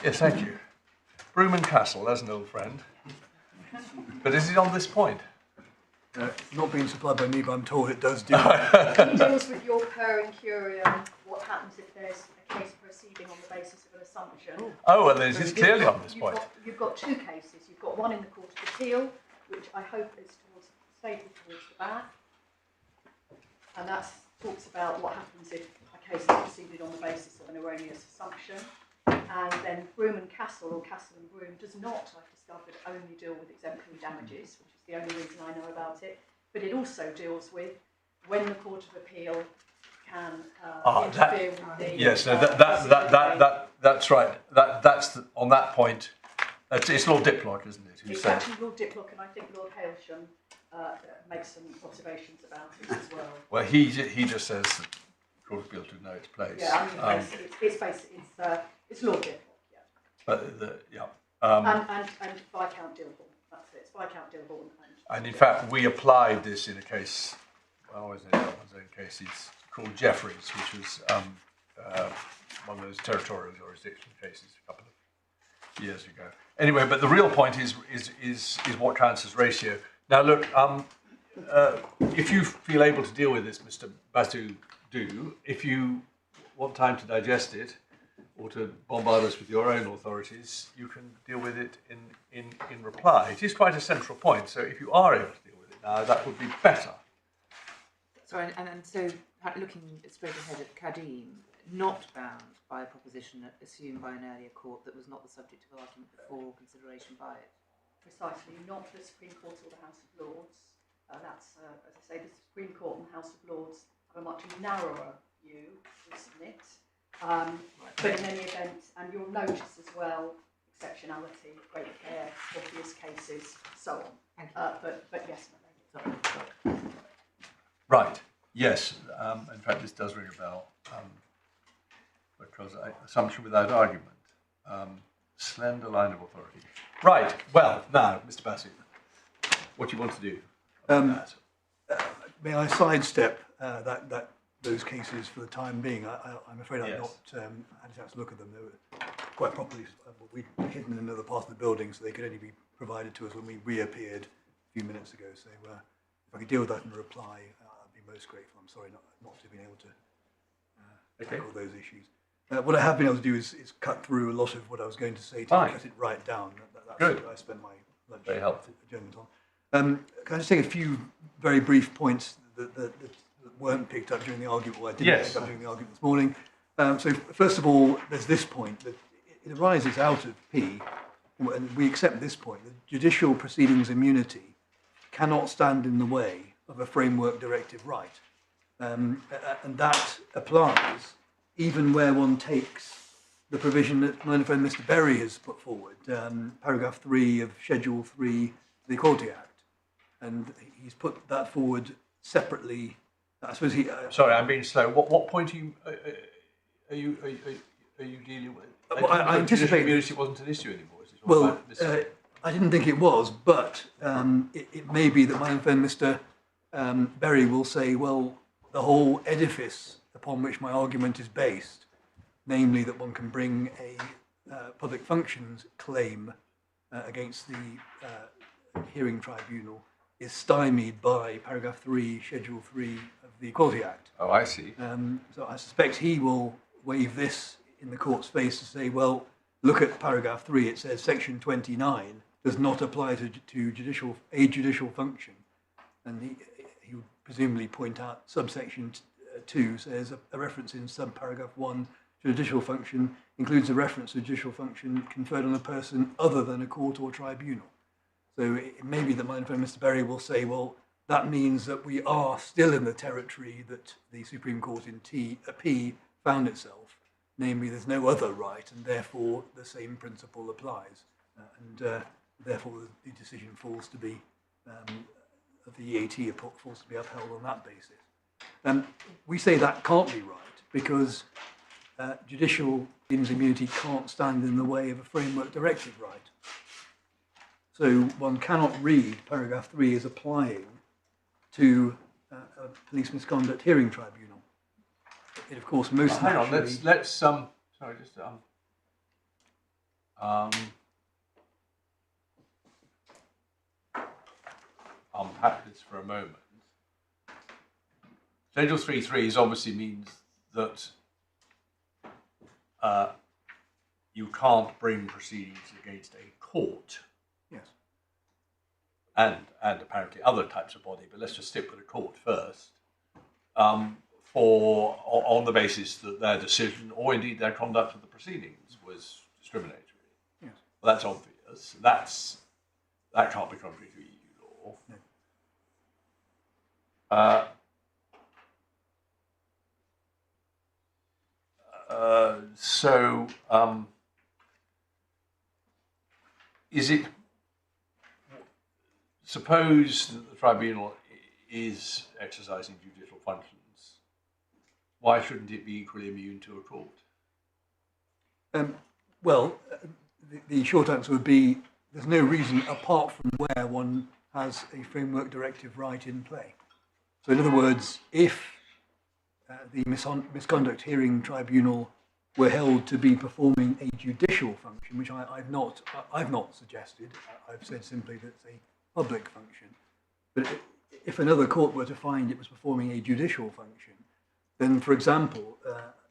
Yes, thank you. Broom and Castle, that's an old friend. But is it on this point? It's not being supplied by me, but I'm told it does do. It deals with your per incuriam, what happens if there's a case proceeding on the basis of an assumption. Oh, well, this is clearly on this point. You've got two cases. You've got one in the Court of Appeal, which I hope is stable towards the back. And that talks about what happens if a case is proceeded on the basis of an erroneous assumption. And then Broom and Castle, or Castle and Broom, does not, I've discovered, only deal with exemplary damages, which is the only reason I know about it, but it also deals with when the Court of Appeal can interfere with the... Yes, no, that's right. That's on that point. It's Lord Diplock, isn't it? It's actually Lord Diplock, and I think Lord Hailsham makes some observations about it as well. Well, he just says that the Court of Appeal to know its place. Yeah, I mean, it's Lord Diplock, yeah. But and Viscount Dilhorn, that's it. It's Viscount Dilhorn. And in fact, we applied this in a case. Well, I always know one's own case. It's called Jeffreys, which was one of those territorial jurisdiction cases a couple of years ago. Anyway, but the real point is what counts as ratio. Now, look, if you feel able to deal with this, Mr. Basu, do. If you want time to digest it, or to bombard us with your own authorities, you can deal with it in reply. It is quite a central point, so if you are able to deal with it now, that would be better. Sorry, and so looking straight ahead at Kadim, not bound by a proposition assumed by an earlier court that was not the subject of argument before consideration by it. Precisely, not the Supreme Court or the House of Lords. That's, as I say, the Supreme Court and the House of Lords have a much narrower view, we submit. But in any event, and you'll notice as well, exceptionality, great care, obvious cases, so on. But yes, my lady. Right. Yes. In fact, this does ring a bell because assumption without argument. Slender line of authority. Right. Well, now, Mr. Bassett, what do you want to do? May I sidestep those cases for the time being? I'm afraid I've not had a chance to look at them. They were quite properly hidden in another part of the building, so they could only be provided to us when we reappeared a few minutes ago. So if I could deal with that in a reply, I'd be most grateful. I'm sorry not to have been able to tackle those issues. What I have been able to do is cut through a lot of what I was going to say to cut it right down. That's good. what I spent my lunch Very helpful. adjournment on. Can I just take a few very brief points that weren't picked up during the argument, or I didn't pick up during the argument this morning? So first of all, there's this point that it arises out of P, and we accept this point, that judicial proceedings immunity cannot stand in the way of a framework directive right. And that applies even where one takes the provision that my friend Mr. Berry has put forward, paragraph 3 of Schedule 3 of the Equality Act. And he's put that forward separately. I suppose he... Sorry, I'm being slow. What point are you dealing with? Well, I anticipate immunity wasn't an issue anymore. I didn't think it was, but it may be that my friend Mr. Berry will say, well, the whole edifice upon which my argument is based, namely that one can bring a public functions claim against the hearing tribunal, is stymied by paragraph 3, Schedule 3 of the Equality Act. Oh, I see. So I suspect he will waive this in the court's face to say, well, look at paragraph 3, it says section 29 does not apply to a judicial function. And he would presumably point out subsection 2 says a reference in subparagraph 1 judicial function includes a reference to judicial function conferred on a person other than a court or tribunal. So it may be that my friend Mr. Berry will say, well, that means that we are still in the territory that the Supreme Court in P found itself, namely there's no other right, and therefore the same principle applies, and therefore the decision falls to be, of the EAT falls to be upheld on that basis. We say that can't be right because judicial immunity can't stand in the way of a framework directive right. So one cannot read paragraph 3 as applying to a police misconduct hearing tribunal. It, of course, most hang on, let's sorry, just unpack this for a moment. Schedule 3.3 obviously means that you can't bring proceedings against a court. Yes. And apparently other types of body, but let's just stick with the court first. On the basis that their decision or indeed their conduct of the proceedings was discriminatory. Yes. Well, that's obvious. That can't be contrary to EU law. No. Is it, suppose that the tribunal is exercising judicial functions, why shouldn't it be equally immune to a court? The short answer would be there's no reason apart from where one has a framework directive right in play. So in other words, if the misconduct hearing tribunal were held to be performing a judicial function, which I've not suggested. I've said simply that it's a public function. But if another court were to find it was performing a judicial function, then, for example,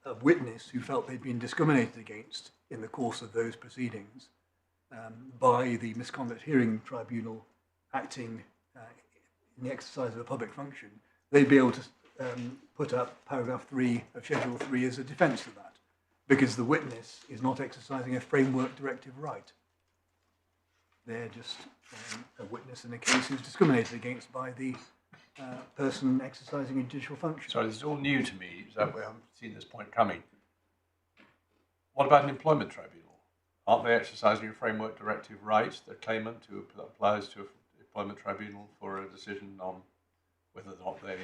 a witness who felt they'd been discriminated against in the course of those proceedings by the misconduct hearing tribunal acting in the exercise of a public function, they'd be able to put up paragraph 3 of Schedule 3 as a defence to that, because the witness is not exercising a framework directive right. They're just a witness in a case who's discriminated against by the person exercising a judicial function. Sorry, this is all new to me, so we haven't seen this point coming. What about an employment tribunal? Aren't they exercising a framework directive right, the claimant who applies to an employment tribunal for a decision on whether or not they,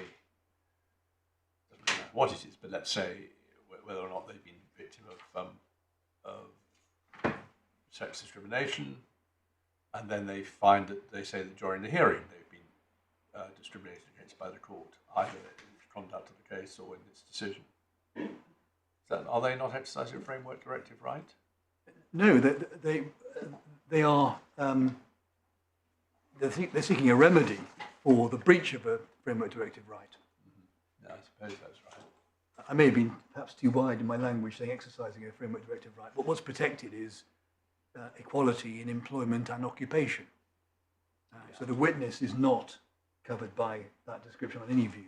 doesn't matter what it is, but let's say whether or not they've been victim of sex discrimination, and then they find that they say that during the hearing they've been discriminated against by the court, either in its conduct of the case or in its decision. Are they not exercising a framework directive right? No, they are. They're seeking a remedy for the breach of a framework directive right. Mm-hmm. Yeah, I suppose that's right. I may have been perhaps too wide in my language saying exercising a framework directive right, but what's protected is equality in employment and occupation. So the witness is not covered by that description on any view.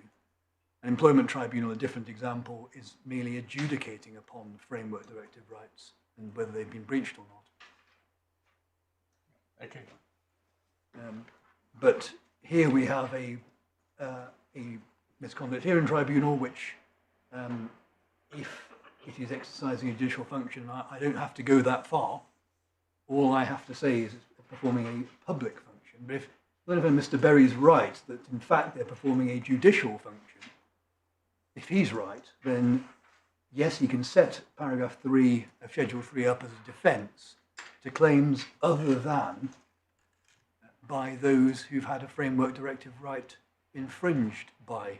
An employment tribunal, a different example, is merely adjudicating upon framework directive rights and whether they've been breached or not. Okay. But here we have a misconduct hearing tribunal, which, if it is exercising a judicial function, I don't have to go that far. All I have to say is it's performing a public function. But if whenever Mr. Berry's right that in fact they're performing a judicial function, if he's right, then yes, he can set paragraph 3 of Schedule 3 up as a defence to claims other than by those who've had a framework directive right infringed by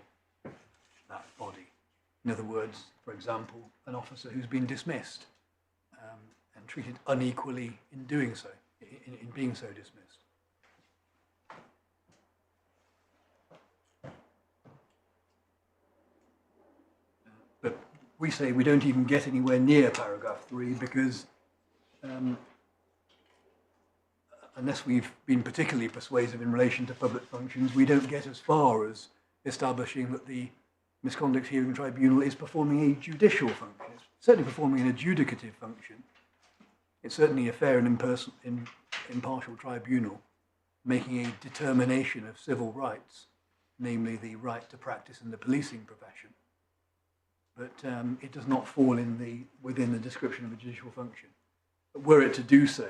that body. In other words, for example, an officer who's been dismissed and treated unequally in doing so, in being so dismissed. But we say we don't even get anywhere near paragraph 3 because unless we've been particularly persuasive in relation to public functions, we don't get as far as establishing that the misconduct hearing tribunal is performing a judicial function. It's certainly performing an adjudicative function. It's certainly a fair and impartial tribunal making a determination of civil rights, namely the right to practice in the policing profession. But it does not fall within the description of a judicial function. But were it to do so,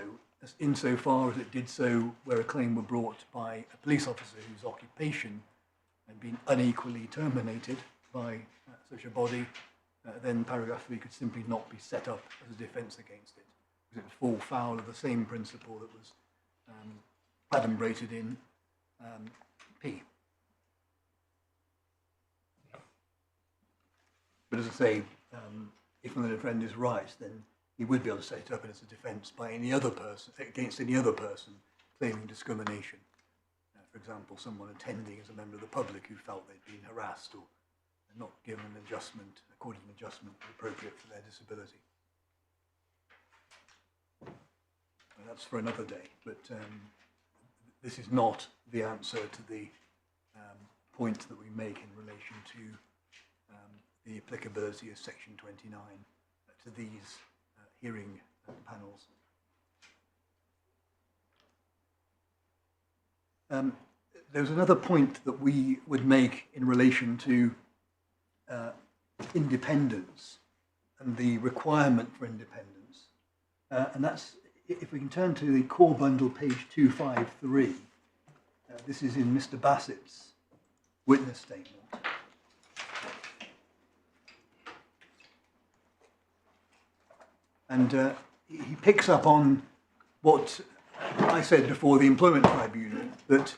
insofar as it did so where a claim were brought by a police officer whose occupation had been unequally terminated by such a body, then paragraph 3 could simply not be set up as a defence against it, because it would fall foul of the same principle that was adumbrated in P. But as I say, if the defendant is right, then he would be able to set it up as a defence by any other person, against any other person claiming discrimination. For example, someone attending as a member of the public who felt they'd been harassed or not given an adjustment, according to an adjustment appropriate for their disability. Well, that's for another day, but this is not the answer to the point that we make in relation to the applicability of Section 29 to these hearing panels. There's another point that we would make in relation to independence and the requirement for independence, and that's, if we can turn to the core bundle, page 253, this is in Mr. Bassett's witness statement. And he picks up on what I said before the Employment Tribunal, that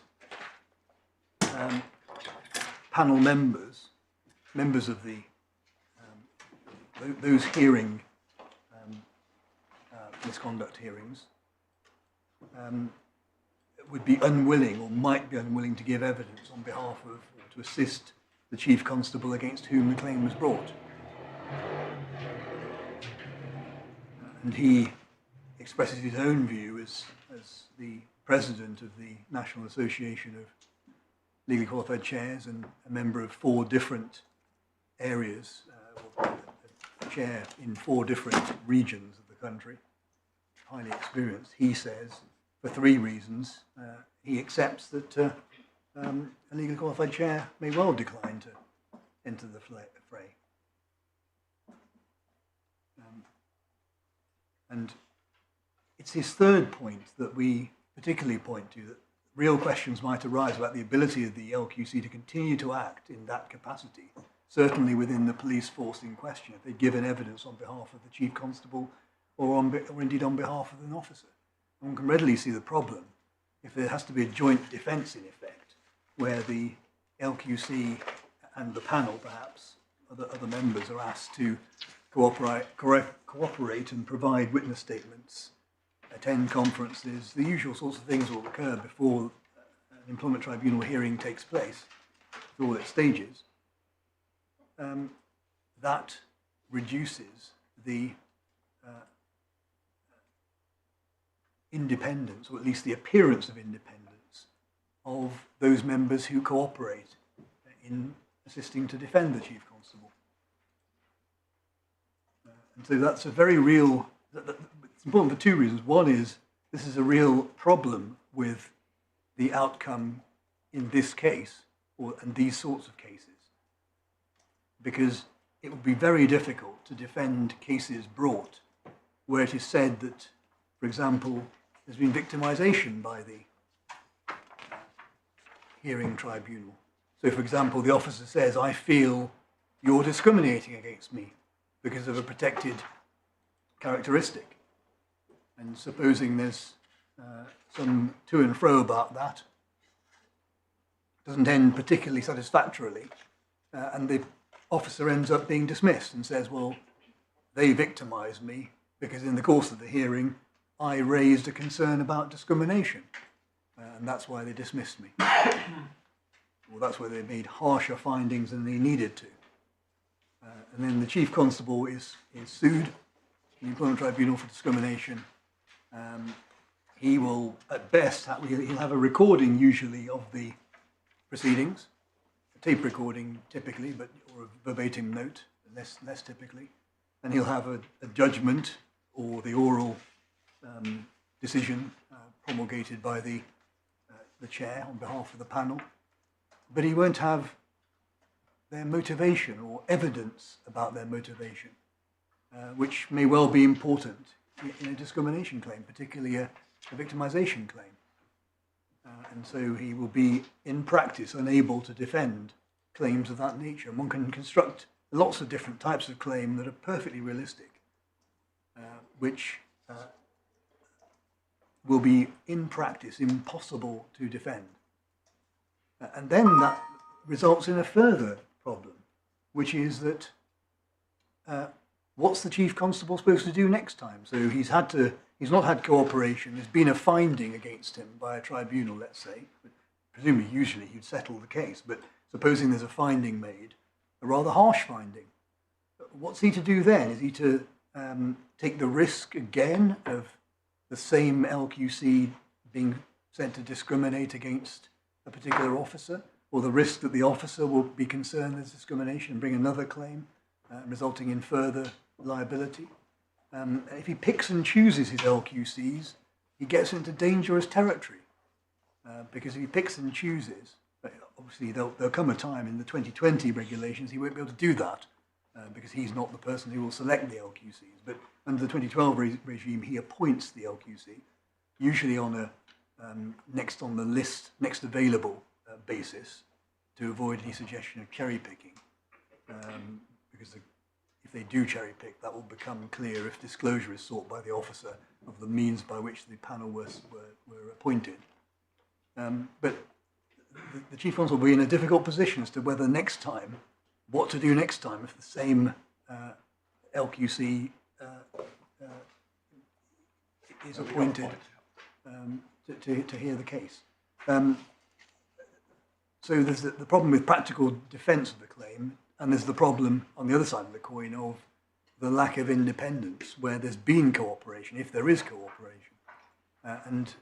panel members of the those hearing misconduct hearings would be unwilling or might be unwilling to give evidence on behalf of, or to assist the Chief Constable against whom the claim was brought. And he expresses his own view as the president of the National Association of Legally Qualified Chairs and a member of 4 different areas, a chair in 4 different regions of the country, highly experienced. He says, for 3 reasons, he accepts that a legally qualified chair may well decline to enter the fray. And it's his third point that we particularly point to, that real questions might arise about the ability of the LQC to continue to act in that capacity, certainly within the police force in question, if they'd given evidence on behalf of the Chief Constable or indeed on behalf of an officer. One can readily see the problem if there has to be a joint defence in effect, where the LQC and the panel, perhaps, other members are asked to cooperate and provide witness statements, attend conferences. The usual sorts of things will occur before an Employment Tribunal hearing takes place, through all its stages. That reduces the independence, or at least the appearance of independence, of those members who cooperate in assisting to defend the Chief Constable. And so that's a very real, it's important for 2 reasons. One is, this is a real problem with the outcome in this case, and these sorts of cases, because it would be very difficult to defend cases brought where it is said that, for example, there's been victimisation by the hearing tribunal. So, for example, the officer says, I feel you're discriminating against me because of a protected characteristic. And supposing there's some to and fro about that, doesn't end particularly satisfactorily, and the officer ends up being dismissed and says, well, they victimised me because in the course of the hearing I raised a concern about discrimination, and that's why they dismissed me. Well, that's where they made harsher findings than they needed to. And then the Chief Constable is sued in the Employment Tribunal for discrimination. He will, at best, he'll have a recording usually of the proceedings, a tape recording typically, or a verbatim note, less typically. And he'll have a judgment or the oral decision promulgated by the chair on behalf of the panel. But he won't have their motivation or evidence about their motivation, which may well be important in a discrimination claim, particularly a victimisation claim. And so he will be, in practice, unable to defend claims of that nature. And one can construct lots of different types of claim that are perfectly realistic, which will be, in practice, impossible to defend. And then that results in a further problem, which is that what's the Chief Constable supposed to do next time? So he's not had cooperation. There's been a finding against him by a tribunal, let's say. Presumably, usually he'd settle the case, but supposing there's a finding made, a rather harsh finding. What's he to do then? Is he to take the risk again of the same LQC being said to discriminate against a particular officer, or the risk that the officer will be concerned there's discrimination and bring another claim, resulting in further liability? If he picks and chooses his LQCs, he gets into dangerous territory, because if he picks and chooses, obviously there'll come a time in the 2020 regulations he won't be able to do that, because he's not the person who will select the LQCs. But under the 2012 regime, he appoints the LQC, usually on a next on the list, next available basis, to avoid any suggestion of cherry picking, because if they do cherry pick, that will become clear if disclosure is sought by the officer of the means by which the panel were appointed. But the Chief Constable will be in a difficult position as to whether next time, what to do next time if the same LQC is appointed to hear the case. So there's the problem with practical defence of the claim, and there's the problem on the other side of the coin of the lack of independence where there's been cooperation, if there is cooperation. And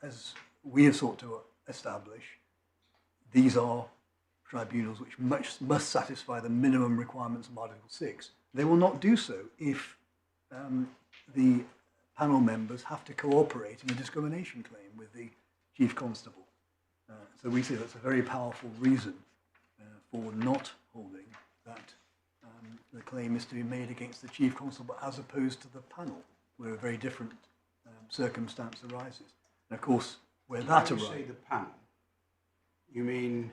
as we have sought to establish, these are tribunals which must satisfy the minimum requirements of Article 6. They will not do so if the panel members have to cooperate in a discrimination claim with the Chief Constable. So we say that's a very powerful reason for not holding that the claim is to be made against the Chief Constable as opposed to the panel, where a very different circumstance arises. And of course, where that arises... When you say the panel, you mean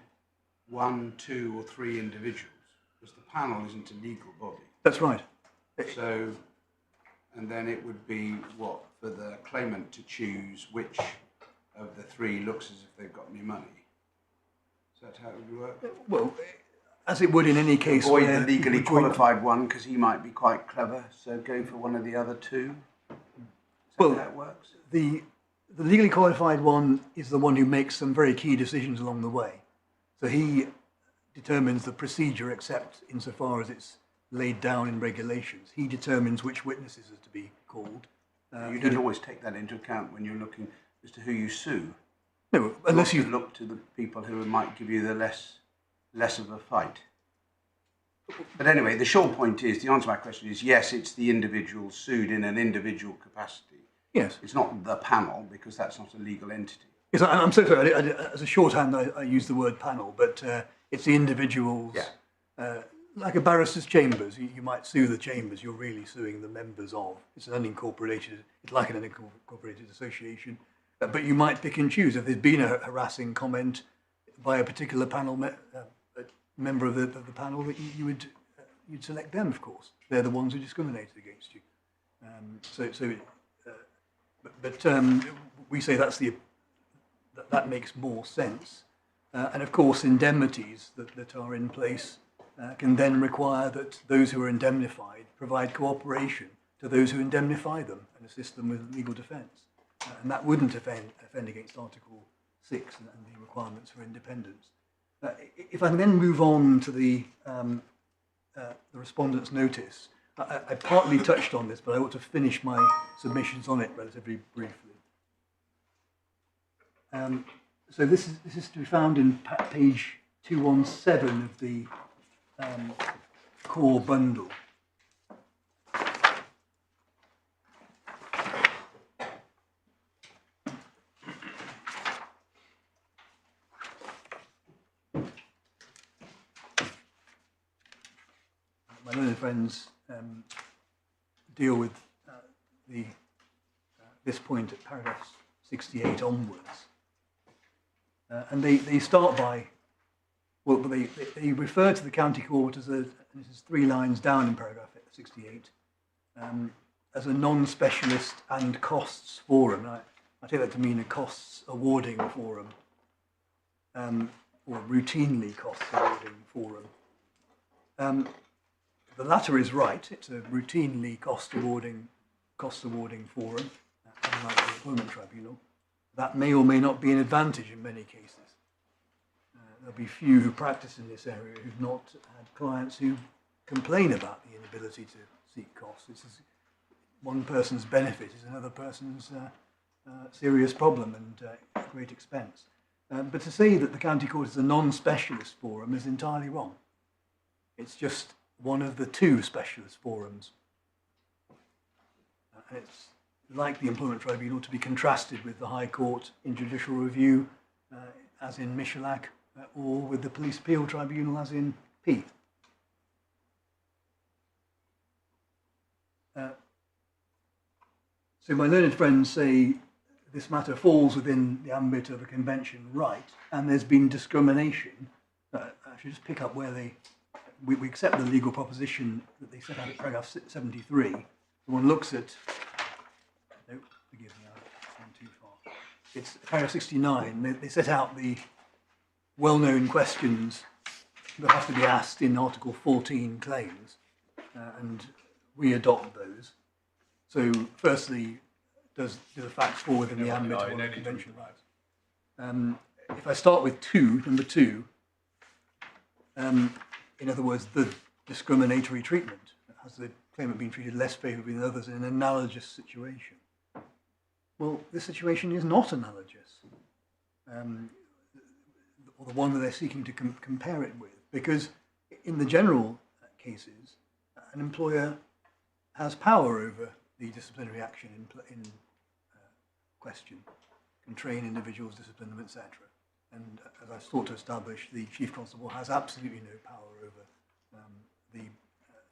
1, 2 or 3 individuals, because the panel isn't a legal body. That's right. So, and then it would be what, for the claimant to choose which of the 3 looks as if they've got any money. Is that how it would work? Well, as it would in any case... Avoid the legally qualified one, because he might be quite clever, so go for one of the other 2? Is that how it works? The legally qualified one is the one who makes some very key decisions along the way. So he determines the procedure, except insofar as it's laid down in regulations. He determines which witnesses are to be called. You don't always take that into account when you're looking as to who you sue. No, unless you look to the people who might give you the less of a fight. But anyway, the short point is, the answer to my question is yes, it's the individual sued in an individual capacity. Yes. It's not the panel, because that's not a legal entity. Yes, I'm so sorry. As a shorthand, I use the word panel, but it's the individuals. Yeah. Like a barrister's chambers, you might sue the chambers. You're really suing the members of. It's an unincorporated. It's like an unincorporated association, but you might pick and choose. If there's been a harassing comment by a particular panel member of the panel, that you'd select them. Of course, they're the ones who discriminated against you. But we say that makes more sense. And of course, indemnities that are in place can then require that those who are indemnified provide cooperation to those who indemnify them and assist them with legal defence. And that wouldn't offend against Article 6 and the requirements for independence. If I can then move on to the respondent's notice, I partly touched on this, but I ought to finish my submissions on it relatively briefly. So this is to be found in page 217 of the core bundle. My learned friends deal with this point at paragraphs 68 onwards. And they start by, well, they refer to the county court as and this is 3 lines down in paragraph 68, as a non-specialist and costs forum. And I take that to mean a costs awarding forum, or routinely costs awarding forum. the latter is right. It's a routinely cost awarding forum, unlike the Employment Tribunal. That may or may not be an advantage in many cases. There'll be few who practice in this area who've not had clients who complain about the inability to seek costs. This is one person's benefit is another person's serious problem and great expense. But to say that the County Court is a non-specialist forum is entirely wrong. It's just one of the two specialist forums. And it's like the Employment Tribunal to be contrasted with the High Court in judicial review, as in Michelak, or with the Police Appeal Tribunal, as in P. So my learned friends say this matter falls within the ambit of a convention right, and there's been discrimination. I should just pick up where we accept the legal proposition that they set out at paragraph 73. One looks at, no, forgive me, I've gone too far. It's paragraph 69. They set out the well-known questions that have to be asked in Article 14 claims, and we adopt those. So, firstly, do the facts fall within the ambit of a convention right? If I start with number two, in other words, the discriminatory treatment. Has the claimant been treated less favourably than others in an analogous situation? Well, this situation is not analogous, or the one that they're seeking to compare it with, because in the general cases, an employer has power over the disciplinary action in question, can train individuals, discipline them, etc. And as I sought to establish, the Chief Constable has absolutely no power over the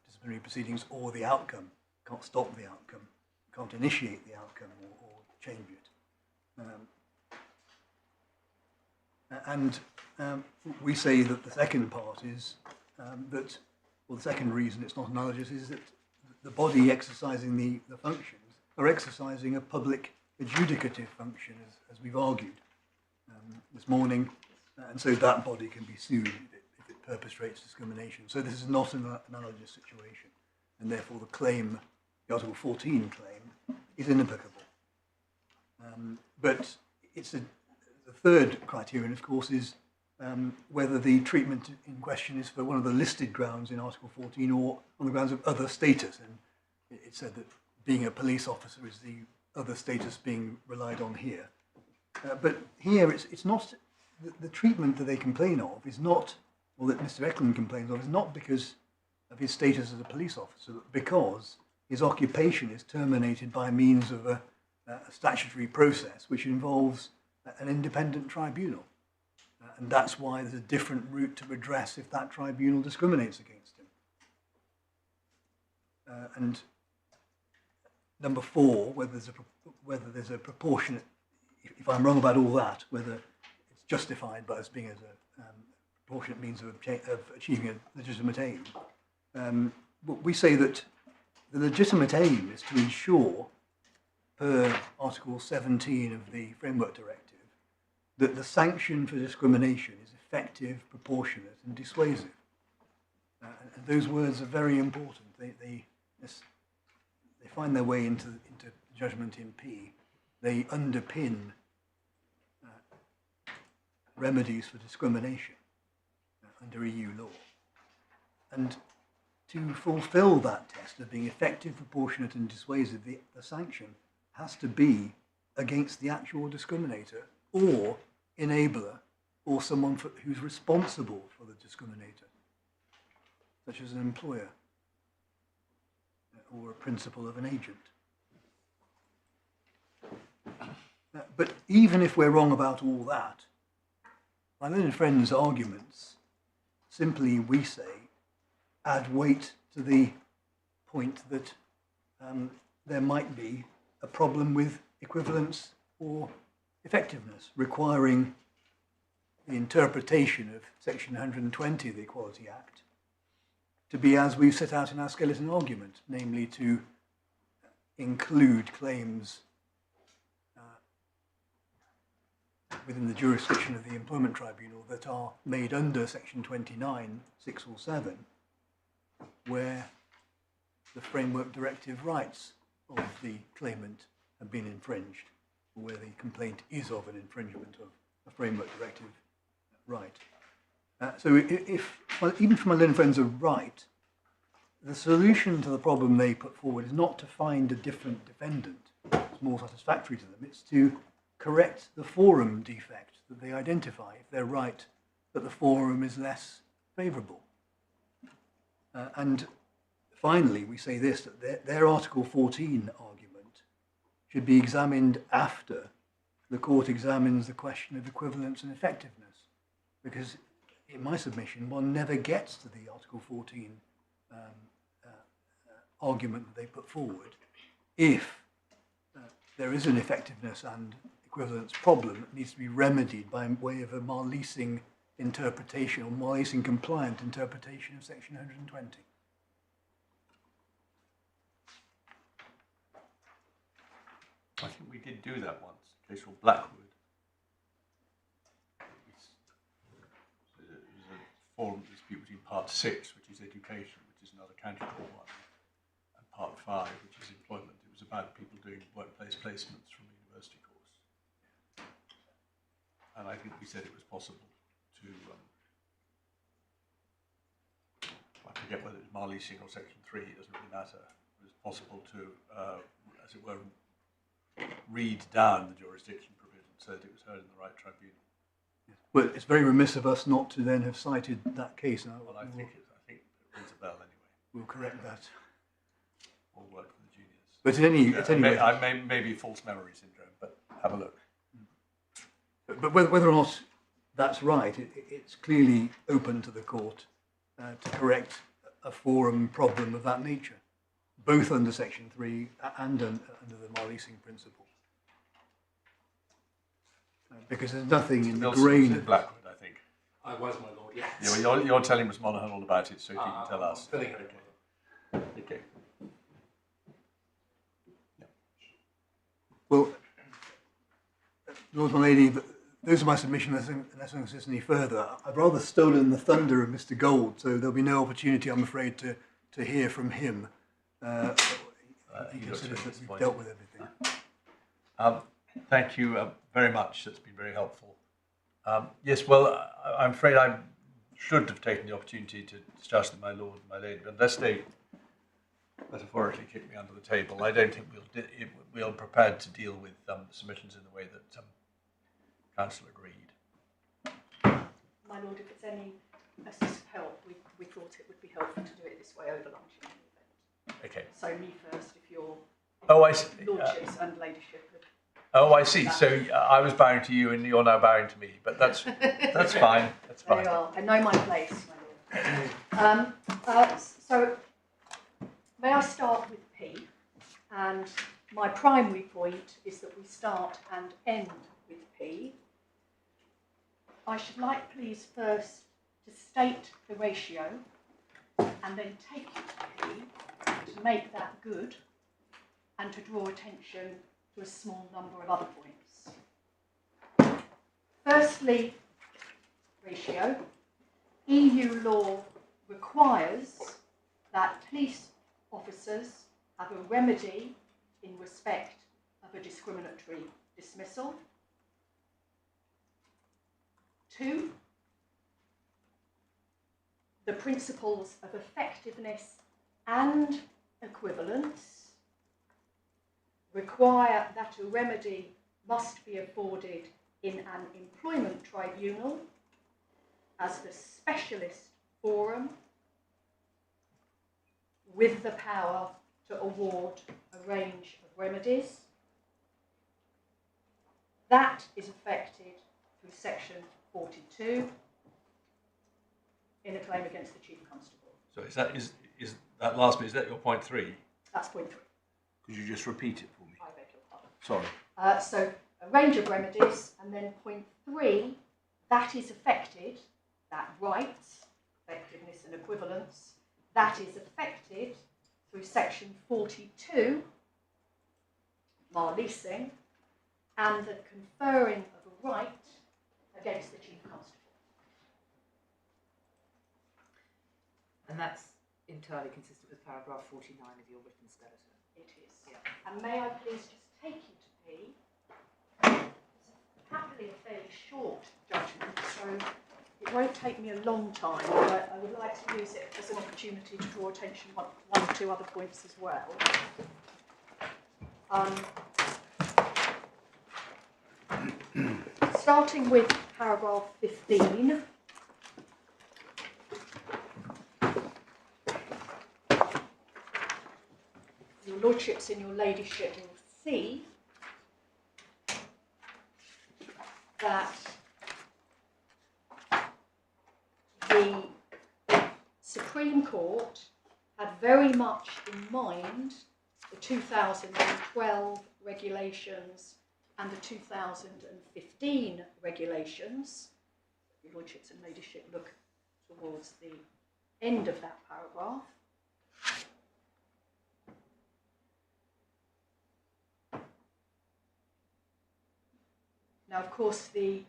disciplinary proceedings or the outcome. Can't stop the outcome, can't initiate the outcome or change it. We say that the second part is the second reason it's not analogous is that the body exercising the functions are exercising a public adjudicative function, as we've argued this morning, and so that body can be sued if it perpetrates discrimination. So this is not an analogous situation, and therefore the claim, the Article 14 claim, is inapplicable. But the third criterion, of course, is whether the treatment in question is for one of the listed grounds in Article 14 or on the grounds of other status. And it said that being a police officer is the other status being relied on here. But here it's not, the treatment that they complain of is not, or that Mr. Eckland complains of, is not because of his status as a police officer, but because his occupation is terminated by means of a statutory process which involves an independent tribunal. And that's why there's a different route to redress if that tribunal discriminates against him. And number four, whether there's a proportionate, if I'm wrong about all that, whether it's justified by us being as a proportionate means of achieving a legitimate aim. We say that the legitimate aim is to ensure, per Article 17 of the Framework Directive, that the sanction for discrimination is effective, proportionate and dissuasive. And those words are very important. They find their way into judgment in P. They underpin remedies for discrimination under EU law. And to fulfil that test of being effective, proportionate and dissuasive, the sanction has to be against the actual discriminator or enabler or someone who's responsible for the discriminator, such as an employer or a principal of an agent. But even if we're wrong about all that, my learned friend's arguments simply, we say, add weight to the point that there might be a problem with equivalence or effectiveness, requiring the interpretation of Section 120 of the Equality Act to be as we've set out in our skeleton argument, namely to include claims within the jurisdiction of the Employment Tribunal that are made under Section 29, 6 or 7, where the framework directive rights of the claimant have been infringed, or where the complaint is of an infringement of a framework directive right. So even if my learned friends are right, the solution to the problem they put forward is not to find a different defendant that's more satisfactory to them. It's to correct the forum defect that they identify if they're right that the forum is less favourable. And finally, we say this, that their Article 14 argument should be examined after the court examines the question of equivalence and effectiveness. Because in my submission, one never gets to the Article 14 argument that they put forward if there is an effectiveness and equivalence problem that needs to be remedied by way of a Marleasing interpretation or Marleasing compliant interpretation of Section 120. I think we did do that once, a case called Blackwood. It was a forum dispute between Part 6, which is education, which is another county court one, and Part 5, which is employment. It was about people doing workplace placements from a university course. And I think we said it was possible to, I forget whether it was Marleasing or Section 3, it doesn't really matter. It was possible to, as it were, read down the jurisdiction provision so that it was heard in the right tribunal. Well, it's very remiss of us not to then have cited that case. Well, I think it rings a bell anyway. We'll correct that. Or work for the juniors. But at any rate, I may be false memory syndrome, but have a look. But whether or not that's right, it's clearly open to the court to correct a forum problem of that nature, both under Section 3 and under the Marleasing principle. Because there's nothing in the grain of Blackwood, I think. I was, my lord, yes. Yeah, well, you're telling Miss Monaghan all about it, so if you can tell us. Filling it. Okay. Yeah. Well, Lord and Lady, those are my submissions unless I insist any further. I've rather stolen the thunder of Mr. Gold, so there'll be no opportunity, I'm afraid, to hear from him. He considers that we've dealt with everything. Thank you very much. That's been very helpful. Yes, well, I'm afraid I should have taken the opportunity to discuss with my lord and my lady, but unless they metaphorically kick me under the table, I don't think we'll prepared to deal with submissions in the way that Council agreed. My lord, if it's any help, we thought it would be helpful to do it this way over lunch in the event. Okay. So me first, if your I see. lordships and ladyship. I see. So I was bowing to you, and you're now bowing to me. But that's fine. That's There fine. you are. I know my place, my lord. So may I start with P? And my primary point is that we start and end with P. I should like, please, first to state the ratio and then take you to P to make that good and to draw attention to a small number of other points. Firstly, ratio. EU law requires that police officers have a remedy in respect of a discriminatory dismissal. 2, the principles of effectiveness and equivalence require that a remedy must be afforded in an employment tribunal as the specialist forum with the power to award a range of remedies. That is affected through Section 42 in a claim against the Chief Constable. So is that last bit? Is that your point 3? That's point 3. Could you just repeat it for me? I beg your pardon. Sorry. So a range of remedies, and then point 3, that is affected, that right, effectiveness and equivalence, that is affected through Section 42, Marleasing, and the conferring of a right against the Chief Constable. And that's entirely consistent with paragraph 49 of your written skeleton. It is. Yeah. And may I please just take you to P? It's happily a fairly short judgment, so it won't take me a long time, but I would like to use it as an opportunity to draw attention to one or two other points as well. Starting with paragraph 15. Your lordships and your ladyship will see that the Supreme Court had very much in mind the 2012 regulations and the 2015 regulations. Your lordships and ladyship look towards the end of that paragraph. Now, of course, the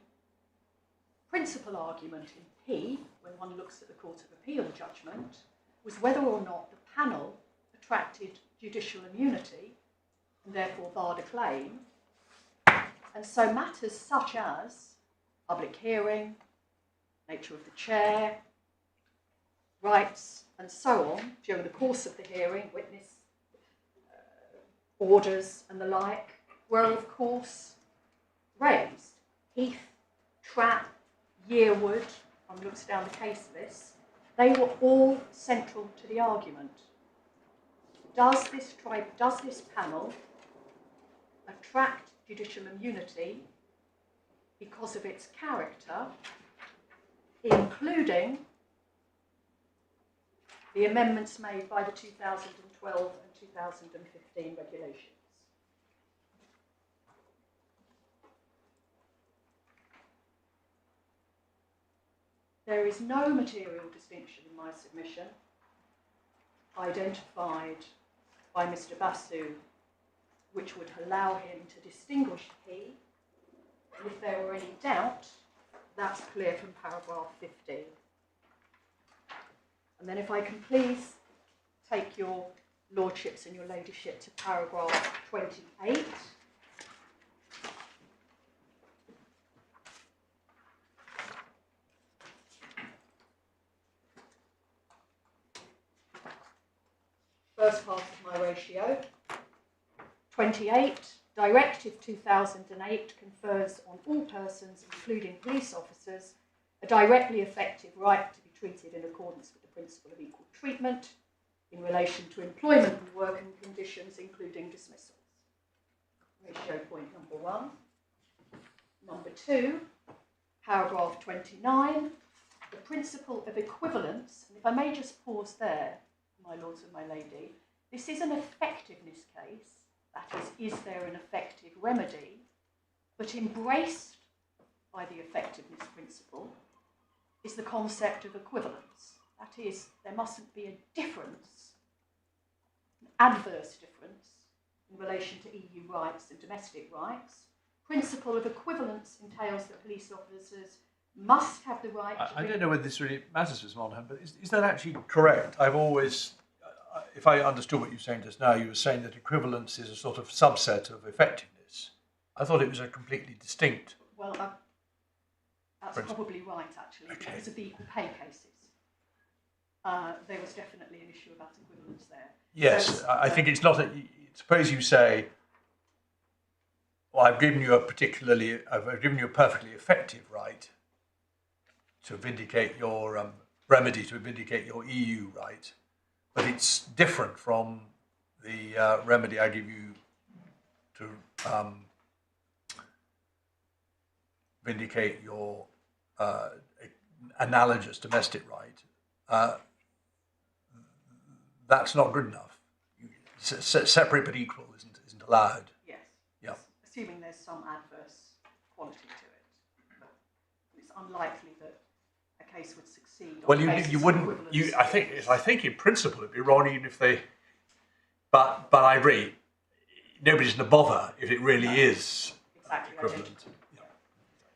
principal argument in P, when one looks at the Court of Appeal judgment, was whether or not the panel attracted judicial immunity and therefore barred a claim. And so matters such as public hearing, nature of the chair, rights, and so on during the course of the hearing, witness orders and the like, were of course raised. Heath, Trapp, Yearwood, one looks down the case list, they were all central to the argument. Does this panel attract judicial immunity because of its character, including the amendments made by the 2012 and 2015 regulations? There is no material distinction in my submission identified by Mr. Basu which would allow him to distinguish P. And if there were any doubt, that's clear from paragraph 15. And then if I can please take your lordships and your ladyship to paragraph 28. First half of my ratio. 28, Directive 2008 confers on all persons, including police officers, a directly effective right to be treated in accordance with the principle of equal treatment in relation to employment and working conditions, including dismissals. Ratio point number 1. Number 2, paragraph 29, the principle of equivalence, and if I may just pause there, my lords and my lady, this is an effectiveness case, that is there an effective remedy, but embraced by the effectiveness principle is the concept of equivalence. That is, there mustn't be a difference, an adverse difference, in relation to EU rights and domestic rights. Principle of equivalence entails that police officers must have the right to... I don't know whether this really matters, Ms. Monaghan, but is that actually correct? I've always, if I understood what you were saying just now, you were saying that equivalence is a sort of subset of effectiveness. I thought it was a completely distinct... Well, that's probably right, actually, Okay. because of the equal pay cases. There was definitely an issue about equivalence there. Yes, So, I think it's not... suppose you say, well, I've given you a perfectly effective right to vindicate your remedy, to vindicate your EU right, but it's different from the remedy I give you to vindicate your analogous domestic right. That's not good enough. Separate but equal isn't allowed. yes, Yeah. assuming there's some adverse quality to it. But it's unlikely that a case would succeed on Well, the basis you of wouldn't. equivalence. I think in principle it'd be wrong even if they. But I agree. Nobody's going to bother if it really is Exactly equivalent.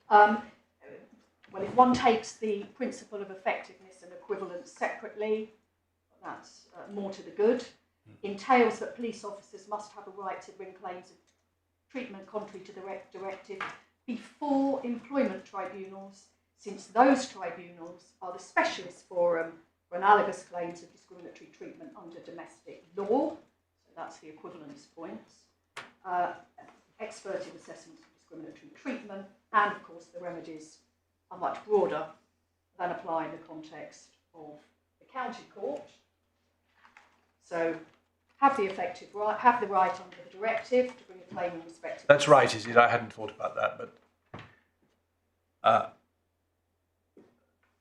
Well, if one takes the principle of effectiveness and equivalence separately, that's more to the good, entails that police officers must have a right to bring claims of treatment contrary to the directive before employment tribunals, since those tribunals are the specialist forum for analogous claims of discriminatory treatment under domestic law. So that's the equivalence points. Expert in assessments of discriminatory treatment, and of course the remedies are much broader than apply in the context of the county court. So have the effective right, have the right under the directive to bring a claim in respect of. That's right, is it? I hadn't thought about that, but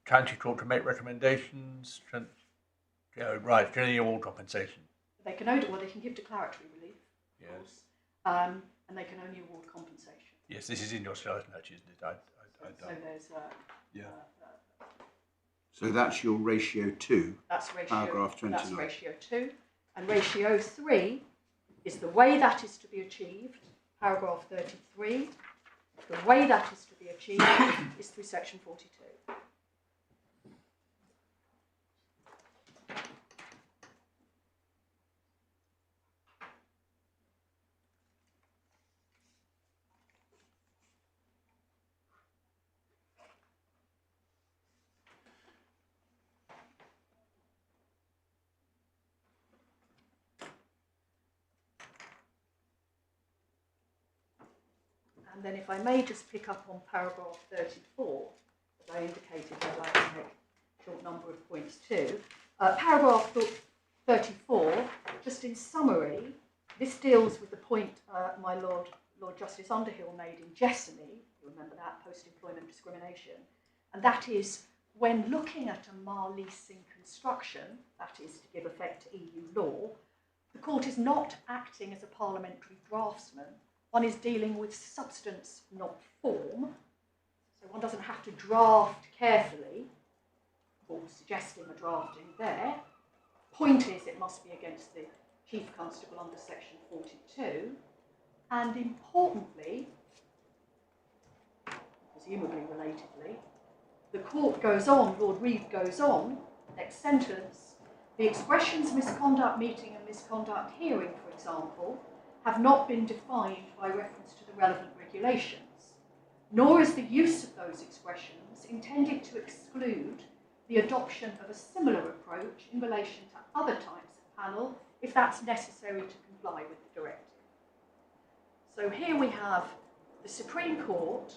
county court can make recommendations. Right, can they award compensation? They can only, well, they can give declaratory relief, of Yes. course, and they can only award compensation. Yes, this is in your slides, actually, isn't it? So there's yeah. So that's your ratio 2, that's ratio, paragraph 29. that's ratio 2, and ratio 3 is the way that is to be achieved. Paragraph 33. The way that is to be achieved is through section 42. And then if I may just pick up on paragraph 34, as I indicated, I'd like to make a short number of points too. Paragraph 34, just in summary, this deals with the point my Lord Justice Underhill made in Jessamy, you remember that, post-employment discrimination, and that is when looking at a mar-leasing construction, that is to give effect to EU law, the court is not acting as a parliamentary draftsman. One is dealing with substance, not form. So one doesn't have to draft carefully, or suggesting a drafting there. Point is, it must be against the Chief Constable under section 42. And importantly, presumably relatedly, the court goes on, Lord Reeve goes on, next sentence, the expressions misconduct meeting and misconduct hearing, for example, have not been defined by reference to the relevant regulations, nor is the use of those expressions intended to exclude the adoption of a similar approach in relation to other types of panel if that's necessary to comply with the directive. So here we have the Supreme Court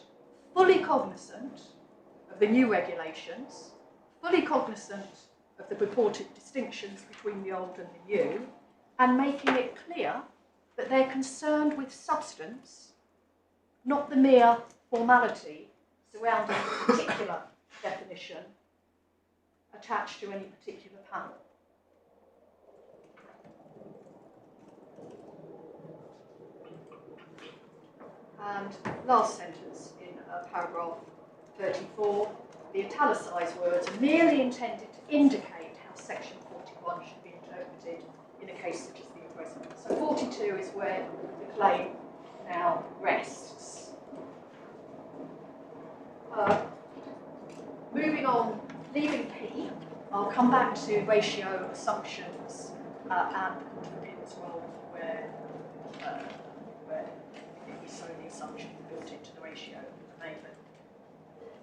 fully cognizant of the new regulations, fully cognizant of the purported distinctions between the old and the new, and making it clear that they're concerned with substance, not the mere formality surrounding a particular definition attached to any particular panel. And last sentence in paragraph 34, the italicised words are merely intended to indicate how section 41 should be interpreted in a case such as the present. So 42 is where the claim now rests. Moving on, leaving P, I'll come back to ratio assumptions and the Court of Appeal's role where if we saw the assumption built into the ratio amendment.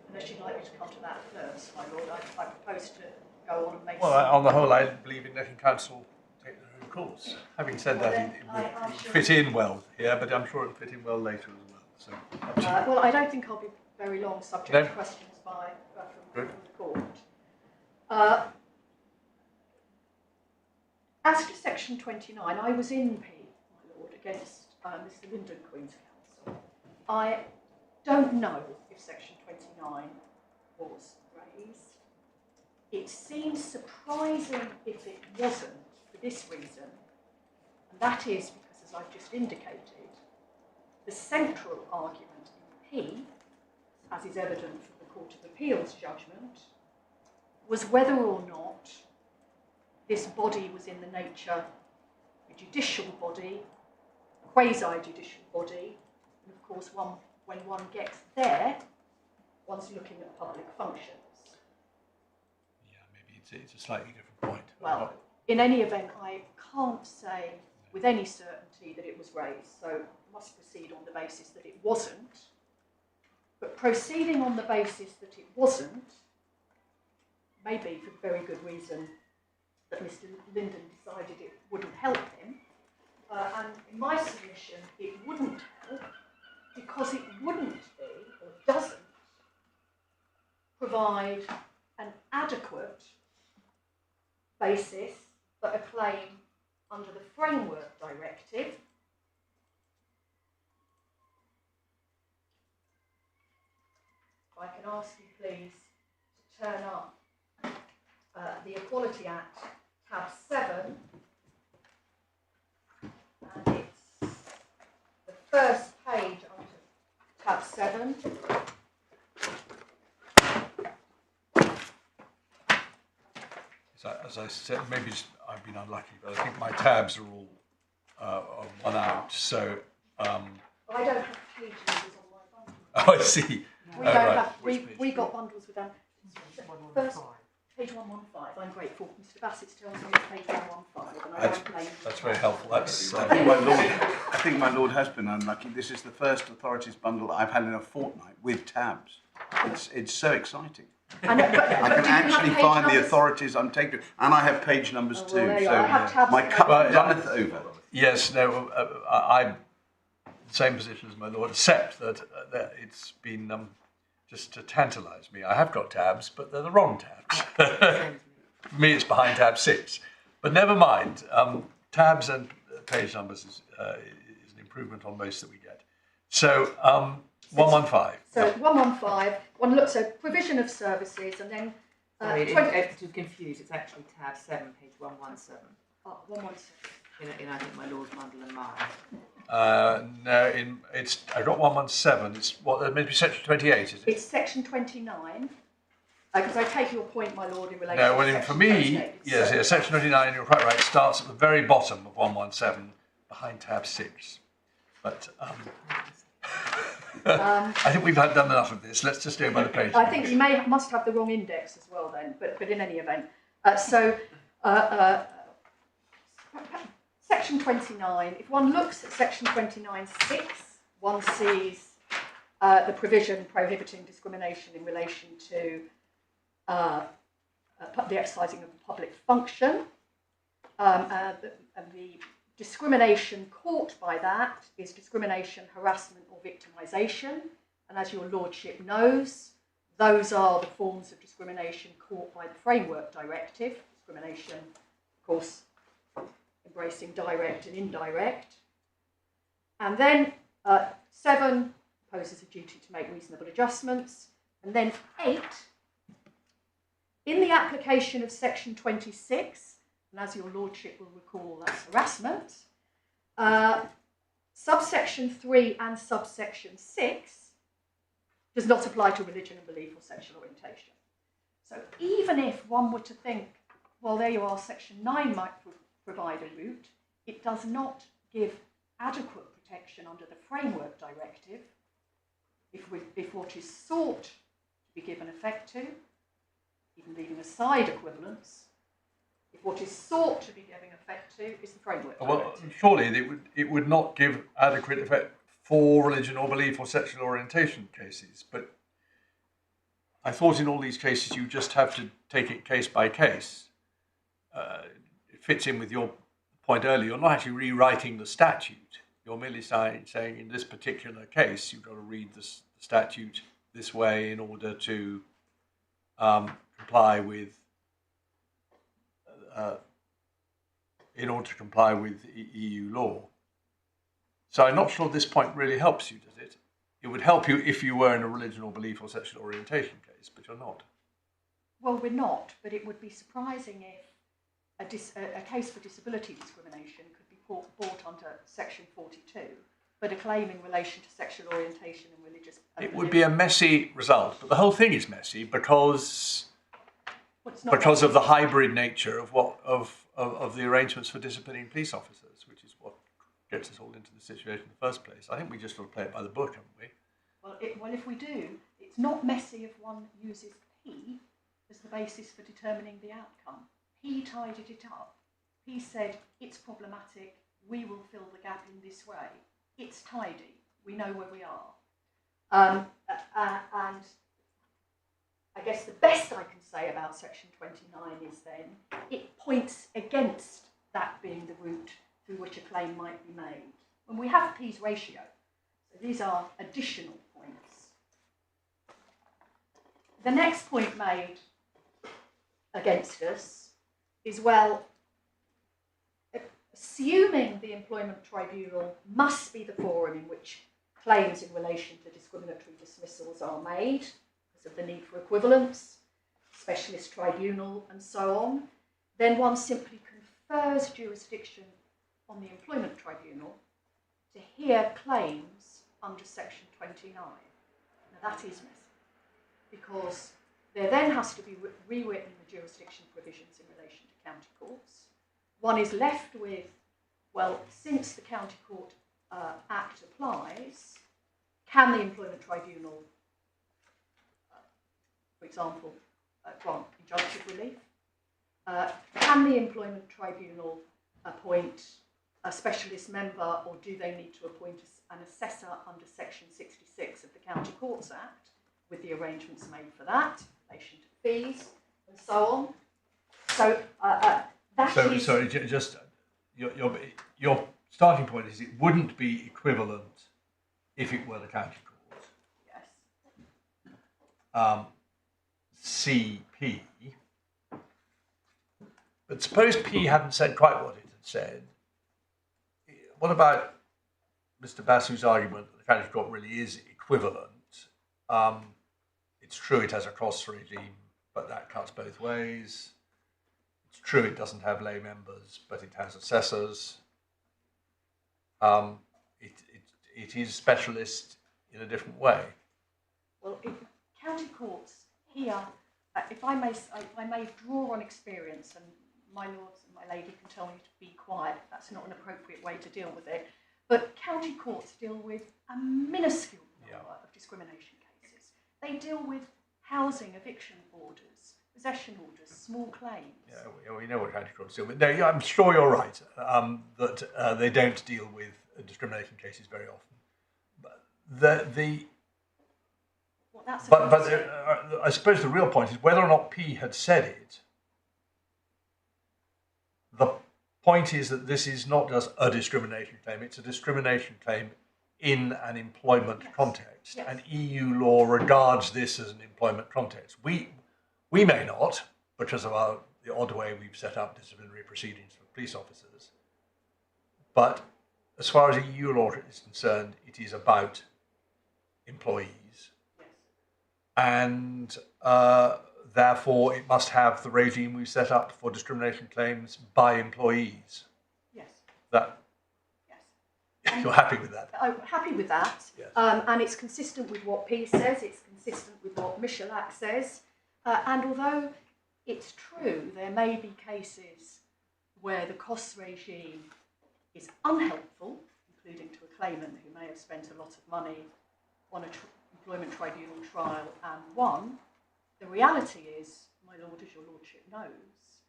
Unless you'd like me to come to that first, my lord, I propose to go on and make Well, on the whole, I believe in letting counsel take their own course. Having said that, it would fit in well here, but I'm sure it will fit in well later as well. So, up to you. well, I don't think I'll be very long, subject to questions from the court. As to section 29, I was in P, my lord, against Mr. Lyndon Queen's counsel. I don't know if section 29 was raised. It seems surprising if it wasn't for this reason, and that is because, as I've just indicated, the central argument in P, as is evident from the Court of Appeal's judgment, was whether or not this body was in the nature of a judicial body, quasi-judicial body, and of course when one gets there, one's looking at public functions. Yeah, maybe it's a slightly different point. Well, in any event, I can't say with any certainty that it was raised, so I must proceed on the basis that it wasn't. But proceeding on the basis that it wasn't, maybe for the very good reason that Mr. Linden decided it wouldn't help him, and in my submission, it wouldn't help because it wouldn't be, or doesn't, provide an adequate basis for a claim under the Framework Directive. If I can ask you please to turn up the Equality Act, tab 7, and it's the first page under tab 7. As I said, maybe I've been unlucky, but I think my tabs are all one out. So I don't have page numbers on my bundle. oh, I see. We don't right. have. We got bundles with them. First, page 115. I'm grateful. Mr. Bassett tells me it's page 115, and I don't claim. That's very helpful. That's I think my lord has been unlucky. This is the first authorities bundle I've had in a fortnight with tabs. It's so exciting. I know, but I can do you have actually page find the numbers? authorities I'm taking, and I have page numbers Oh, well, there too. you So are. I have tabs my for cup that. runneth over. yes. No. I'm the same position as my lord, except that it's been just to tantalise me. I have got tabs, but they're the wrong tabs. For me, it's behind tab 6. But never mind. Tabs and page numbers is an improvement on most that we get. So 115. So 115. One looks at provision of services, and then Sorry, to confuse, it's actually tab 7, page 117. 117. In I think my lord's bundle and mine. No, I got 117. It's what maybe section 28, is it? It's section 29. Because I take your point, my lord, in relation No, to well, section for me, 28. yes, yeah, section 29. You're quite right. Starts at the very bottom of 117, behind tab 6. But I think we've done enough of this. Let's just go by the page. I think you must have the wrong index as well then, but in any event. Section 29, if one looks at section 29(6), one sees the provision prohibiting discrimination in relation to the exercising of a public function. And the discrimination caught by that is discrimination, harassment or victimisation. And as your lordship knows, those are the forms of discrimination caught by the Framework Directive. Discrimination, of course, embracing direct and indirect. And then 7 poses a duty to make reasonable adjustments. And then 8, in the application of section 26, and as your lordship will recall, that's harassment, subsection 3 and subsection 6 does not apply to religion and belief or sexual orientation. So even if one were to think, well, there you are, section 9 might provide a route, it does not give adequate protection under the Framework Directive if what is sought to be given effect to, even leaving aside equivalence, if what is sought to be given effect to is the Framework Directive. Well, surely it would not give adequate effect for religion or belief or sexual orientation cases. But I thought in all these cases you just have to take it case by case. It fits in with your point earlier. You're not actually rewriting the statute. You're merely saying in this particular case you've got to read the statute this way in order to comply with EU law. So I'm not sure this point really helps you, does it? It would help you if you were in a religion or belief or sexual orientation case, but you're not. Well, we're not, but it would be surprising if a case for disability discrimination could be brought under section 42, but a claim in relation to sexual orientation and religious... It would be a messy result, but the whole thing is messy because of the hybrid nature of the arrangements for disciplining police officers, which is what gets us all into the situation in the first place. I think we just ought to play it by the book, haven't we? Well, if we do, it's not messy if one uses P as the basis for determining the outcome. P tidied it up. he said, it's problematic, we will fill the gap in this way. It's tidy, we know where we are. And I guess the best I can say about section 29 is then, it points against that being the route through which a claim might be made. When we have P's ratio, so these are additional points. The next point made against us is, well, assuming the Employment Tribunal must be the forum in which claims in relation to discriminatory dismissals are made, because of the need for equivalence, specialist tribunal, and so on, then one simply confers jurisdiction on the Employment Tribunal to hear claims under section 29. Now that is messy, because there then has to be rewritten the jurisdiction provisions in relation to county courts. One is left with, well, since the County Court Act applies, can the Employment Tribunal, for example, grant injunctive relief? Can the Employment Tribunal appoint a specialist member, or do they need to appoint an assessor under section 66 of the County Courts Act, with the arrangements made for that, in relation to fees, and so on? So Sorry, just your starting point is it wouldn't be equivalent if it were the county court. Yes. CP. But suppose P hadn't said quite what it had said. What about Mr. Basu's argument that the county court really is equivalent? It's true it has a cross regime, but that cuts both ways. It's true it doesn't have lay members, but it has assessors. It is specialist in a different way. Well, county courts here, if I may draw on experience, and my lords and my lady can tell me to be quiet, that's not an appropriate way to deal with it, but county courts deal with a minuscule number of discrimination cases. They deal with housing, eviction orders, possession orders, small claims. Yeah, we know what county courts deal with. No, I'm sure you're right that they don't deal with discrimination cases very often. But I suppose the real point is whether or not P had said it. The point is that this is not just a discrimination claim; it's a discrimination claim in an employment context, and EU law regards this as an employment context. We may not, because of the odd way we've set up disciplinary proceedings for police officers, but as far as EU law is concerned, it is about employees, and therefore it must have the regime we've set up for discrimination claims by employees. Yes. You're happy with that? I'm happy with that. Yes. And it's consistent with what P says, it's consistent with what Michelak says. And although it's true, there may be cases where the costs regime is unhelpful, including to a claimant who may have spent a lot of money on an employment tribunal trial and won. The reality is, my lord, as your lordship knows,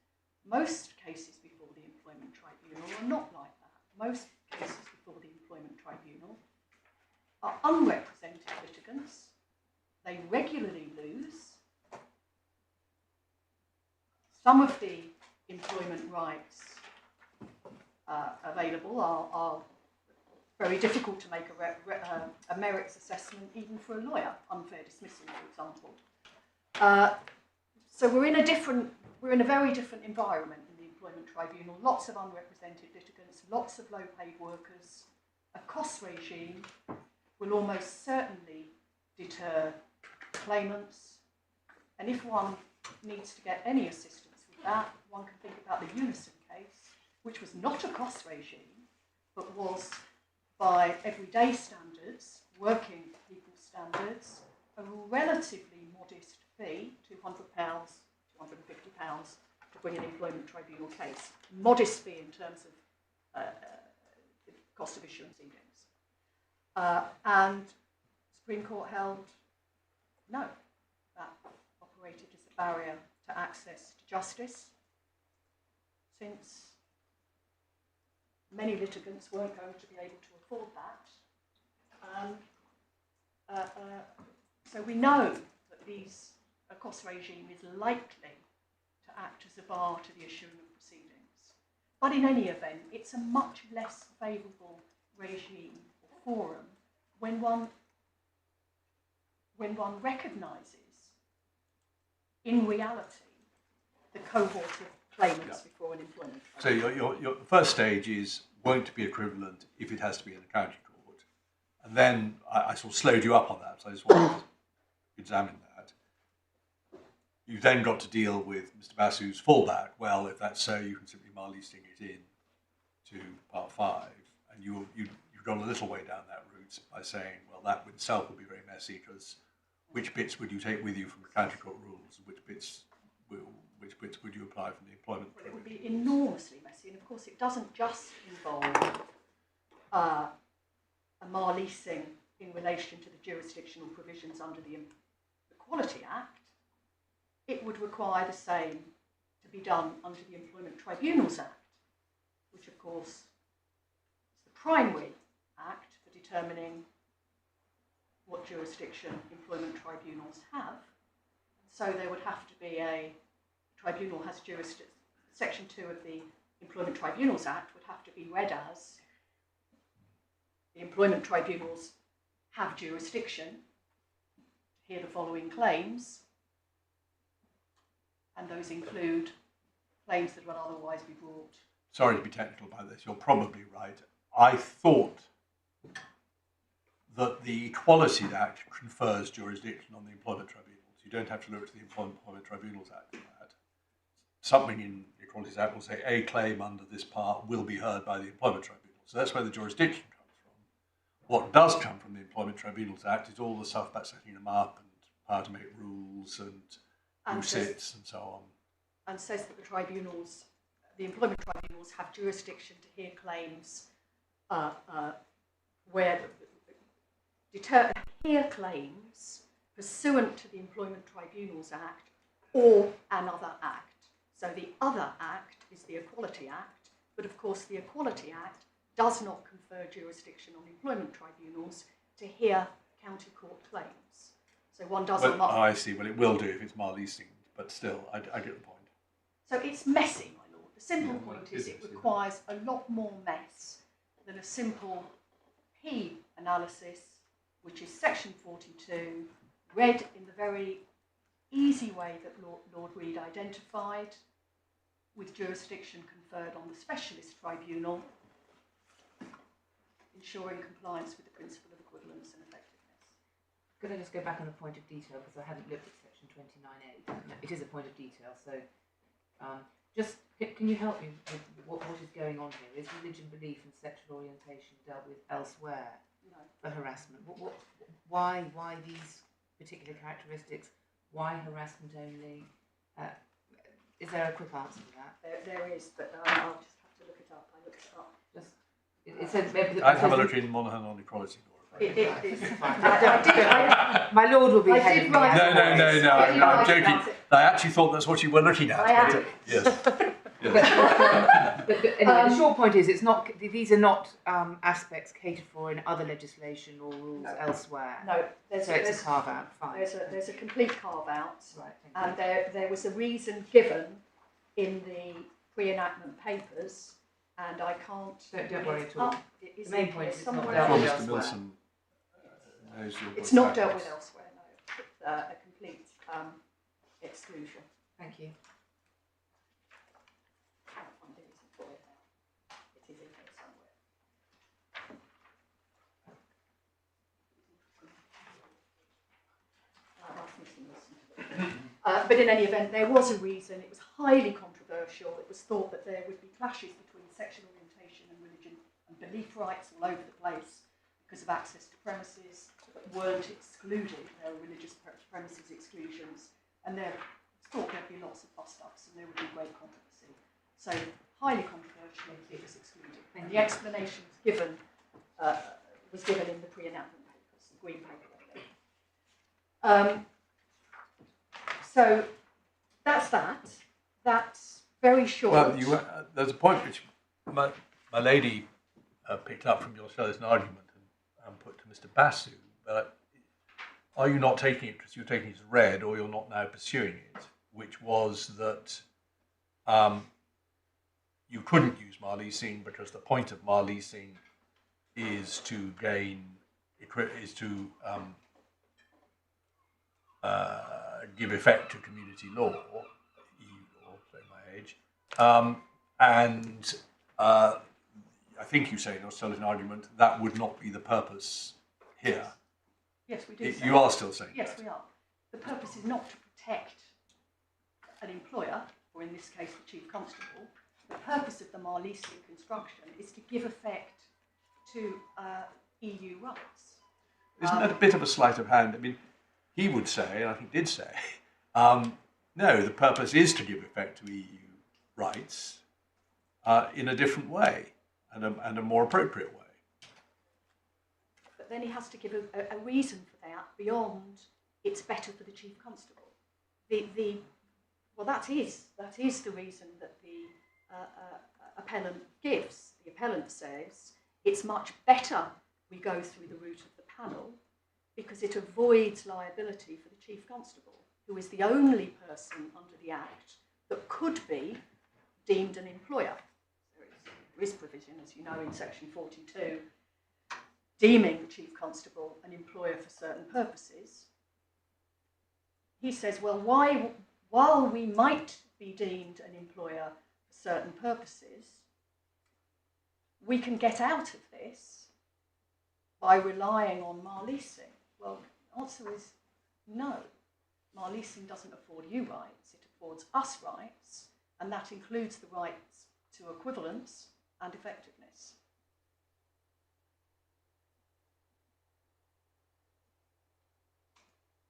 most cases before the employment tribunal are not like that. Most cases before the Employment Tribunal are unrepresented litigants. They regularly lose. Some of the employment rights available are very difficult to make a merits assessment, even for a lawyer, unfair dismissal, for example. So we're in a very different environment in the Employment Tribunal. Lots of unrepresented litigants, lots of low-paid workers. A cost regime will almost certainly deter claimants. And if one needs to get any assistance with that, one can think about the Unison case, which was not a cost regime, but was, by everyday standards, working people's standards, a relatively modest fee, £200, £250, to bring an employment tribunal case. Modest fee in terms of cost of issuance proceedings. And Supreme Court held no, that operated as a barrier to access to justice since many litigants weren't going to be able to afford that. So we know that a cost regime is likely to act as a bar to the issuing of proceedings. But in any event, it's a much less favourable regime or forum when one recognises, in reality, the cohort of claimants before an employment tribunal. So your first stage is won't be equivalent if it has to be in a county court. And then I sort of slowed you up on that, so I just wanted to examine that. You've then got to deal with Mr. Basu's fallback. Well, if that's so, you can simply mildly sting it in to Part 5. And you've gone a little way down that route by saying, well, that itself would be very messy, because which bits would you take with you from the county court rules, and which bits would you apply from the employment Well, it would tribunal? be enormously messy, and of course it doesn't just involve a mar-leasing in relation to the jurisdictional provisions under the Equality Act. It would require the same to be done under the Employment Tribunals Act, which of course is the primary act for determining what jurisdiction employment tribunals have. So there would have to be a tribunal has jurisdiction. Section 2 of the Employment Tribunals Act would have to be read as the employment tribunals have jurisdiction to hear the following claims, and those include claims that will otherwise be brought. Sorry to be technical about this, you're probably right. I thought that the Equality Act confers jurisdiction on the employment tribunals. You don't have to look to the Employment Tribunals Act for that. Something in the Equality Act will say a claim under this part will be heard by the Employment Tribunal. So that's where the jurisdiction comes from. What does come from the Employment Tribunals Act is all the stuff about setting them up and how to make rules and who sits and so on. And says that the employment tribunals have jurisdiction to hear claims hear claims pursuant to the Employment Tribunals Act or another act. So the other act is the Equality Act, but of course the Equality Act does not confer jurisdiction on employment tribunals to hear county court claims. So one doesn't. Well, I see. Well, it will do if it's mar-leasing, but still, I get the point. So it's messy, my lord. The simple point is it requires a lot more mess than a simple P analysis, which is section 42, read in the very easy way that Lord Reed identified, with jurisdiction conferred on the specialist tribunal, ensuring compliance with the principle of equivalence and effectiveness. Could I just go back on the point of detail, because I hadn't looked at section 29A. It is a point of detail, so can you help me with what is going on here? Is religion, belief and sexual orientation dealt with elsewhere? No. For harassment? Why these particular characteristics? Why harassment only? Is there a quick answer to that? There is, but I'll just have to look it up. I looked it up. It says maybe I'd have a look in Monaghan on equality law. My lord will be ahead of me. No, I'm joking. I actually thought that's what you were looking at. Yes. But anyway, the short point is, these are not aspects catered for in other legislation or rules elsewhere. No, it's a carve out. Fine. There's a complete carve out, right, and there was a reason given in the pre-enactment papers, and I can't. Don't worry at all. The main point is it's not somewhere. dealt with Mr. elsewhere. Wilson knows your It's not dealt with elsewhere. No, it's a complete exclusion. Thank you. It is in here somewhere. But in any event, there was a reason. It was highly controversial. It was thought that there would be clashes between sexual orientation and religion and belief rights all over the place because of access to premises that weren't excluded. There were religious premises exclusions, and there was thought there'd be lots of bust-ups and there would be great controversy. So highly controversial, it was excluded. And the explanation was given in the pre-enactment papers, the green paper. So that's that. That's very short. Well, there's a point which my lady picked up from your an argument and put to Mr. Basu, are you not taking it because you're taking it as read, or you're not now pursuing it, which was that you couldn't use mar-leasing because the point of mar-leasing is to give effect to community law, EU law, say my age, and I think you say in your selling argument that would not be the purpose here. Yes, we do. You are still saying yes, that. we are. The purpose is not to protect an employer, or in this case the Chief Constable. The purpose of the mar-leasing construction is to give effect to EU rights. Isn't that a bit of a sleight of hand? I mean, he would say, and I think did say, no, the purpose is to give effect to EU rights in a different way and a more appropriate way. But then he has to give a reason for that beyond it's better for the Chief Constable. Well, that is the reason that the appellant gives. The appellant says it's much better we go through the route of the panel because it avoids liability for the Chief Constable, who is the only person under the Act that could be deemed an employer. There is provision, as you know, in section 42, deeming the Chief Constable an employer for certain purposes. He says, well, while we might be deemed an employer for certain purposes, we can get out of this by relying on mar-leasing. Well, the answer is no. Mar-leasing doesn't afford you rights, it affords us rights, and that includes the rights to equivalence and effectiveness.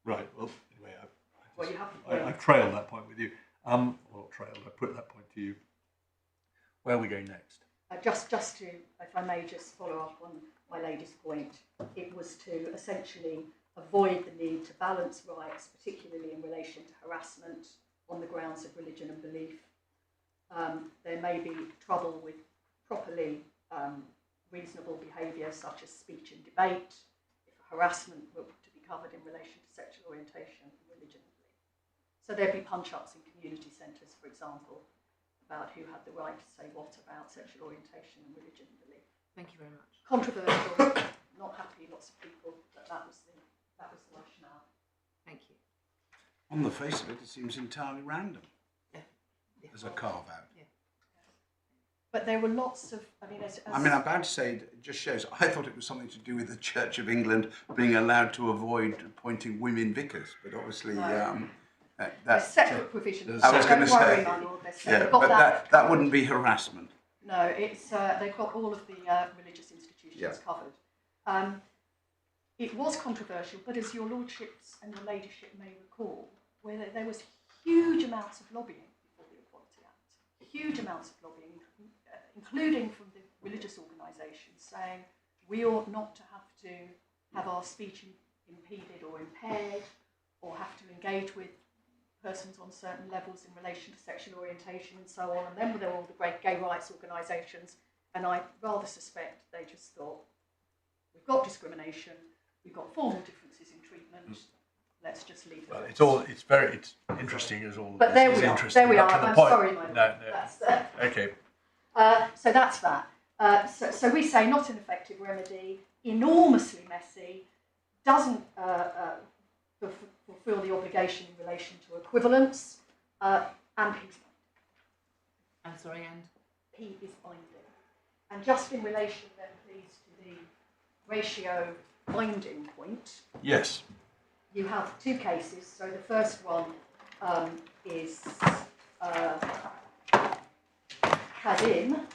Right, well, anyway, I've trailed that point with you. Well, not trailed, I put that point to you. Where are we going next? Just to, if I may just follow up on my lady's point, it was to essentially avoid the need to balance rights, particularly in relation to harassment on the grounds of religion and belief. There may be trouble with properly reasonable behaviour such as speech and debate, if harassment were to be covered in relation to sexual orientation and religion and belief. So there'd be punch-ups in community centres, for example, about who had the right to say what about sexual orientation and religion and belief. Thank you very much. Controversial, not happy, lots of people, but that was the rationale. Thank you. On the face of it, it seems entirely random as a carve-out. Yeah. But there were lots of, I'm about to say, it just shows, I thought it was something to do with the Church of England being allowed to avoid appointing women vicars, but obviously No. There's that's separate provisions. I was going to Don't worry, say, my lord, there's yeah, we've got but that wouldn't be harassment. No, it's they've got all of the religious institutions covered. It was controversial, but as your lordships and your ladyship may recall, where there was huge amounts of lobbying before the Equality Act, huge amounts of lobbying, including from the religious organisations, saying we ought not to have our speech impeded or impaired, or have to engage with persons on certain levels in relation to sexual orientation and so on. And then there were all the great gay rights organisations, and I rather suspect they just thought, we've got discrimination, we've got formal differences in treatment, let's just leave it. Well, it's interesting as all. But there we are. There we are. I'm sorry, my lord. No. That's, Okay. so that's that. So we say not an effective remedy, enormously messy, doesn't fulfil the obligation in relation to equivalence, and P's binding. I'm sorry, and? P is binding. And just in relation then, please, to the ratio binding point, Yes. you have two cases. So the first one is Kadim,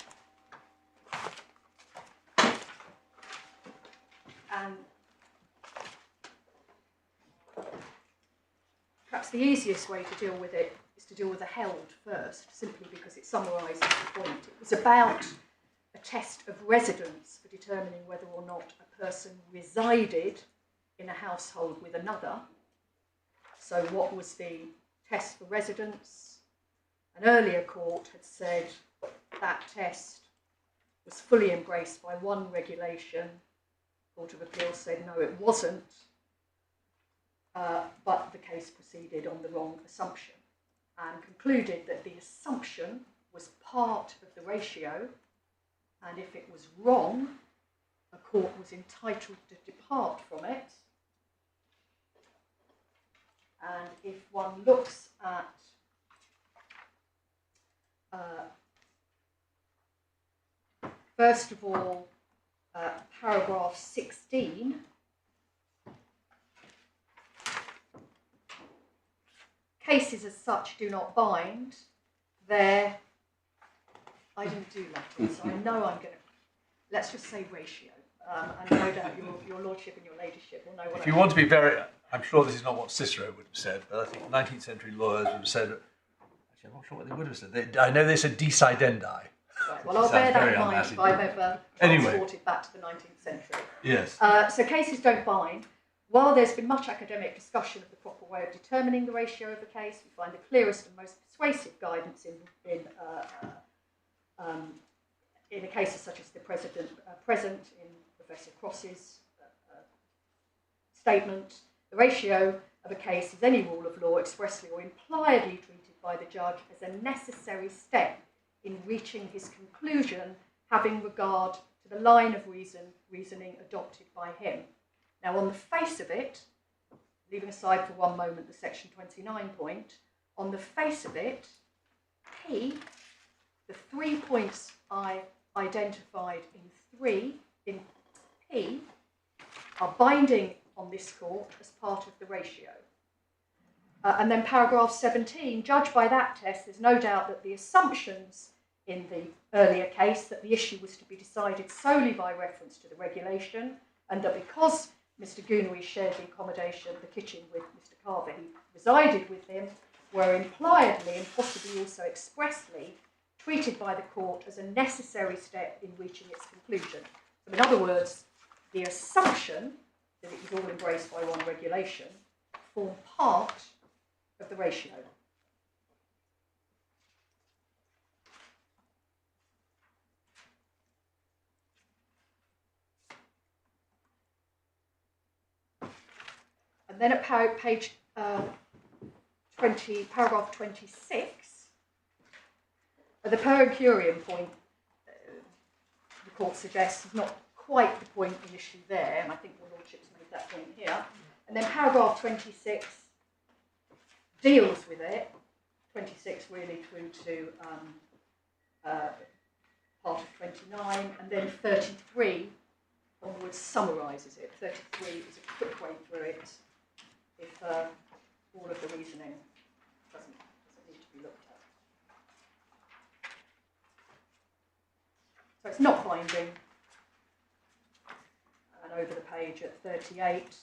and perhaps the easiest way to deal with it is to deal with the held first, simply because it summarises the point. It was about a test of residence for determining whether or not a person resided in a household with another. So what was the test for residence? An earlier court had said that test was fully embraced by one regulation. The Court of Appeal said no, it wasn't, but the case proceeded on the wrong assumption and concluded that the assumption was part of the ratio, and if it was wrong, a court was entitled to depart from it. And if one looks at first of all, paragraph 16, cases as such do not bind. I didn't do Latin, so I know I'm going to, let's just say ratio. And no doubt your lordship and your ladyship will know what If you want to be very, I'm sure this is not what Cicero would have said, but I think 19th century lawyers would have said, actually I'm not sure what they would have said. I know they said decidendi. Right, well, I'll bear that in mind if I've ever transported back to the 19th century. Yes. So cases don't bind. While there's been much academic discussion of the proper way of determining the ratio of a case, we find the clearest and most persuasive guidance in a case such as the present in Professor Cross's statement. The ratio of a case is any rule of law expressly or impliedly treated by the judge as a necessary step in reaching his conclusion, having regard to the line of reasoning adopted by him. Now, on the face of it, leaving aside for one moment the section 29 point, on the face of it, the 3 points I identified in P are binding on this court as part of the ratio. And then paragraph 17, judged by that test, there's no doubt that the assumptions in the earlier case that the issue was to be decided solely by reference to the regulation, and that because Mr. Goonery shared the accommodation, the kitchen with Mr. Carver, he resided with him, were impliedly and possibly also expressly treated by the court as a necessary step in reaching its conclusion. So in other words, the assumption that it was all embraced by one regulation formed part of the ratio. And then at page 20, paragraph 26, the per curiam point, the court suggests, is not quite the point in issue there, and I think the lordship's made that point here. And then paragraph 26 deals with it, 26 really through to part of 29, and then 33 onwards summarises it. 33 is a quick way through it if all of the reasoning doesn't need to be looked at. So it's not binding. And over the page at 38,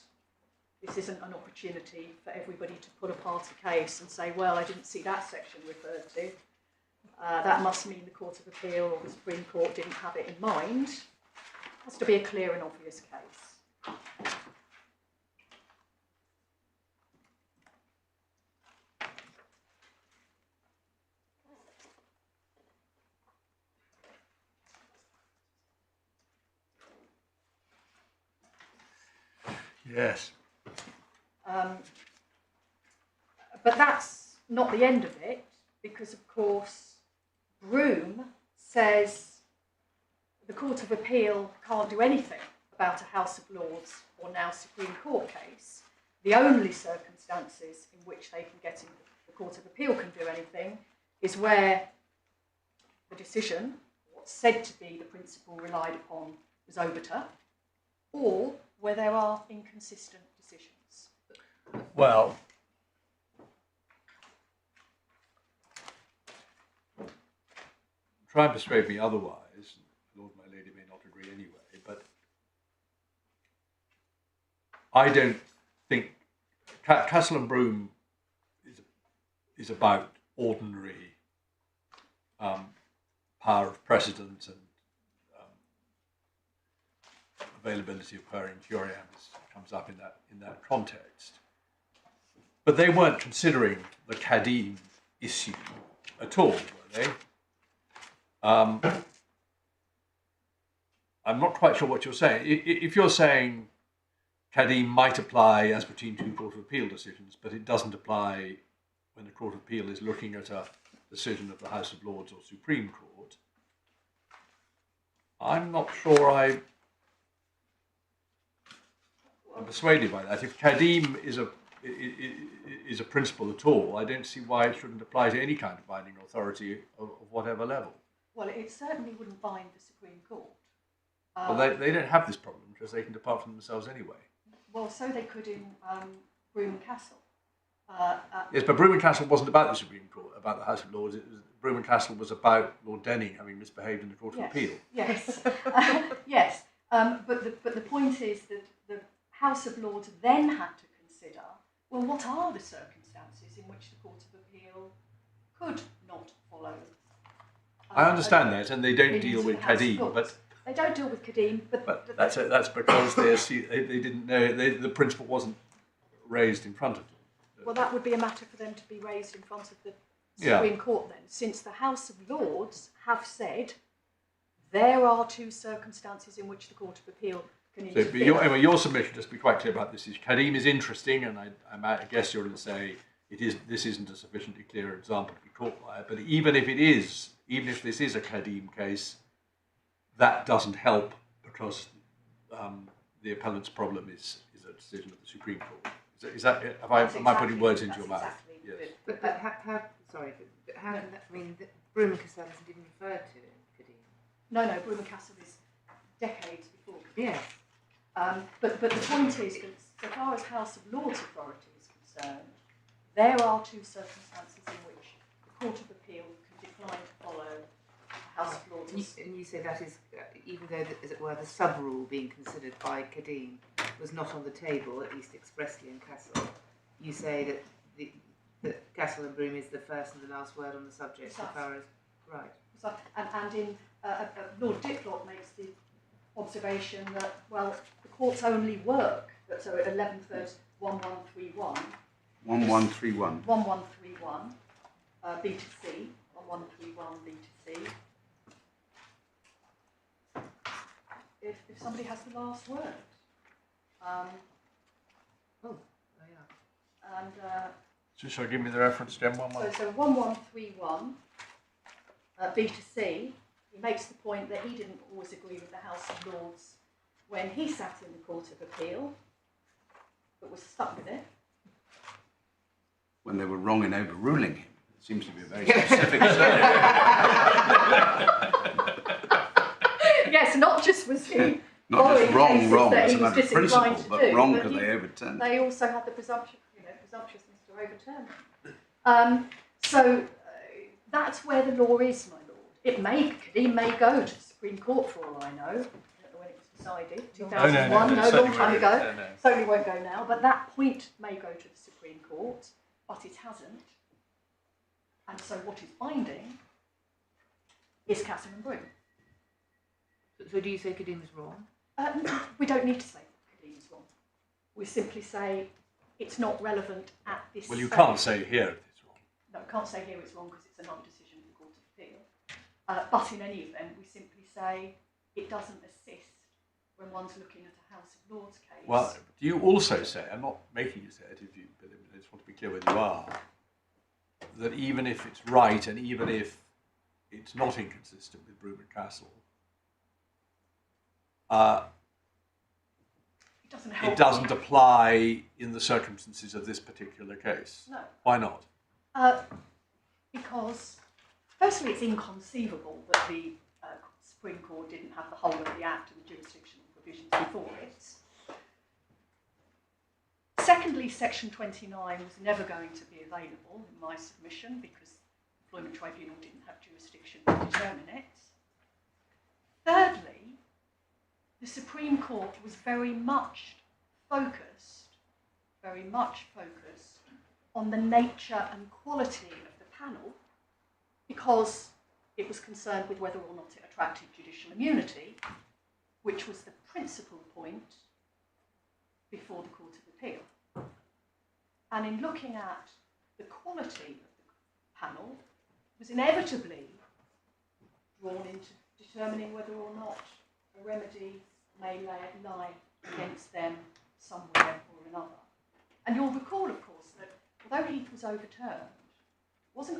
this isn't an opportunity for everybody to pull apart a case and say, well, I didn't see that section referred to. That must mean the Court of Appeal or the Supreme Court didn't have it in mind. It has to be a clear and obvious case. Yes. But that's not the end of it, because, of course, Broome says the Court of Appeal can't do anything about a House of Lords or now Supreme Court case. The only circumstances in which they can get in, the Court of Appeal can do anything is where the decision, what's said to be the principle relied upon, is obiter, or where there are inconsistent decisions. Well, try and persuade me otherwise. Lord and my lady may not agree anyway, but I don't think Castle and Broome is about ordinary power of precedent and availability of per curiam comes up in that context. But they weren't considering the Kadim issue at all, were they? I'm not quite sure what you're saying. If you're saying Kadim might apply as between two Court of Appeal decisions, but it doesn't apply when the Court of Appeal is looking at a decision of the House of Lords or Supreme Court, I'm not sure I'm persuaded by that. If Kadim is a principle at all, I don't see why it shouldn't apply to any kind of binding authority of whatever level. Well, it certainly wouldn't bind the Supreme Court. Well, they don't have this problem because they can depart from themselves anyway. Well, so they could in Broome and Castle. Yes, but Broome and Castle wasn't about the Supreme Court, about the House of Lords. Broome and Castle was about Lord Denning having misbehaved in the Court of Appeal. Yes, yes. But the point is that the House of Lords then had to consider, well, what are the circumstances in which the Court of Appeal could not follow? I understand that, and they don't deal with Kadim, but they don't deal with Kadim, but that's because they didn't know the principle wasn't raised in front of them. Well, that would be a matter for them to be raised in front of the Supreme Court then, since the House of Lords have said there are two circumstances in which the Court of Appeal can interfere. So, your submission, just to be quite clear about this, is Kadim is interesting, and I guess you're going to say this isn't a sufficiently clear example to be caught by it. But even if this is a Kadim case, that doesn't help because the appellant's problem is a decision of the Supreme Court. Is that? Am I putting words into your mouth? Exactly. Yes. But how can that, I mean, Broome and Castle isn't even referred to in Kadim. No, Broome and Castle is decades before Kadim. Yes. But the point is that so far as House of Lords authority is concerned, there are two circumstances in which the Court of Appeal can decline to follow House of Lords. And you say that is, even though, as it were, the sub-rule being considered by Kadim was not on the table, at least expressly in Castle, you say that Castle and Broome is the first and the last word on the subject, as far as, right. So, and in Lord Diplock makes the observation that, well, the courts only work, so at 11/3, 1131. 1131. 1131, B to C, 1131, B to C. If somebody has the last word. And So shall I give me the reference, Jen? so 1131, B to C, he makes the point that he didn't always agree with the House of Lords when he sat in the Court of Appeal, but was stuck with it. When they were wrong in overruling him. It seems to be a very specific Yes, not just was he not just wrong that as he a was matter of principle, disinclined to but do, wrong but because they overturned. They also had the presumptuousness to overturn them. So that's where the law is, my lord. Kadim may go to the Supreme Court for all I know. I don't know when it was decided. 2001, no, long time ago. Certainly won't go now. But that point may go to the Supreme Court, but it hasn't. And so what is binding is Castle and Broome. So do you say Kadim is wrong? We don't need to say Kadim is wrong. We simply say it's not relevant at this Well, you stage. can't say here it's wrong. No, can't say here it's wrong because it's another decision of the Court of Appeal. But in any event, we simply say it doesn't assist when one's looking at a House of Lords case. Well, do you also say, I'm not making you say it, but I just want to be clear whether you are, that even if it's right and even if it's not inconsistent with Broome and Castle, it doesn't apply in the circumstances of this particular case. No. Why not? Because, firstly, it's inconceivable that the Supreme Court didn't have the whole of the Act and the jurisdictional provisions before it. Secondly, Section 29 was never going to be available in my submission because the Employment Tribunal didn't have jurisdiction to determine it. Thirdly, the Supreme Court was very much focused on the nature and quality of the panel because it was concerned with whether or not it attracted judicial immunity, which was the principal point before the Court of Appeal. And in looking at the quality of the panel, was inevitably drawn into determining whether or not a remedy may lie against them somewhere or another. And you'll recall, of course, that although Heath was overturned, it was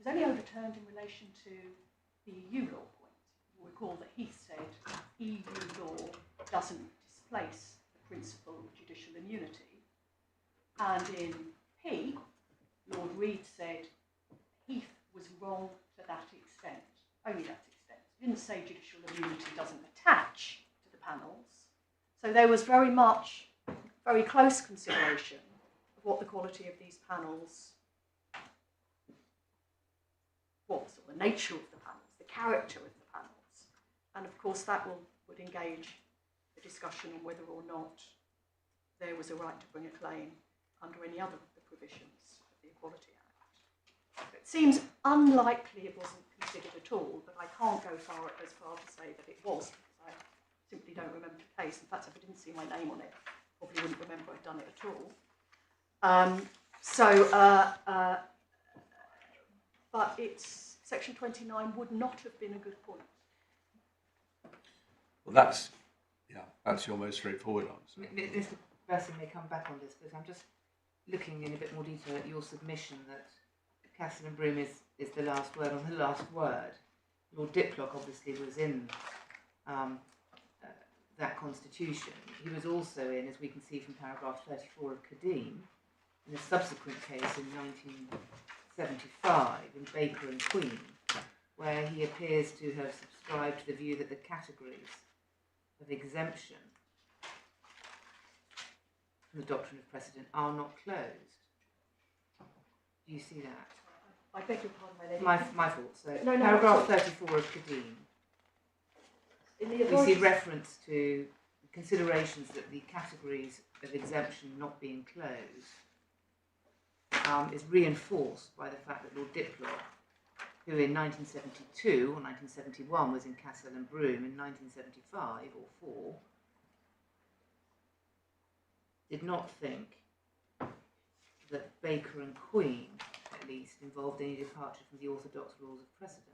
only overturned in relation to the EU law point. You'll recall that Heath said EU law doesn't displace the principle of judicial immunity. And in P, Lord Reid said Heath was wrong to that extent, only that extent. He didn't say judicial immunity doesn't attach to the panels. So there was very close consideration of what the quality of these panels was, or the nature of the panels, the character of the panels. And of course that would engage the discussion on whether or not there was a right to bring a claim under any other of the provisions of the Equality Act. It seems unlikely it wasn't considered at all, but I can't go as far to say that it was, because I simply don't remember the case. In fact, if I didn't see my name on it, I probably wouldn't remember I'd done it at all. But it's Section 29 would not have been a good point. Well, that's your most straightforward answer. Mr. Besson may come back on this, but I'm just looking in a bit more detail at your submission that Castle and Broom is the last word on the last word. Lord Diplock obviously was in that constitution. He was also in, as we can see from paragraph 34 of Kadim, in a subsequent case in 1975 in Baker and Queen, where he appears to have subscribed to the view that the categories of exemption from the doctrine of precedent are not closed. Do you see that? I beg your pardon, my lady. My fault. So No, paragraph 34 of Kadim. We see reference to considerations that the categories of exemption not being closed is reinforced by the fact that Lord Diplock, who in 1972 or 1971 was in Castle and Broom, in 1975 or 4, did not think that Baker and Queen, at least, involved any departure from the orthodox rules of precedent.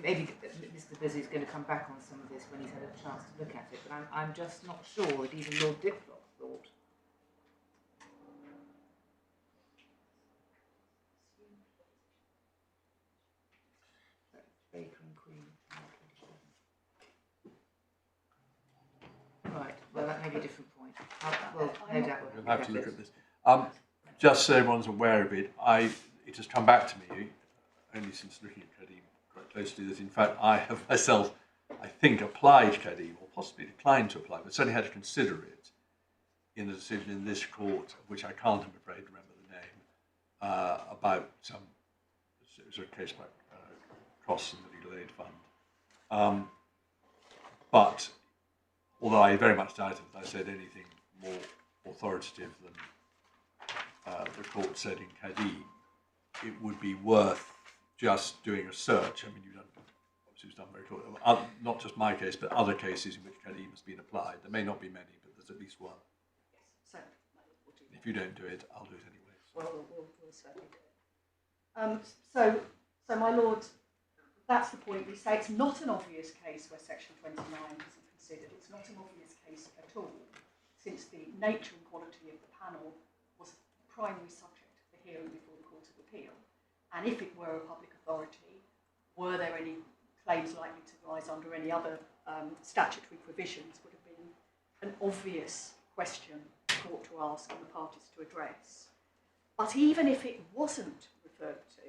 Maybe Mr. Busy is going to come back on some of this when he's had a chance to look at it, but I'm just not sure that even Lord Diplock thought. Baker and Queen. Right, well that may be a different point. Well, no doubt We'll have to look at this. Just so everyone's aware of it, it has come back to me, only since looking at Kadim quite closely, that in fact I have myself, I think, applied Kadim, or possibly declined to apply, but certainly had to consider it in a decision in this court, of which I can't, I'm afraid, remember the name, about some, it was a case about costs in the legal aid fund. But although I very much doubted that I said anything more authoritative than the court said in Kadim, it would be worth just doing a search. I mean, obviously it's done very clearly, not just my case, but other cases in which Kadim has been applied. There may not be many, but there's at least one. Yes, so we'll do that. If you don't do it, I'll do it anyway. Well, we'll certainly do it. So my Lord, that's the point. We say it's not an obvious case where Section 29 isn't considered. It's not an obvious case at all, since the nature and quality of the panel was the primary subject of the hearing before the Court of Appeal. And if it were a public authority, were there any claims likely to rise under any other statutory provisions, would have been an obvious question for the court to ask and the parties to address. But even if it wasn't referred to,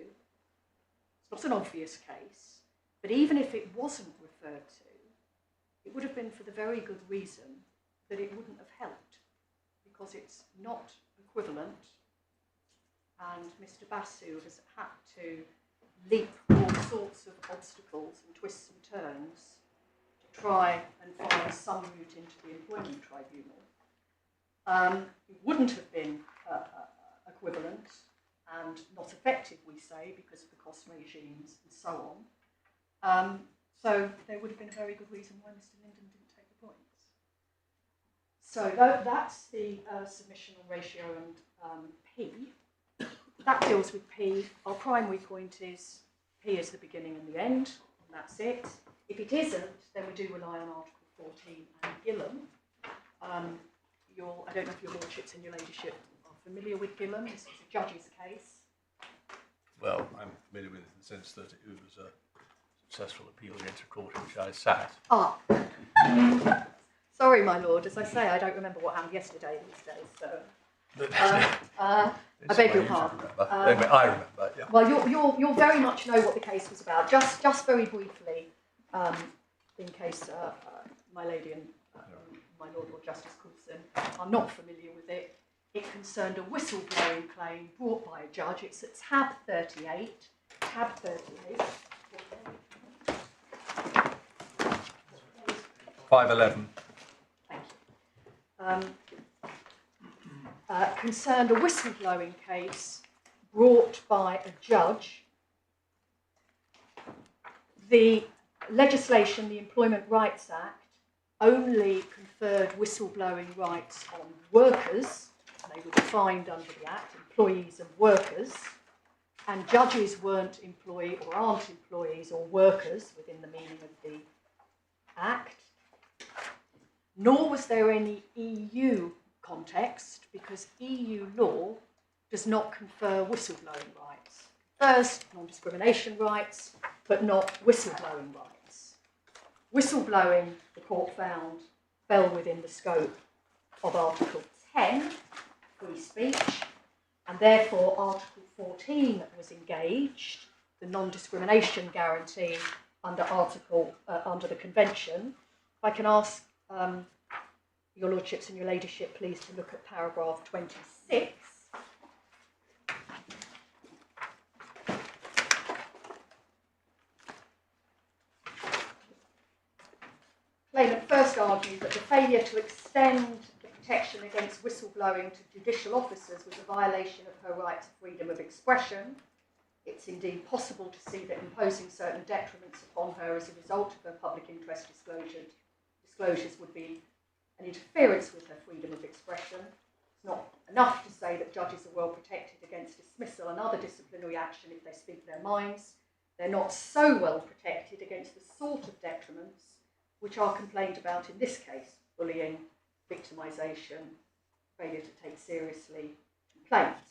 it's not an obvious case, but even if it wasn't referred to, it would have been for the very good reason that it wouldn't have helped, because it's not equivalent, and Mr. Basu has had to leap all sorts of obstacles and twists and turns to try and find some route into the Employment Tribunal. It wouldn't have been equivalent and not effective, we say, because of the cost regimes and so on. So there would have been a very good reason why Mr. Linden didn't take the points. So that's the submission on ratio and P. That deals with P. Our primary point is P is the beginning and the end. and that's it. If it isn't, then we do rely on Article 14 and Gillam. I don't know if your lordships and your ladyship are familiar with Gillam. This is a judge's case. Well, I'm familiar with it in the sense that it was a successful appeal against a court in which I sat. Ah. Sorry, my lord. As I say, I don't remember what happened yesterday these days. So, I beg your pardon. Anyway, I remember. Yeah. Well, you'll very much know what the case was about. Just very briefly, in case my lady and my Lord Justice Coulson are not familiar with it. It concerned a whistleblowing claim brought by a judge. It's at tab 38. Tab 38. 511. Thank you. Concerned a whistleblowing case brought by a judge. The legislation, the Employment Rights Act, only conferred whistleblowing rights on workers. They were defined under the Act, employees and workers, and judges weren't employee or aren't employees or workers within the meaning of the Act. Nor was there any EU context, because EU law does not confer whistleblowing rights. First, non-discrimination rights, but not whistleblowing rights. Whistleblowing, the court found, fell within the scope of Article 10, free speech, and therefore Article 14 was engaged, the non-discrimination guarantee under the Convention. If I can ask your lordships and your ladyship, please, to look at paragraph 26. Claimant first argued that the failure to extend the protection against whistleblowing to judicial officers was a violation of her right to freedom of expression. It's indeed possible to see that imposing certain detriments upon her as a result of her public interest disclosures would be an interference with her freedom of expression. It's not enough to say that judges are well protected against dismissal and other disciplinary action if they speak their minds. They're not so well protected against the sort of detriments which are complained about in this case: bullying, victimisation, failure to take seriously complaints.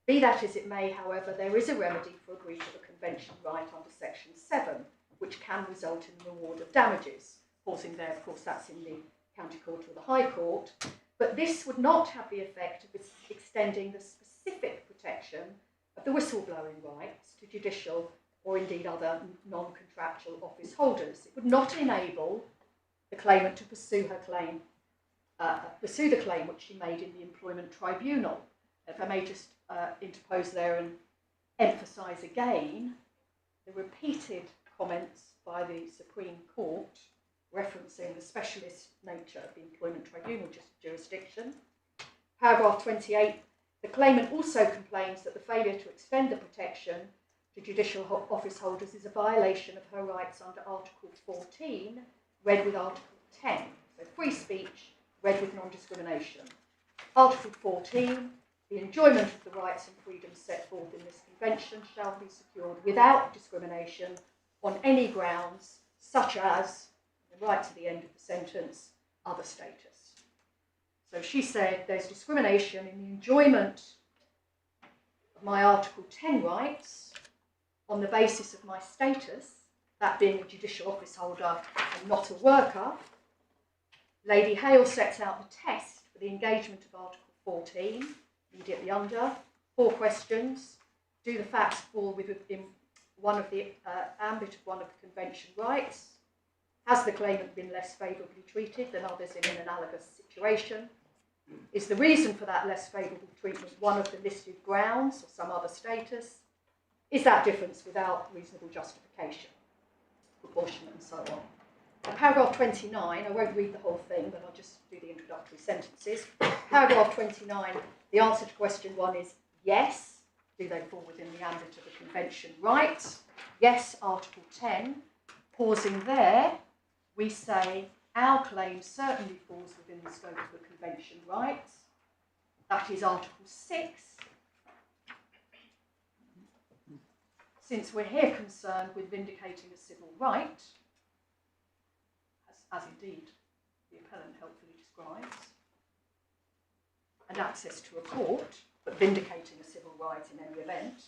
Be that as it may, however, there is a remedy for a breach of a convention right under Section 7, which can result in the award of damages. Pausing there, of course, that's in the County Court or the High Court. But this would not have the effect of extending the specific protection of the whistleblowing rights to judicial or indeed other non-contractual office holders. It would not enable the claimant to pursue her claim, pursue the claim which she made in the Employment Tribunal. If I may just interpose there and emphasise again the repeated comments by the Supreme Court referencing the specialist nature of the Employment Tribunal jurisdiction. Paragraph 28, the claimant also complains that the failure to extend the protection to judicial office holders is a violation of her rights under Article 14, read with Article 10. So free speech, read with non-discrimination. Article 14, the enjoyment of the rights and freedoms set forth in this convention shall be secured without discrimination on any grounds, such as, right to the end of the sentence, other status. So she said there's discrimination in the enjoyment of my Article 10 rights on the basis of my status, that being a judicial office holder and not a worker. Lady Hale sets out the test for the engagement of Article 14, immediately under. 4 questions. Do the facts fall within one of the ambit of one of the convention rights? Has the claimant been less favourably treated than others in an analogous situation? Is the reason for that less favourable treatment one of the listed grounds or some other status? Is that difference without reasonable justification, proportionate and so on? And paragraph 29, I won't read the whole thing, but I'll just do the introductory sentences. Paragraph 29, the answer to question 1 is yes. Do they fall within the ambit of the convention rights? Yes, Article 10. Pausing there, we say our claim certainly falls within the scope of the convention rights. That is Article 6. since we're here concerned with vindicating a civil right, as indeed the appellant helpfully describes, and access to a court, but vindicating a civil right in any event.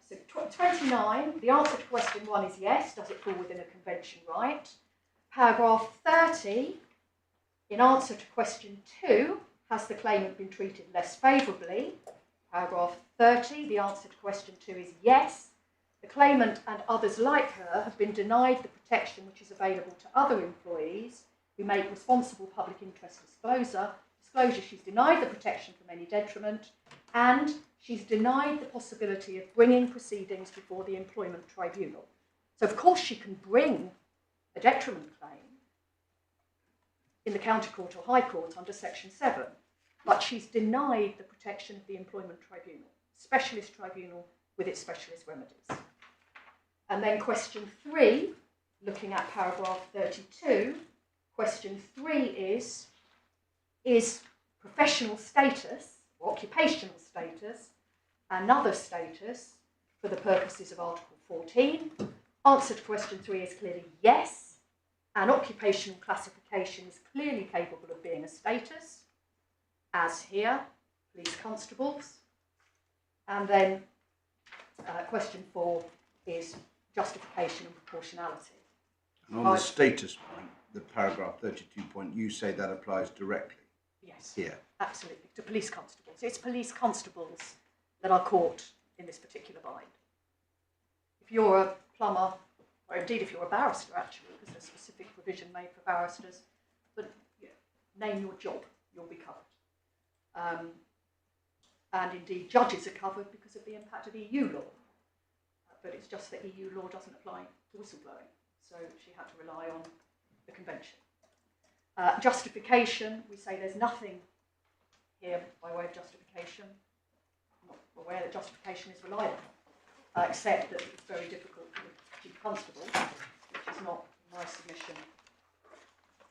So 29, the answer to question 1 is yes. Does it fall within a convention right? Paragraph 30, in answer to question 2, has the claimant been treated less favourably? Paragraph 30, the answer to question 2 is yes. The claimant and others like her have been denied the protection which is available to other employees who make responsible public interest disclosure. She's denied the protection from any detriment, and she's denied the possibility of bringing proceedings before the Employment Tribunal. So, of course, she can bring a detriment claim in the County Court or High Court under Section 7, but she's denied the protection of the Employment Tribunal, specialist tribunal with its specialist remedies. And then question 3, looking at paragraph 32, question 3 is professional status, or occupational status, another status for the purposes of Article 14? Answer to question 3 is clearly yes. An occupational classification is clearly capable of being a status, as here, police constables. And then question 4 is justification and proportionality. And on the status point, the paragraph 32 point, you say that applies directly? Yes, here. Absolutely, to police constables. It's police constables that are caught in this particular bind. If you're a plumber, or indeed if you're a barrister actually, because there's a specific provision made for barristers, but name your job, you'll be covered. And indeed judges are covered because of the impact of EU law. But it's just that EU law doesn't apply to whistleblowing, so she had to rely on the convention. Justification, we say there's nothing here by way of justification. I'm not aware that justification is reliable, except that it's very difficult for the Chief Constable, which is not, in my submission,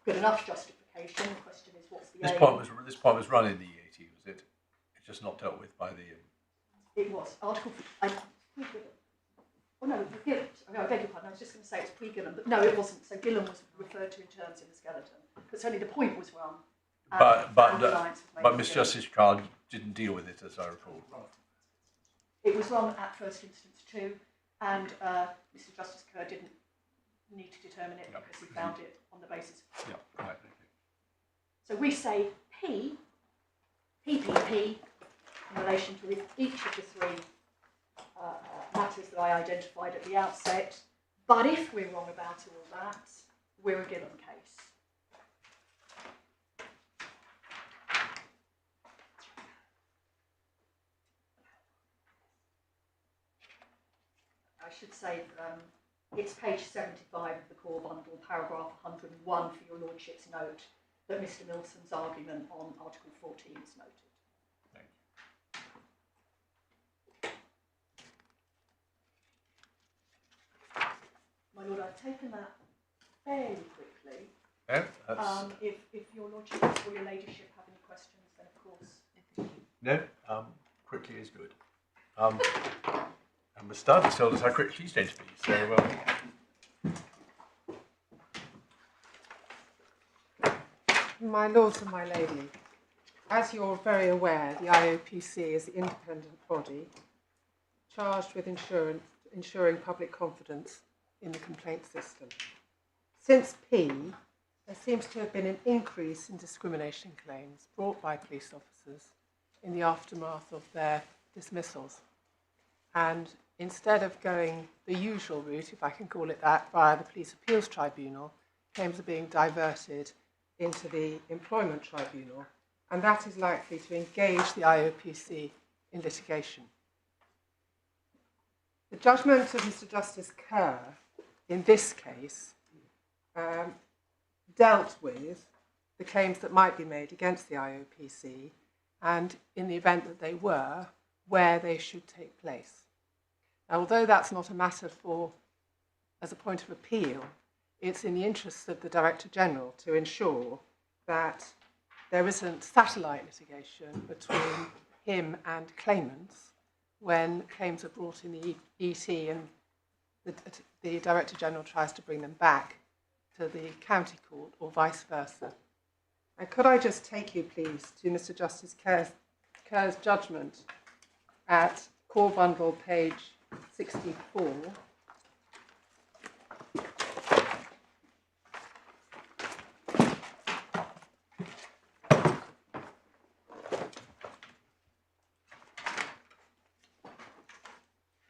good enough justification. The question is, what's the aim? This point was run in the EAT, was it? It's just not dealt with by the... It was. Article... Oh no, Gillam. I beg your pardon, I was just going to say it's pre-Gillam, but no, it wasn't. So Gillam was referred to in terms in the skeleton. But certainly the point was run. But Miss Justice Carr didn't deal with it, as I recall. It was run at first instance too, and Mr. Justice Kerr didn't need to determine it because he found it on the basis of... Yeah, right, thank you. So we say PPP, in relation to each of the three matters that I identified at the outset, but if we're wrong about all that, we're a Gillam case. I should say it's page 75 of the core bundle, paragraph 101 for your Lordship's note, that Mr. Milson's argument on Article 14 is noted. My Lord, I've taken that fairly quickly. No, if your Lordship or your Ladyship have any questions, then of course. no, quickly is good. And Mr. Studd has told us how quick she's going to be, so... My lords and my lady, as you're very aware, the IOPC is the independent body charged with ensuring public confidence in the complaint system. Since P, there seems to have been an increase in discrimination claims brought by police officers in the aftermath of their dismissals. And instead of going the usual route, if I can call it that, via the Police Appeals Tribunal, claims are being diverted into the Employment Tribunal, and that is likely to engage the IOPC in litigation. The judgment of Mr. Justice Kerr in this case dealt with the claims that might be made against the IOPC, and in the event that they were, where they should take place. Now, although that's not a matter for, as a point of appeal, it's in the interests of the Director General to ensure that there isn't satellite litigation between him and claimants when claims are brought in the ET and the Director General tries to bring them back to the county court or vice versa. And could I just take you, please, to Mr. Justice Kerr's judgment at Core Bundle, page 64.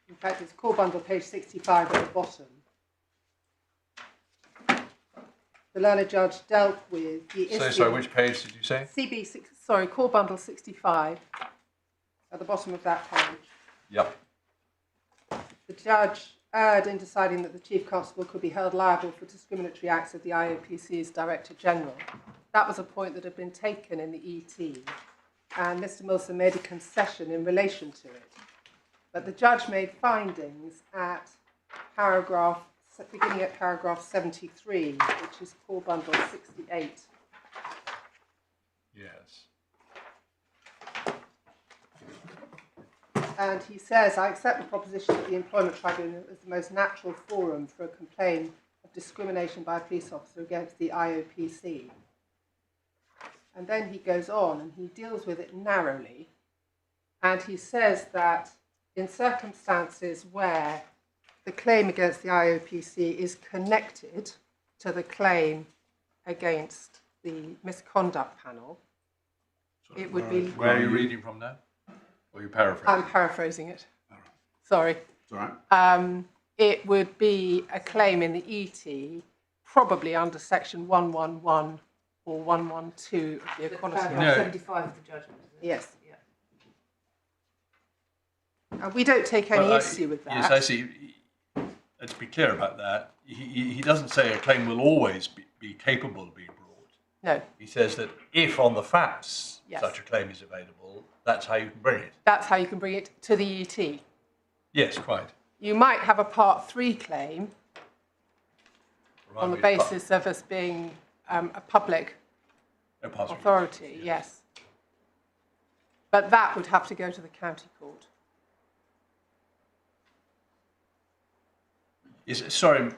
In fact, it's Core Bundle, page 65 at the bottom. The learned judge dealt with the issue. Sorry, which page did you say? Core Bundle 65 at the bottom of that page. Yep. The judge erred in deciding that the Chief Constable could be held liable for discriminatory acts of the IOPC's Director General. That was a point that had been taken in the ET, and Mr. Milson made a concession in relation to it. But the judge made findings at beginning at paragraph 73, which is Core Bundle 68. Yes. And he says, I accept the proposition that the Employment Tribunal is the most natural forum for a complaint of discrimination by a police officer against the IOPC. And then he goes on and he deals with it narrowly. And he says that in circumstances where the claim against the IOPC is connected to the claim against the misconduct panel, it would be... Where are you reading from now? Or are you paraphrasing? I'm paraphrasing it. Sorry. It's all right. It would be a claim in the ET, probably under section 111 or 112 of the Equality Act. No. 75 of the judgment. Isn't it? Yes. Yeah. And we don't take any Well, issue with that. Yes, I see. Let's be clear about that. He doesn't say a claim will always be capable of being brought. No, He says that if on the facts Yes. such a claim is available, that's how you can bring it. that's how you can bring it to the ET. Yes, quite. You might have a Part 3 claim Remind on the me- basis of us being a public Oh, pass me. authority, yes. But that would have to go to the county court. Yes, sorry,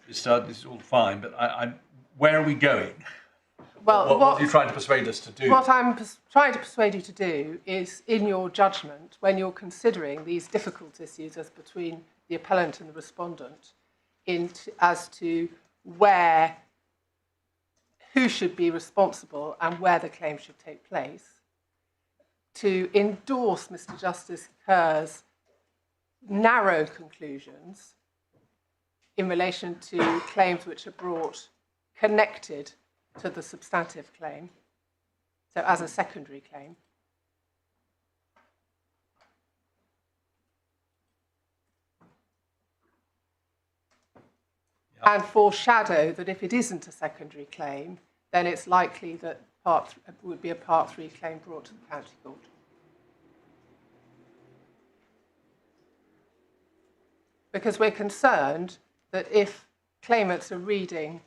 Mr. This is all fine, but where are we going? Well, What are you trying to persuade us to do? What I'm trying to persuade you to do is, in your judgment, when you're considering these difficult issues as between the appellant and the respondent, as to who should be responsible and where the claim should take place, to endorse Mr. Justice Kerr's narrow conclusions in relation to claims which are brought connected to the substantive claim, so as a secondary claim. Yeah. And foreshadow that if it isn't a secondary claim, then it's likely that would be a Part 3 claim brought to the county court. Because we're concerned that if claimants are reading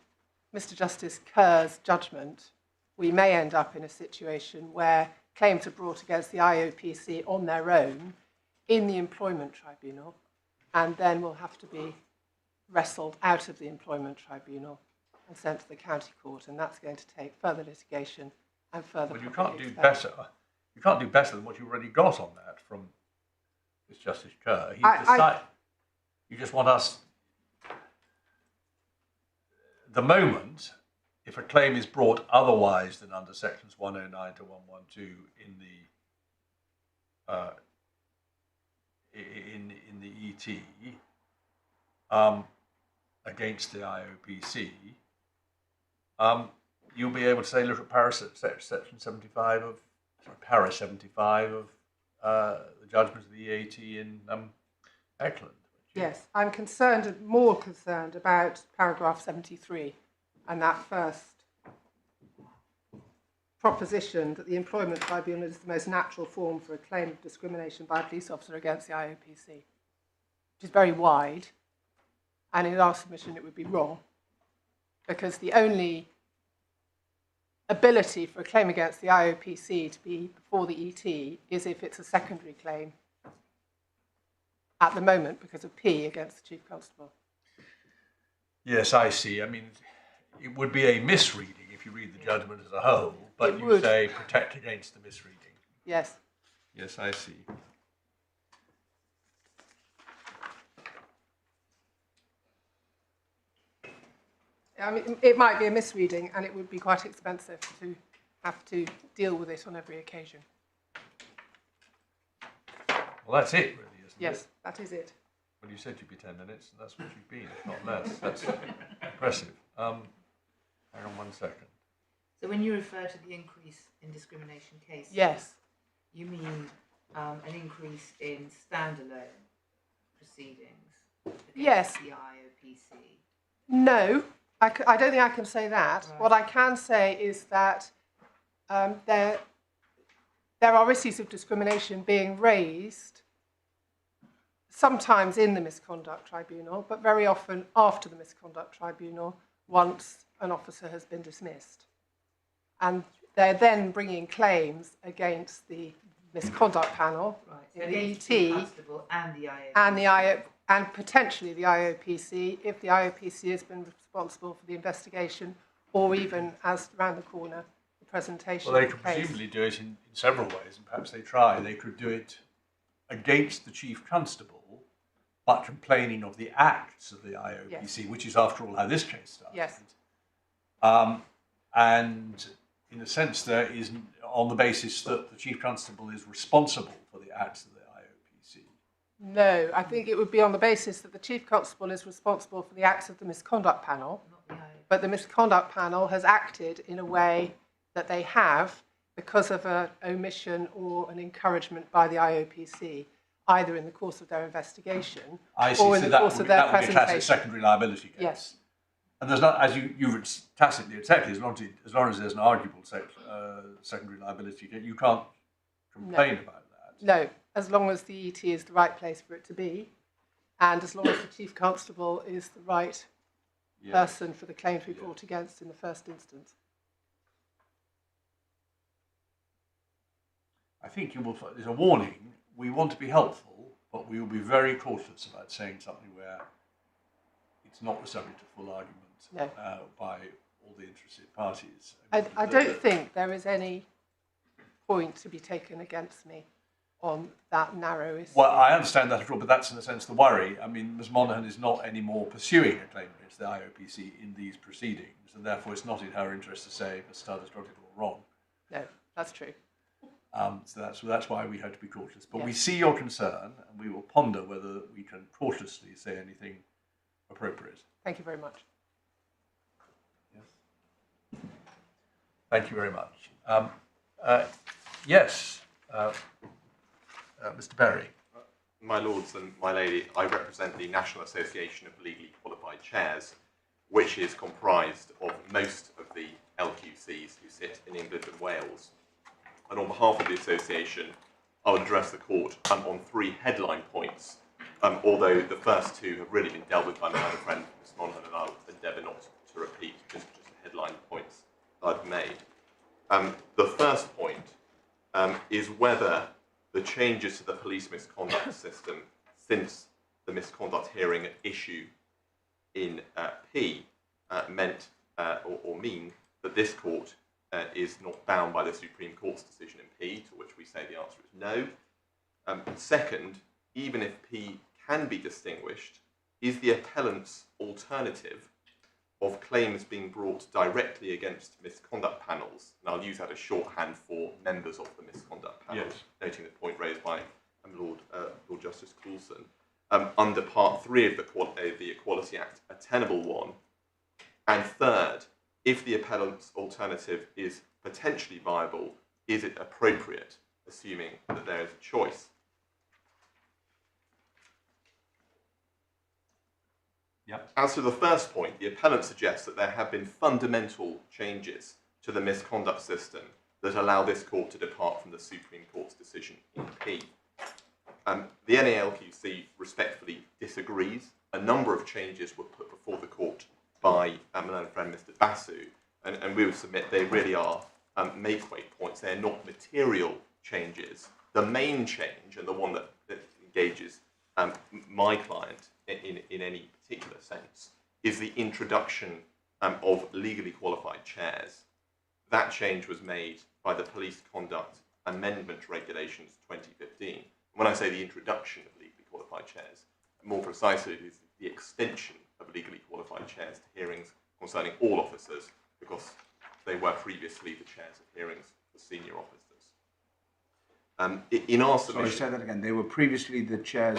Mr. Justice Kerr's judgment, we may end up in a situation where claims are brought against the IOPC on their own in the Employment Tribunal, and then will have to be wrestled out of the Employment Tribunal and sent to the county court, and that's going to take further litigation and further. Well, you public can't do expense. better. You can't do better than what you already got on that from this Justice Kerr. You just want us. The moment, if a claim is brought otherwise than under sections 109 to 112 in the ET against the IOPC, you'll be able to say, look at section 75 of para 75 of the judgment of the EAT in Eckland. Yes, I'm more concerned about paragraph 73 and that first proposition that the Employment Tribunal is the most natural form for a claim of discrimination by a police officer against the IOPC, which is very wide, and in our submission it would be wrong, because the only ability for a claim against the IOPC to be before the ET is if it's a secondary claim at the moment because of P against the Chief Constable. Yes, I see. I mean, it would be a misreading if you read the judgment as a whole, but It you would. say protect against the misreading. Yes. Yes, I see. I mean, it might be a misreading and it would be quite expensive to have to deal with it on every occasion. Well, that's it, really, isn't it? Yes, that is it. Well, you said you'd be 10 minutes, and that's what you've been, if not less. That's impressive. Hang on 1 second. So when you refer to the increase in discrimination cases, Yes. you mean an increase in standalone proceedings against Yes. the IOPC? No, I don't think I can say that. Right. What I can say is that there are issues of discrimination being raised, sometimes in the misconduct tribunal, but very often after the misconduct tribunal, once an officer has been dismissed. And they're then bringing claims against the misconduct panel, Right. So the against the ET, Constable and the IOPC. and potentially the IOPC, if the IOPC has been responsible for the investigation, or even, as round the corner, the presentation Well, they of the could case. presumably do it in several ways, and perhaps they try. They could do it against the Chief Constable, but complaining of the acts of the IOPC, which is, after all, how this case started. Yes. And in a sense, there is, on the basis that the Chief Constable is responsible for the acts of the IOPC. No, I think it would be on the basis that the Chief Constable is responsible for the acts of the misconduct panel, Not the IOPC. but the misconduct panel has acted in a way that they have because of an omission or an encouragement by the IOPC, either in the course of their investigation I see. or in So the that course would of be, their that would be a classic presentation. secondary liability case. Yes. And there's not, as you would tacitly accept, as long as there's an arguable secondary liability case, you can't complain about that. No, as long as the ET is the right place for it to be, and as long as the Chief Constable is the right Yeah. person for the claim to be brought against in the first instance. I think you will. There's a warning. We want to be helpful, but we will be very cautious about saying something where it's not the subject of full argument No. by all the interested parties. I don't think there is any point to be taken against me on that narrow issue. Well, I understand that at all, but that's in a sense the worry. I mean, Ms. Monaghan is not anymore pursuing a claim against the IOPC in these proceedings, and therefore it's not in her interest to say Ms. Studd has got it all wrong. No, that's true. So that's why we have to be cautious. But we Yes. see your concern, and we will ponder whether we can cautiously say anything appropriate. Thank you very much. Yes. Thank you very much. Yes, Mr. Berry. My lords and my lady, I represent the National Association of Legally Qualified Chairs, which is comprised of most of the LQCs who sit in England and Wales. And on behalf of the association, I will address the court on 3 headline points, although the first 2 have really been dealt with by my other friend, Ms. Monaghan, and I'll endeavour not to repeat just the headline points that I've made. The first point is whether the changes to the police misconduct system since the misconduct hearing at issue in P meant or mean that this court is not bound by the Supreme Court's decision in P, to which we say the answer is no. Second, even if P can be distinguished, is the appellant's alternative of claims being brought directly against misconduct panels, and I'll use that as shorthand for members of the misconduct panel, Yes. noting the point raised by Lord Justice Coulson, under Part 3 of the Equality Act, a tenable one. And third, if the appellant's alternative is potentially viable, is it appropriate, assuming that there is a choice? Yep. As to the first point, the appellant suggests that there have been fundamental changes to the misconduct system that allow this court to depart from the Supreme Court's decision in P. The NALQC respectfully disagrees. A number of changes were put before the court by my own friend Mr. Basu, and we would submit they really are make-weight points. They're not material changes. The main change, and the one that engages my client in any particular sense is the introduction of legally qualified chairs. That change was made by the Police Conduct Amendment Regulations 2015. When I say the introduction of legally qualified chairs, more precisely, it is the extension of legally qualified chairs to hearings concerning all officers, because they were previously the chairs of hearings for senior officers. In our submission... Sorry, say that again. They were previously the chairs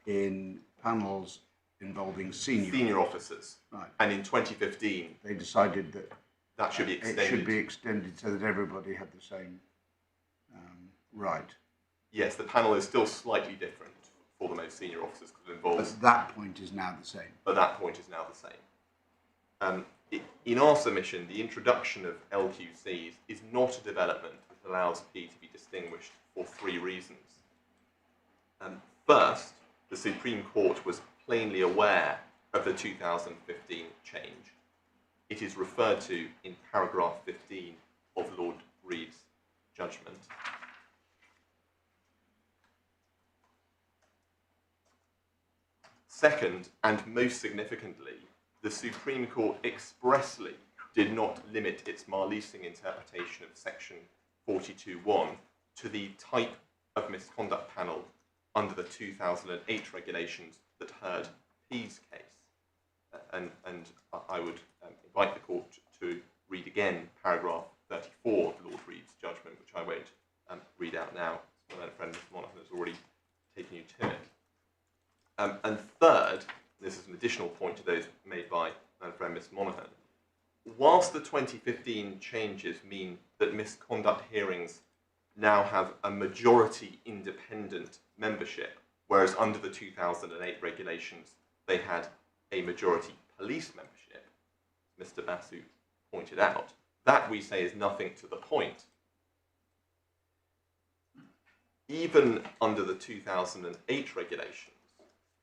in panels involving senior officers. Right. And in 2015... They decided that that should be extended. It should be extended so that everybody had the same right. Yes, the panel is still slightly different for the most senior officers because it involves... But that point is now the same. But that point is now the same. In our submission, the introduction of LQCs is not a development that allows P to be distinguished for 3 reasons. First, the Supreme Court was plainly aware of the 2015 change. It is referred to in paragraph 15 of Lord Reed's judgment. Second, and most significantly, the Supreme Court expressly did not limit its Marleasing interpretation of section 42(1) to the type of misconduct panel under the 2008 regulations that heard P's case. And I would invite the court to read again paragraph 34 of Lord Reed's judgment, which I won't read out now. My learned friend Mr. Monaghan has already taken you to it. And third, this is an additional point to those made by my friend Ms. Monaghan, whilst the 2015 changes mean that misconduct hearings now have a majority independent membership, whereas under the 2008 regulations they had a majority police membership, Mr. Basu pointed out, that we say is nothing to the point. Even under the 2008 regulations,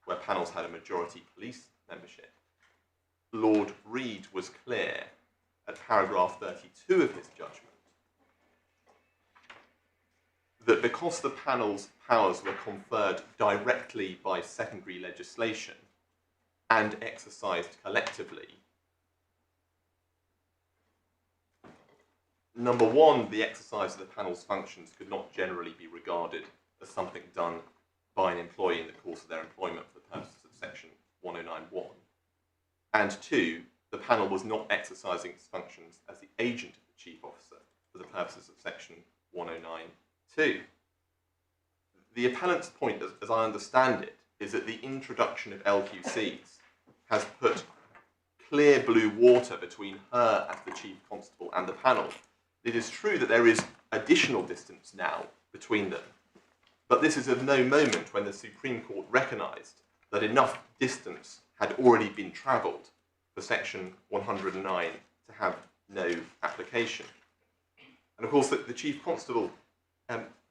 where panels had a majority police membership, Lord Reed was clear at paragraph 32 of his judgment that because the panel's powers were conferred directly by secondary legislation and exercised collectively, number one, the exercise of the panel's functions could not generally be regarded as something done by an employee in the course of their employment for the purposes of section 109(1). And two, the panel was not exercising its functions as the agent of the chief officer for the purposes of section 109(2). The appellant's point, as I understand it, is that the introduction of LQCs has put clear blue water between her as the chief constable and the panel. It is true that there is additional distance now between them, but this is of no moment when the Supreme Court recognised that enough distance had already been travelled for section 109 to have no application. And of course, the Chief Constable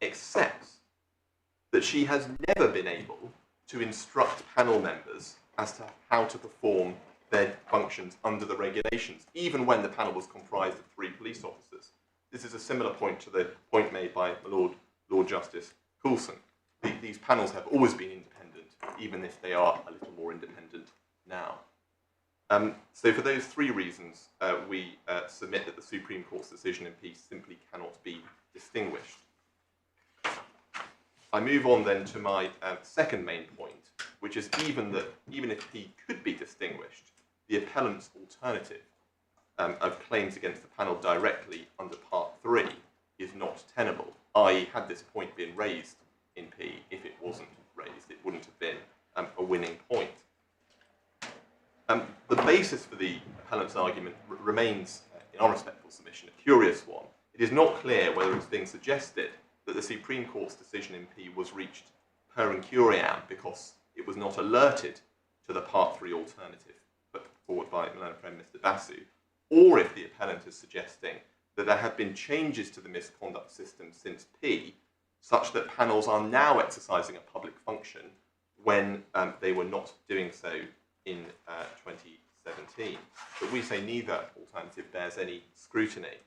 accepts that she has never been able to instruct panel members as to how to perform their functions under the regulations, even when the panel was comprised of 3 police officers. This is a similar point to the point made by Lord Justice Coulson. These panels have always been independent, even if they are a little more independent now. So for those 3 reasons, we submit that the Supreme Court's decision in P simply cannot be distinguished. I move on then to my second main point, which is even if P could be distinguished, the appellant's alternative of claims against the panel directly under Part 3 is not tenable, i.e. had this point been raised in P, if it wasn't raised, it wouldn't have been a winning point. The basis for the appellant's argument remains, in our respectful submission, a curious one. It is not clear whether it's being suggested that the Supreme Court's decision in P was reached per incuriam because it was not alerted to the Part 3 alternative put forward by my friend Mr. Basu, or if the appellant is suggesting that there have been changes to the misconduct system since P, such that panels are now exercising a public function when they were not doing so in 2017. But we say neither alternative bears any scrutiny.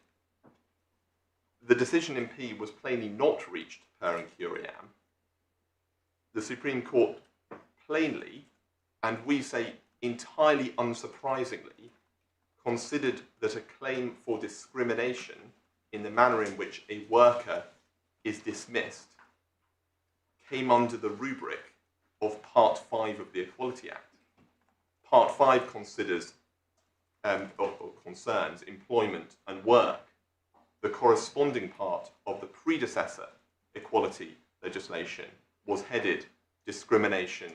The decision in P was plainly not reached per incuriam. The Supreme Court plainly, and we say entirely unsurprisingly, considered that a claim for discrimination in the manner in which a worker is dismissed came under the rubric of Part 5 of the Equality Act. Part 5 considers or concerns employment and work. The corresponding part of the predecessor equality legislation was headed discrimination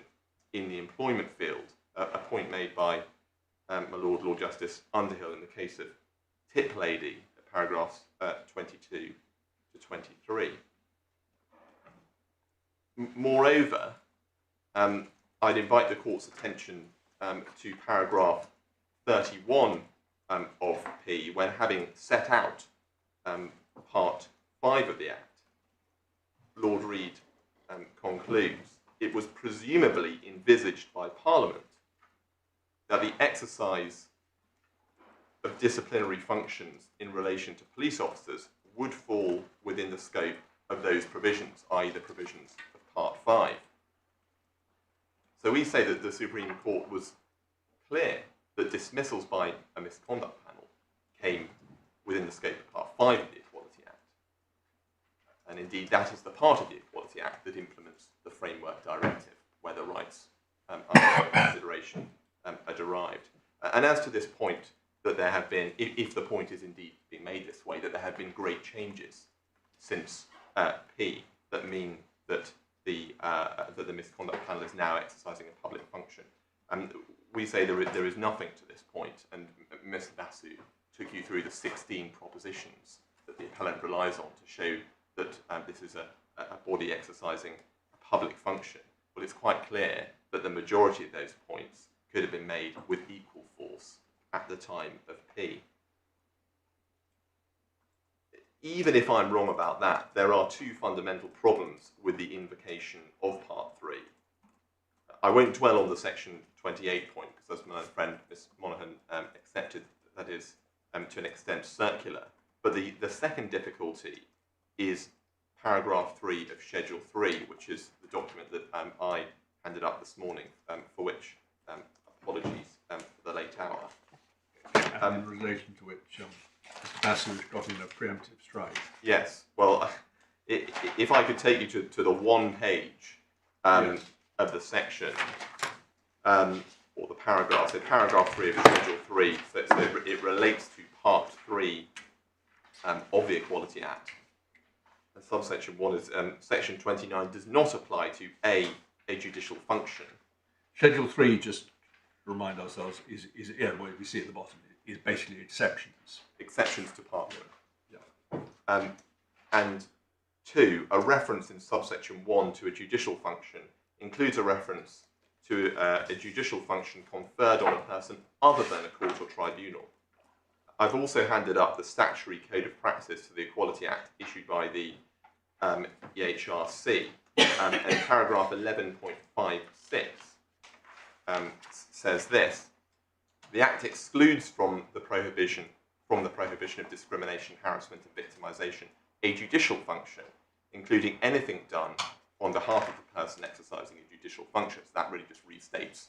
in the employment field, a point made by my Lord Justice Underhill in the case of Tip Lady, paragraphs 22 to 23. Moreover, I'd invite the Court's attention to paragraph 31 of P, when having set out Part 5 of the Act, Lord Reid concludes, it was presumably envisaged by Parliament that the exercise of disciplinary functions in relation to police officers would fall within the scope of those provisions, i.e. the provisions of Part 5. So we say that the Supreme Court was clear that dismissals by a misconduct panel came within the scope of Part 5 of the Equality Act. And indeed, that is the part of the Equality Act that implements the Framework Directive, where the rights under consideration are derived. And as to this point, that there have been, if the point is indeed being made this way, that there have been great changes since P that mean that the misconduct panel is now exercising a public function. We say there is nothing to this point, and Ms. Basu took you through the 16 propositions that the appellant relies on to show that this is a body exercising a public function. Well, it's quite clear that the majority of those points could have been made with equal force at the time of P. Even if I'm wrong about that, there are two fundamental problems with the invocation of Part 3. I won't dwell on the Section 28 point, because as my friend Ms. Monaghan accepted, that is to an extent circular. But the second difficulty is paragraph 3 of Schedule 3, which is the document that I handed up this morning, for which apologies for the late hour. In relation to which Mr. Basu has got in a preemptive strike. Yes, well, if I could take you to the one page Yes. of the section, or the paragraph, so paragraph 3 of Schedule 3, so it relates to Part 3 of the Equality Act. And subsection 1 is, Section 29 does not apply to a judicial function. Schedule 3, just to remind ourselves, is what we see at the bottom, is basically exceptions. Exceptions to Part 1. Yeah. And 2, a reference in subsection 1 to a judicial function includes a reference to a judicial function conferred on a person other than a court or tribunal. I've also handed up the statutory code of practice to the Equality Act issued by the EHRC, and paragraph 11.56 says this: the Act excludes from the prohibition of discrimination, harassment and victimisation a judicial function, including anything done on behalf of the person exercising a judicial function. So that really just restates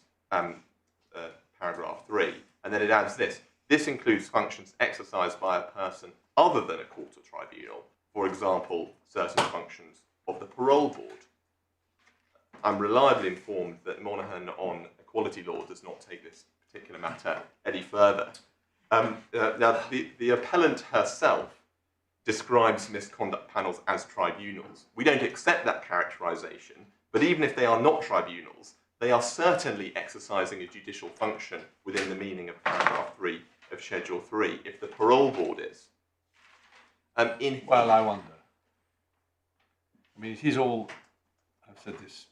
paragraph 3. And then it adds this: this includes functions exercised by a person other than a court or tribunal, for example, certain functions of the parole board. I'm reliably informed that Monaghan on equality law does not take this particular matter any further. Now, the appellant herself describes misconduct panels as tribunals. We don't accept that characterisation, but even if they are not tribunals, they are certainly exercising a judicial function within the meaning of paragraph 3 of Schedule 3, if the parole board is. Well, I wonder. I mean, it is all, I've said this,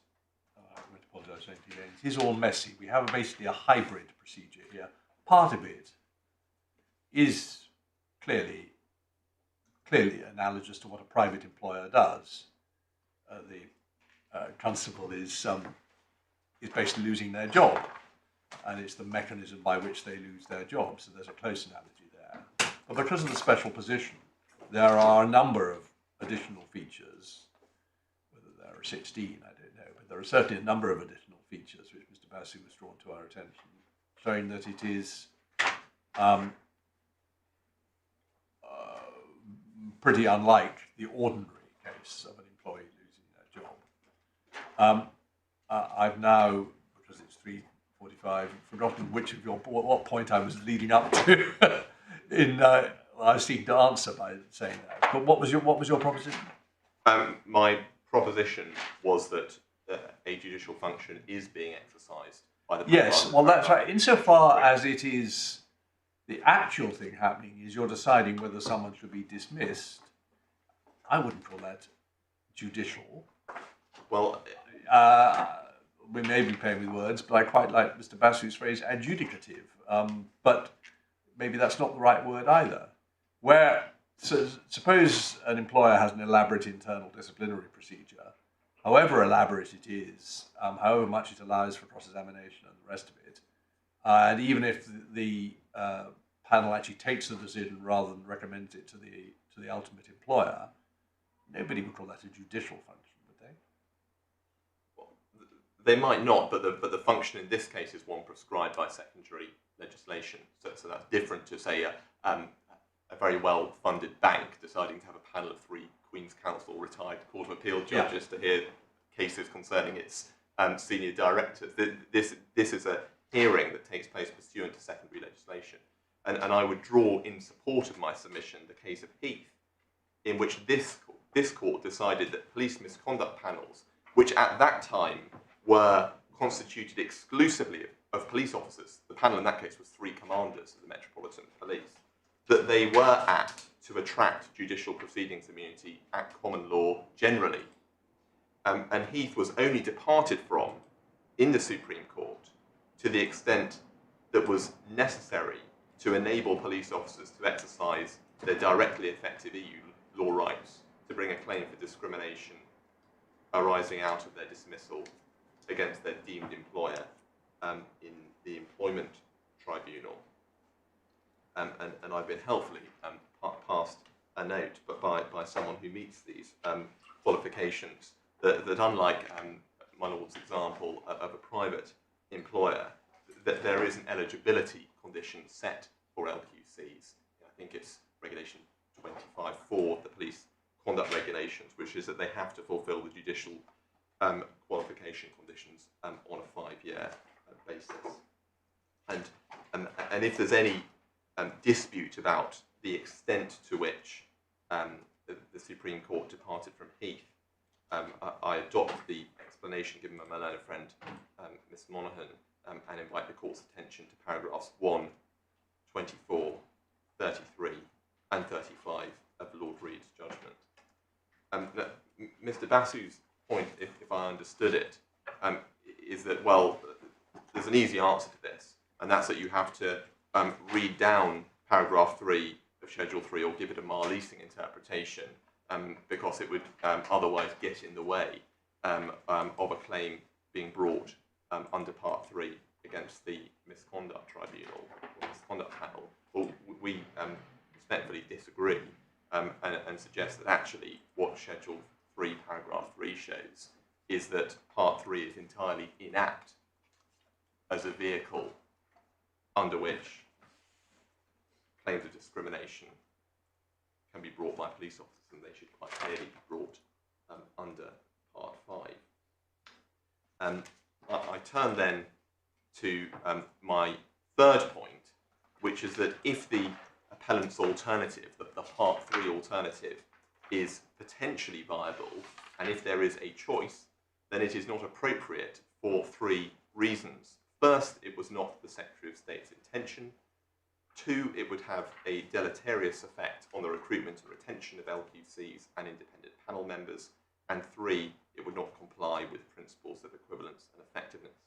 I won't apologise again, it is all messy. We have basically a hybrid procedure here. Part of it is clearly analogous to what a private employer does. The constable is basically losing their job, and it's the mechanism by which they lose their job, so there's a close analogy there. But because of the special position, there are a number of additional features, whether there are 16, I don't know, but there are certainly a number of additional features which Mr. Basu was drawn to our attention, showing that it is pretty unlike the ordinary case of an employee losing their job. I've now, because it's 3:45, forgotten what point I was leading up to. I was seeking to answer by saying that. But what was your proposition? My proposition was that a judicial function is being exercised by the. Yes, well, that's right. Insofar as it is the actual thing happening is you're deciding whether someone should be dismissed, I wouldn't call that judicial. Well, we may be playing with words, but I quite like Mr. Basu's phrase, adjudicative. But maybe that's not the right word either. Suppose an employer has an elaborate internal disciplinary procedure, however elaborate it is, however much it allows for cross-examination and the rest of it, and even if the panel actually takes the decision rather than recommends it to the ultimate employer, nobody would call that a judicial function, would they? Well, they might not, but the function in this case is one prescribed by secondary legislation. So that's different to, say, a very well-funded bank deciding to have a panel of 3 Queen's Counsel retired Court of Appeal judges to hear cases concerning its senior directors. This is a hearing that takes place pursuant to secondary legislation. And I would draw in support of my submission the case of Heath, in which this court decided that police misconduct panels, which at that time were constituted exclusively of police officers, the panel in that case was 3 commanders of the Metropolitan Police, that they were apt to attract judicial proceedings immunity at common law generally. And Heath was only departed from in the Supreme Court to the extent that was necessary to enable police officers to exercise their directly effective EU law rights to bring a claim for discrimination arising out of their dismissal against their deemed employer in the Employment Tribunal. And I've been helpfully passed a note, but by someone who meets these qualifications, that unlike my Lord's example of a private employer, that there is an eligibility condition set for LQCs. I think it's Regulation 25.4, the police conduct regulations, which is that they have to fulfil the judicial qualification conditions on a 5-year basis. And if there's any dispute about the extent to which the Supreme Court departed from Heath, I adopt the explanation given by my learned friend, Ms. Monaghan, and invite the Court's attention to paragraphs 1, 24, 33, and 35 of Lord Reed's judgment. Mr. Basu's point, if I understood it, is that, well, there's an easy answer to this, and that's that you have to read down paragraph 3 of Schedule 3 or give it a Mar-Leasing interpretation, because it would otherwise get in the way of a claim being brought under Part 3 against the Misconduct Tribunal or Misconduct Panel. Well, we respectfully disagree and suggest that actually what Schedule 3, paragraph 3 shows is that Part 3 is entirely inapt as a vehicle under which claims of discrimination can be brought by police officers, and they should quite clearly be brought under Part 5. I turn then to my third point, which is that if the appellant's alternative, the Part 3 alternative, is potentially viable, and if there is a choice, then it is not appropriate for 3 reasons. First, it was not the Secretary of State's intention. 2, it would have a deleterious effect on the recruitment and retention of LQCs and independent panel members. And 3, it would not comply with principles of equivalence and effectiveness.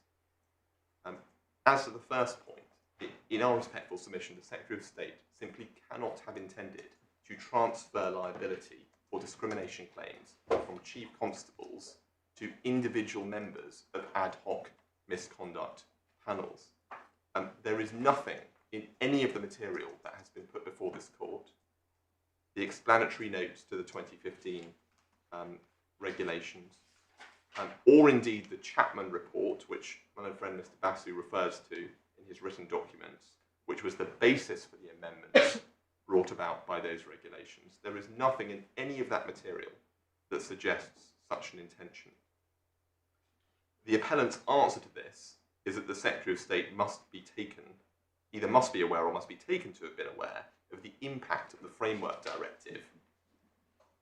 As to the first point, in our respectful submission, the Secretary of State simply cannot have intended to transfer liability for discrimination claims from Chief Constables to individual members of ad hoc misconduct panels. There is nothing in any of the material that has been put before this court, the explanatory notes to the 2015 regulations, or indeed the Chapman report, which my own friend Mr. Basu refers to in his written documents, which was the basis for the amendments brought about by those regulations. There is nothing in any of that material that suggests such an intention. The appellant's answer to this is that the Secretary of State must be taken, either must be aware or must be taken to have been aware of the impact of the Framework Directive.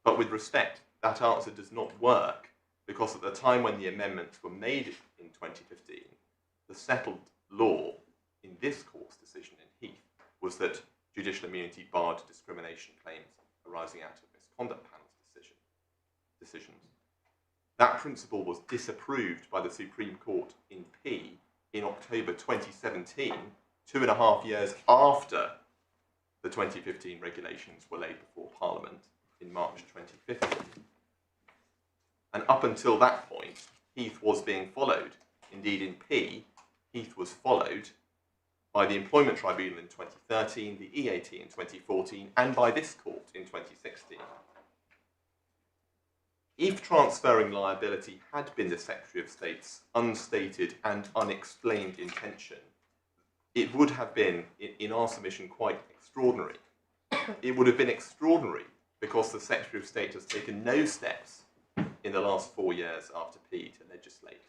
But with respect, that answer does not work, because at the time when the amendments were made in 2015, the settled law in this court's decision in Heath was that judicial immunity barred discrimination claims arising out of misconduct panel's decisions. That principle was disapproved by the Supreme Court in P in October 2017, 2.5 years after the 2015 regulations were laid before Parliament in March 2015. And up until that point, Heath was being followed. Indeed, in P, Heath was followed by the Employment Tribunal in 2013, the EAT in 2014, and by this court in 2016. If transferring liability had been the Secretary of State's unstated and unexplained intention, it would have been, in our submission, quite extraordinary. It would have been extraordinary because the Secretary of State has taken no steps in the last 4 years after P to legislate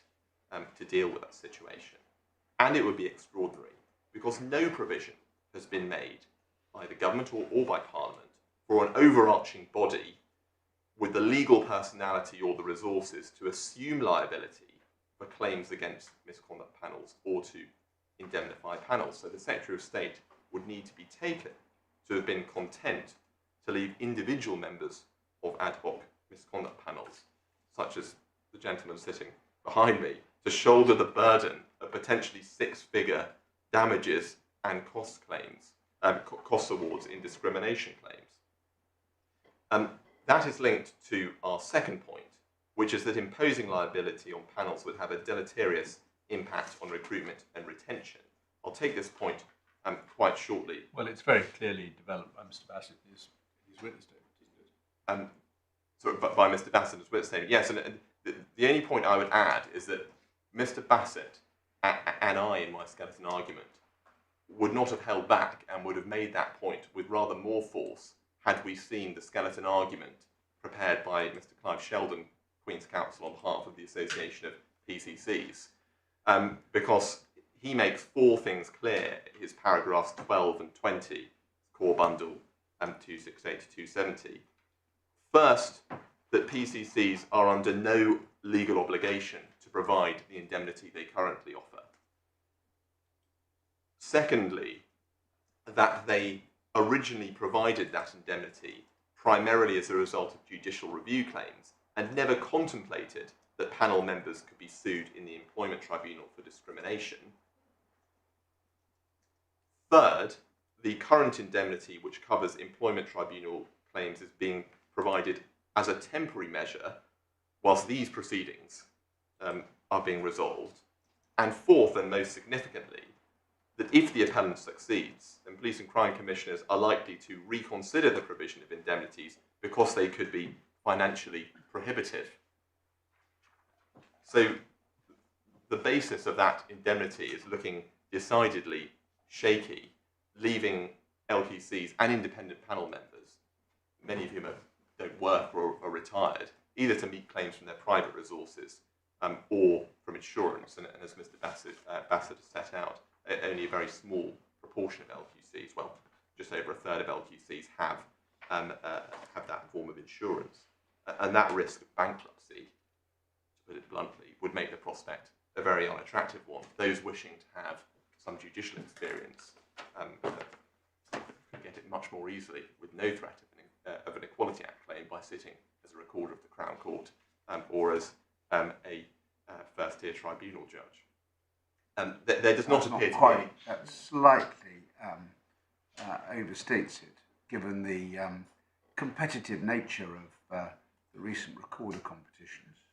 to deal with that situation. And it would be extraordinary because no provision has been made by the government or by Parliament for an overarching body with the legal personality or the resources to assume liability for claims against misconduct panels or to indemnify panels. So the Secretary of State would need to be taken to have been content to leave individual members of ad hoc misconduct panels, such as the gentleman sitting behind me, to shoulder the burden of potentially 6-figure damages and cost claims, cost awards in discrimination claims. That is linked to our second point, which is that imposing liability on panels would have a deleterious impact on recruitment and retention. I'll take this point quite shortly. Well, it's very clearly developed by Mr. Bassett in his witness statement. By Mr. Bassett as witness statement, yes. And the only point I would add is that Mr. Bassett and I, in my skeleton argument, would not have held back and would have made that point with rather more force had we seen the skeleton argument prepared by Mr. Clive Sheldon, Queen's Counsel, on behalf of the Association of PCCs, because he makes 4 things clear in his paragraphs 12 and 20, core bundle 268 to 270. First, that PCCs are under no legal obligation to provide the indemnity they currently offer. Secondly, that they originally provided that indemnity primarily as a result of judicial review claims and never contemplated that panel members could be sued in the Employment Tribunal for discrimination. Third, the current indemnity, which covers Employment Tribunal claims, is being provided as a temporary measure whilst these proceedings are being resolved. And fourth, and most significantly, that if the appellant succeeds, then police and crime commissioners are likely to reconsider the provision of indemnities because they could be financially prohibitive. So the basis of that indemnity is looking decidedly shaky, leaving LQCs and independent panel members, many of whom don't work or are retired, either to meet claims from their private resources or from insurance. And as Mr. Bassett has set out, only a very small proportion of LQCs, well, just over a third of LQCs have that form of insurance. And that risk of bankruptcy, to put it bluntly, would make the prospect a very unattractive one. Those wishing to have some judicial experience could get it much more easily with no threat of an Equality Act claim by sitting as a recorder of the Crown Court or as a first-tier tribunal judge. There does not appear to be... That slightly overstates it, given the competitive nature of the recent recorder competitions.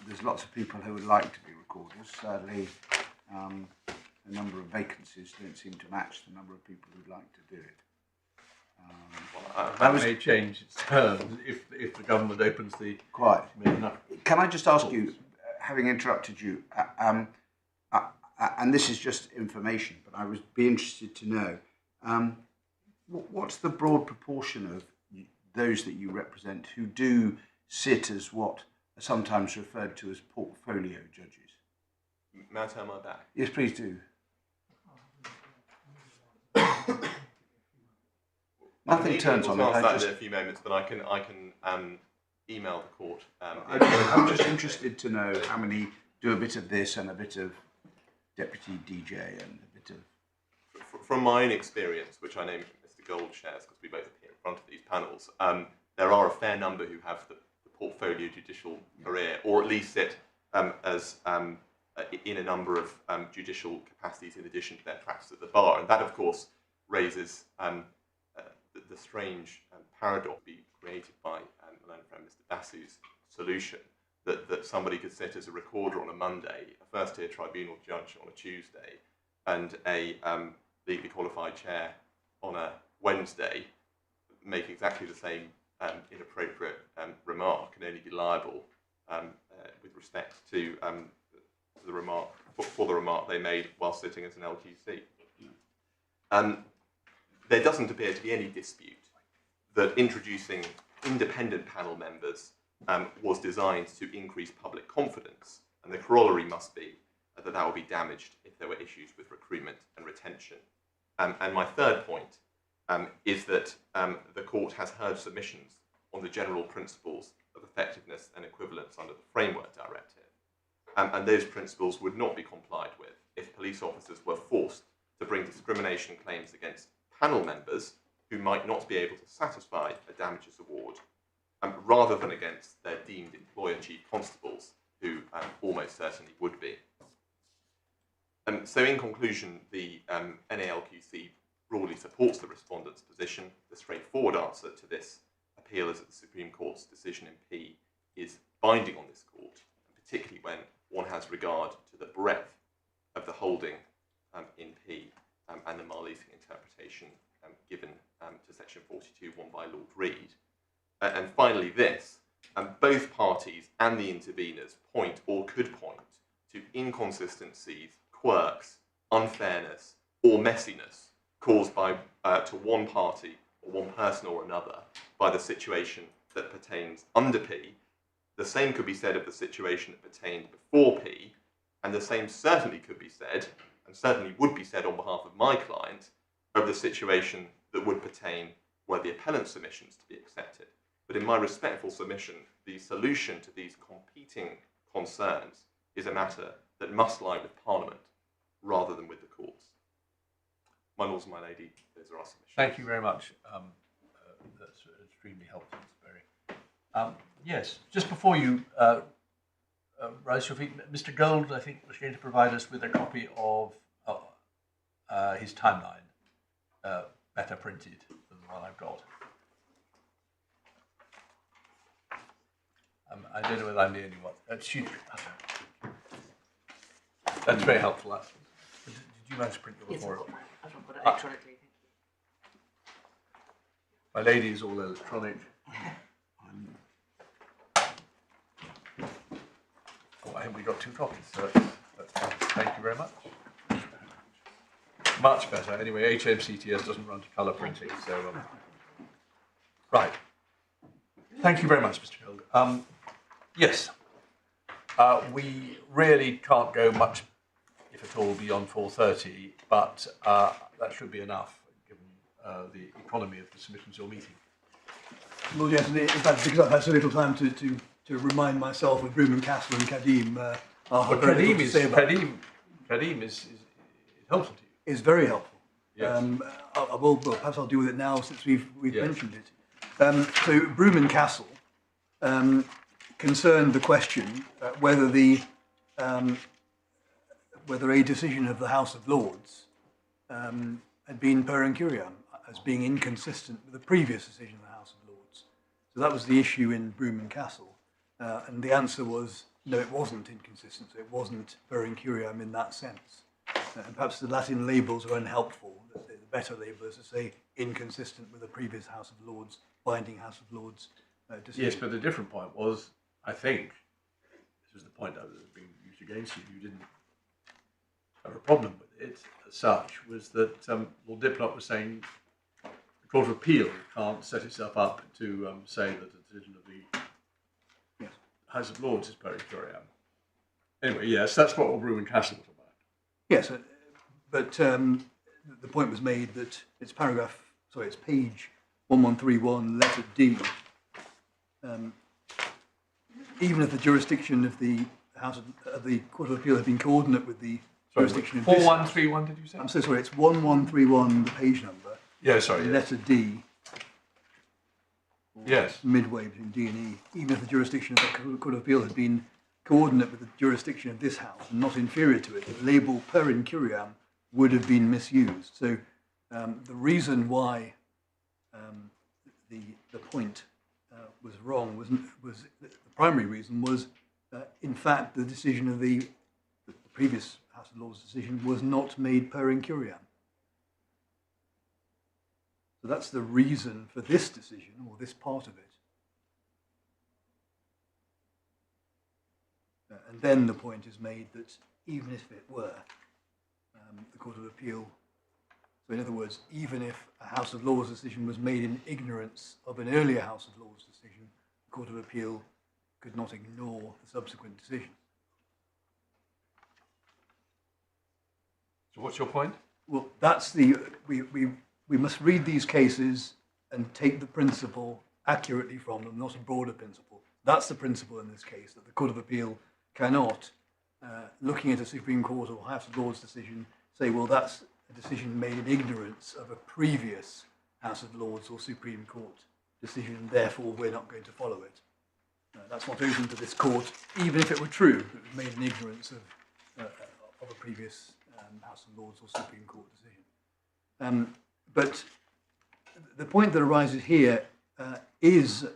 There's lots of people who would like to be recorders. Sadly, the number of vacancies don't seem to match the number of people who'd like to do it. That may change its terms if the government opens the... Quite. No. Can I just ask you, having interrupted you, and this is just information, but I would be interested to know, what's the broad proportion of those that you represent who do sit as what are sometimes referred to as portfolio judges? May I turn my back? Yes, please do. Nothing turns on it. I'll answer that in a few moments, but I can email the court. I'm just interested to know how many do a bit of this and a bit of deputy DJ and a bit of... From my own experience, which I know Mr. Gold shares because we both appear in front of these panels, there are a fair number who have the portfolio judicial career, or at least sit as in a number of judicial capacities in addition to their practice at the bar. And that, of course, raises the strange paradox be created by my own friend Mr. Basu's solution that somebody could sit as a recorder on a Monday, a first-tier tribunal judge on a Tuesday, and a legally qualified chair on a Wednesday, make exactly the same inappropriate remark and only be liable with respect to the remark for the remark they made while sitting as an LQC. There doesn't appear to be any dispute that introducing independent panel members was designed to increase public confidence, and the corollary must be that will be damaged if there were issues with recruitment and retention. And my third point is that the court has heard submissions on the general principles of effectiveness and equivalence under the Framework Directive, and those principles would not be complied with if police officers were forced to bring discrimination claims against panel members who might not be able to satisfy a damages award, rather than against their deemed employer chief constables, who almost certainly would be. So in conclusion, the NALQC broadly supports the respondent's position. The straightforward answer to this appeal is that the Supreme Court's decision in P is binding on this court, particularly when one has regard to the breadth of the holding in P and the Marleasing interpretation given to section 42(1) by Lord Reed. And finally this, both parties and the interveners point or could point to inconsistencies, quirks, unfairness or messiness caused by to one party or one person or another by the situation that pertains under P. The same could be said of the situation that pertained before P, and the same certainly could be said, and certainly would be said on behalf of my client, of the situation that would pertain were the appellant's submissions to be accepted. But in my respectful submission, the solution to these competing concerns is a matter that must lie with Parliament rather than with the courts. My lords and my lady, those are our submissions. Thank you very much. That's extremely helpful, Mr. Berry. Yes, just before you rise your feet, Mr. Gold, I think, was going to provide us with a copy of his timeline, better printed than the one I've got. I don't know whether I'm the only one. That's very helpful. Did you manage to print your report? I've got it electronically. My lady is all electronic. Oh, I think we got 2 copies, so that's fine. Thank you very much. Much better. Anyway, HMCTS doesn't run to colour printing, so right. Thank you very much, Mr. Gold. Yes, we really can't go much, if at all, beyond 4:30, but that should be enough, given the economy of the submissions you're meeting. Well, yes, in fact, because I've had so little time to remind myself of Broom and Castle and Kadim, Kadim is helpful to you. Is very helpful. Yes. Well, perhaps I'll deal with it now since we've Yes. mentioned it. So Broom and Castle concerned the question whether a decision of the House of Lords had been per incuriam, as being inconsistent with the previous decision of the House of Lords. So that was the issue in Broom and Castle, and the answer was no, it wasn't inconsistent. So it wasn't per incuriam in that sense. And perhaps the Latin labels are unhelpful. The better label is to say inconsistent with the previous House of Lords, binding House of Lords decision. Yes, but the different point was, I think, this was the point that was being used against you, you didn't have a problem with it as such, was that Lord Diplock was saying the Court of Appeal can't set itself up to say that the decision of the Yes. House of Lords is per curiam. Anyway, yes, that's what Broom and Castle was about. Yes, but the point was made that it's page 1131, letter D. Even if the jurisdiction of the the Court of Appeal had been coordinate with the jurisdiction of this House. 4131, did you say? I'm so sorry, it's 1131, the page number. Yeah, sorry. Yes. Letter D. Yes. Midway between D and E. Even if the jurisdiction of the Court of Appeal had been coordinate with the jurisdiction of this House and not inferior to it, the label per incuriam would have been misused. So the reason why the point was wrong was the primary reason was in fact the decision of the previous House of Lords decision was not made per incuriam. So that's the reason for this decision, or this part of it. And then the point is made that even if it were the Court of Appeal, so in other words, even if a House of Lords decision was made in ignorance of an earlier House of Lords decision, the Court of Appeal could not ignore the subsequent decision. So what's your point? Well, that's we must read these cases and take the principle accurately from them, not a broader principle. That's the principle in this case, that the Court of Appeal cannot, looking at a Supreme Court or House of Lords decision, say, well, that's a decision made in ignorance of a previous House of Lords or Supreme Court decision, and therefore we're not going to follow it. That's not open to this court, even if it were true, that it was made in ignorance of a previous House of Lords or Supreme Court decision. But the point that arises here is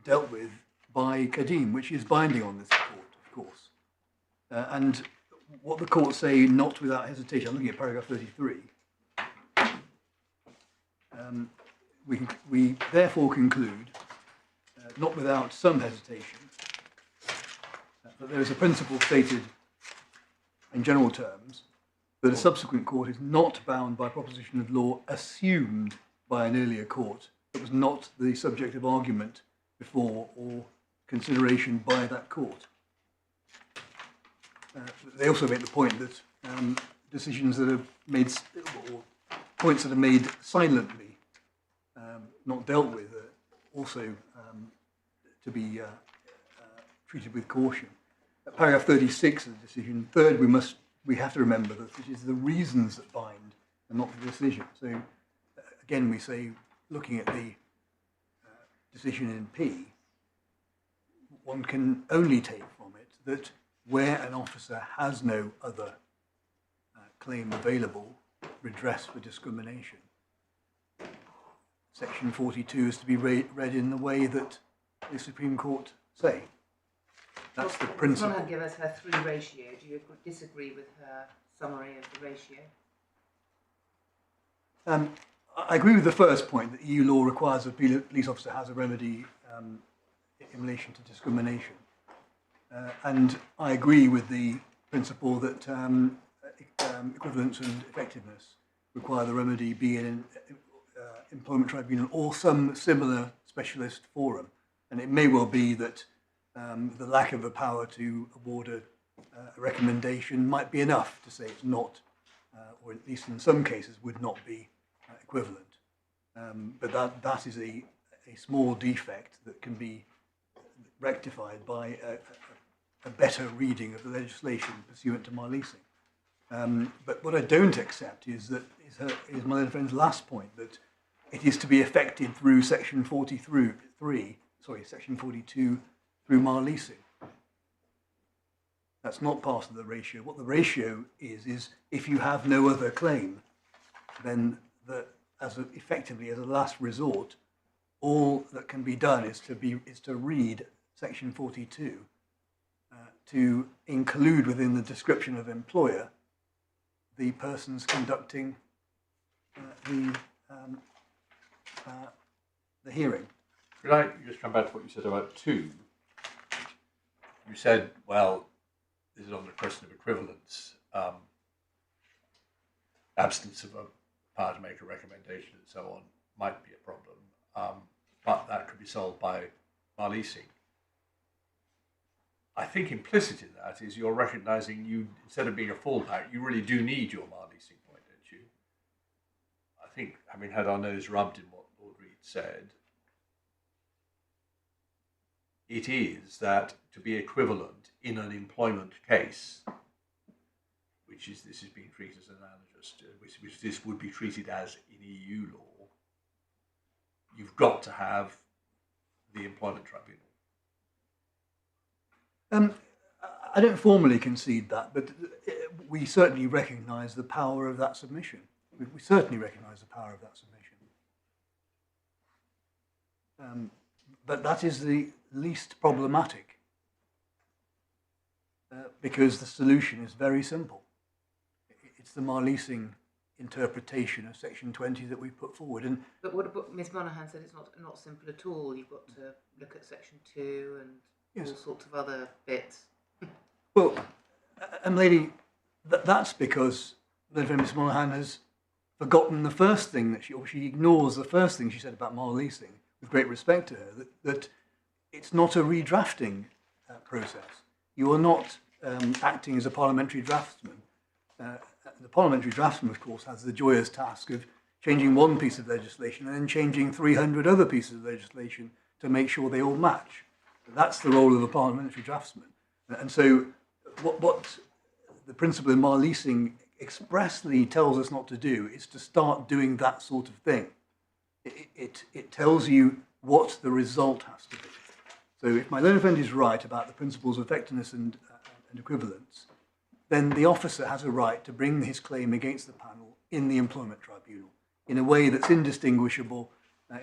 dealt with by Kadim, which is binding on this court, of course. And what the courts say, not without hesitation, I'm looking at paragraph 33, we therefore conclude, not without some hesitation, that there is a principle stated in general terms that a subsequent court is not bound by proposition of law assumed by an earlier court that was not the subject of argument before or consideration by that court. They also make the point that decisions that are made, or points that are made silently, not dealt with, also to be treated with caution. Paragraph 36 of the decision, third, we have to remember that it is the reasons that bind and not the decision. So again, we say, looking at the decision in P, one can only take from it that where an officer has no other claim available, redress for discrimination, Section 42 is to be read in the way that the Supreme Court say. That's the principle. Someone give us her 3 ratio. Do you disagree with her summary of the ratio? I agree with the first point, that EU law requires that a police officer has a remedy in relation to discrimination. And I agree with the principle that equivalence and effectiveness require the remedy be in an Employment Tribunal or some similar specialist forum. And it may well be that the lack of a power to award a recommendation might be enough to say it's not, or at least in some cases would not be equivalent. But that is a small defect that can be rectified by a better reading of the legislation pursuant to Marleasing. But what I don't accept is my little friend's last point, that it is to be effected through Section 42 through Marleasing. That's not part of the ratio. What the ratio is if you have no other claim, then effectively as a last resort, all that can be done is to read Section 42 to include within the description of employer the persons conducting the hearing. Could I just come back to what you said about 2? You said, well, this is on the question of equivalence, absence of a power to make a recommendation and so on might be a problem, but that could be solved by leasing. I think implicit in that is you're recognising you, instead of being a fallback, you really do need your leasing point, don't you? I think, having had our nose rubbed in what Lord Reed said, it is that to be equivalent in an employment case, which is this is being treated as analogous to, which this would be treated as in EU law, you've got to have the Employment Tribunal. I don't formally concede that, but we certainly recognise the power of that submission. We certainly recognise the power of that submission. But that is the least problematic because the solution is very simple. It's the Marleasing interpretation of Section 20 that we put forward. And but what Ms Monaghan said, it's not simple at all. You've got to look at Section 2 and yes, all sorts of other bits. Well, and lady, that's because Ms Monaghan has forgotten the first thing that she ignores the first thing she said about Marleasing, with great respect to her, that it's not a redrafting process. You are not acting as a parliamentary draftsman. The parliamentary draftsman, of course, has the joyous task of changing one piece of legislation and then changing 300 other pieces of legislation to make sure they all match. That's the role of a parliamentary draftsman. And so what the principle in Marleasing expressly tells us not to do is to start doing that sort of thing. It tells you what the result has to be. So if my learned friend is right about the principles of effectiveness and equivalence, then the officer has a right to bring his claim against the panel in the Employment Tribunal in a way that's indistinguishable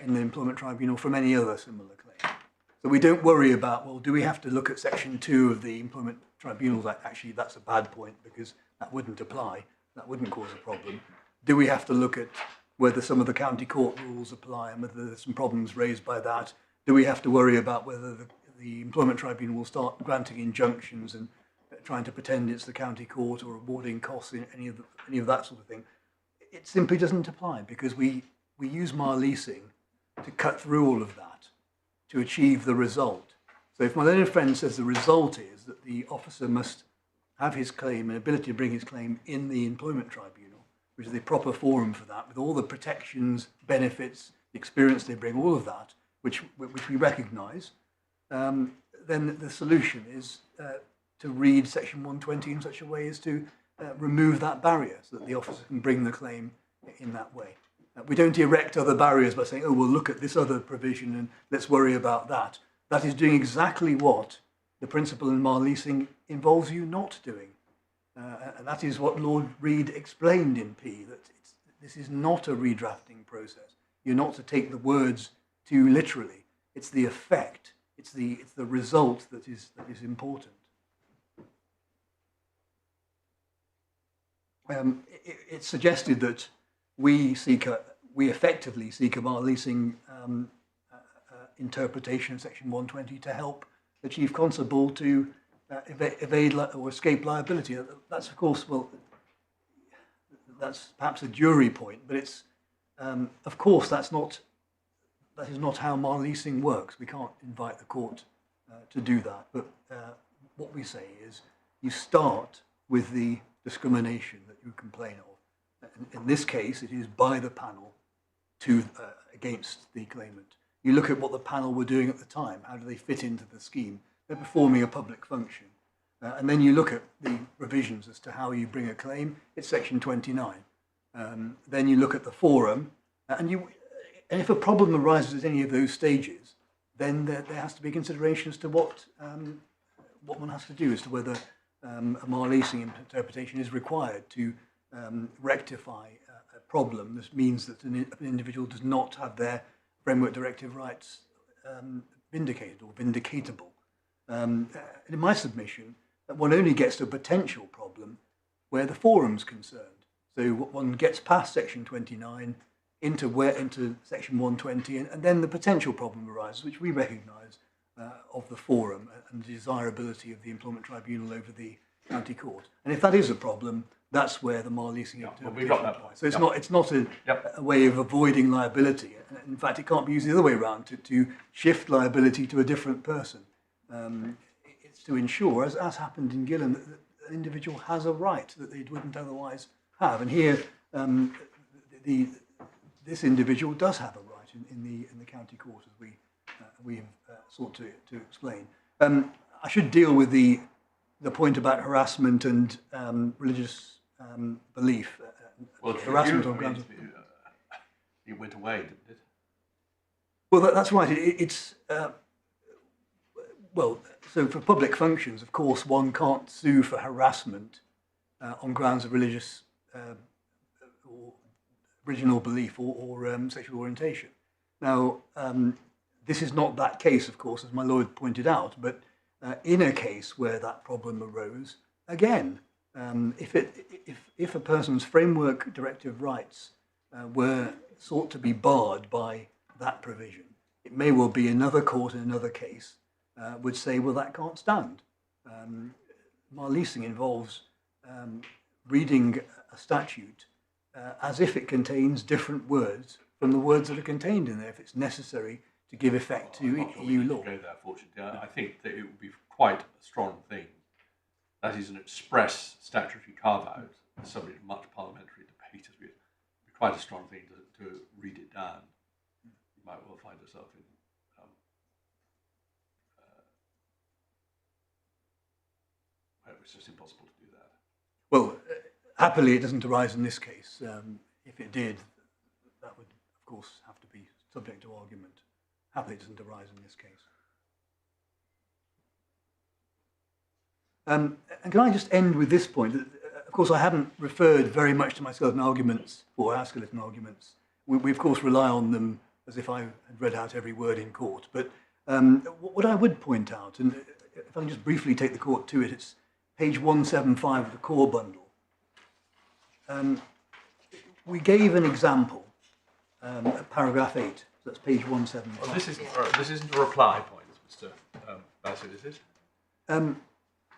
in the Employment Tribunal from any other similar claim. So we don't worry about, well, do we have to look at Section 2 of the Employment Tribunal? Actually, that's a bad point because that wouldn't apply. That wouldn't cause a problem. Do we have to look at whether some of the county court rules apply and whether there's some problems raised by that? Do we have to worry about whether the Employment Tribunal will start granting injunctions and trying to pretend it's the county court or awarding costs in any of that sort of thing? It simply doesn't apply because we use Marleasing to cut through all of that to achieve the result. So if my learned friend says the result is that the officer must have his claim and ability to bring his claim in the Employment Tribunal, which is the proper forum for that, with all the protections, benefits, the experience they bring, all of that, which we recognise, then the solution is to read Section 120 in such a way as to remove that barrier so that the officer can bring the claim in that way. We don't erect other barriers by saying, oh, we'll look at this other provision and let's worry about that. That is doing exactly what the principle in Marleasing involves you not doing. And that is what Lord Reed explained in P, that this is not a redrafting process. You're not to take the words too literally. It's the effect, it's the result that is important. It's suggested that we effectively seek a Marleasing interpretation of Section 120 to help the Chief Constable to evade or escape liability. That's, of course, well, that's perhaps a jury point, but it's, of course, that is not how Marleasing works. We can't invite the court to do that. But what we say is you start with the discrimination that you complain of. In this case, it is by the panel against the claimant. You look at what the panel were doing at the time. How do they fit into the scheme? They're performing a public function. And then you look at the provisions as to how you bring a claim. It's Section 29. Then you look at the forum. And if a problem arises at any of those stages, then there has to be consideration as to what one has to do as to whether a Marleasing interpretation is required to rectify a problem. This means that an individual does not have their framework directive rights vindicated or vindicatable. In my submission, one only gets to a potential problem where the forum's concerned. So one gets past section 29 into section 120, and then the potential problem arises, which we recognise of the forum and the desirability of the Employment Tribunal over the county court. And if that is a problem, that's where the Mar-Leasing interpretation applies. So it's not a way of avoiding liability. In fact, it can't be used the other way around to shift liability to a different person. It's to ensure, as happened in Gillen, that an individual has a right that they wouldn't otherwise have. And here, this individual does have a right in the county court, as we have sought to explain. I should deal with the point about harassment and religious belief. Well, harassment on grounds. It went away, didn't it? Well, that's right. It's well. So for public functions, of course, one can't sue for harassment on grounds of religious or original belief or sexual orientation. Now, this is not that case, of course, as my lawyer pointed out, but in a case where that problem arose, again, if a person's framework directive rights were sought to be barred by that provision, it may well be another court in another case would say, well, that can't stand. Mar-leasing involves reading a statute as if it contains different words from the words that are contained in there, if it's necessary to give effect to EU law. Go there, fortunately. I think that it would be quite a strong thing. That is an express statutory carve-out, subject to much parliamentary debate. It would be quite a strong thing to read it down. You might well find yourself in it's just impossible to do that. Well, happily, it doesn't arise in this case. If it did, that would, of course, have to be subject to argument. Happily, it doesn't arise in this case. And can I just end with this point? Of course, I haven't referred very much to my skeleton arguments or our skeleton arguments. We of course, rely on them as if I had read out every word in court. But what I would point out, and if I can just briefly take the court to it, it's page 175 of the core bundle. We gave an example at paragraph 8. So that's page 175. Well, this isn't a reply point, Mr. Bassett, is it?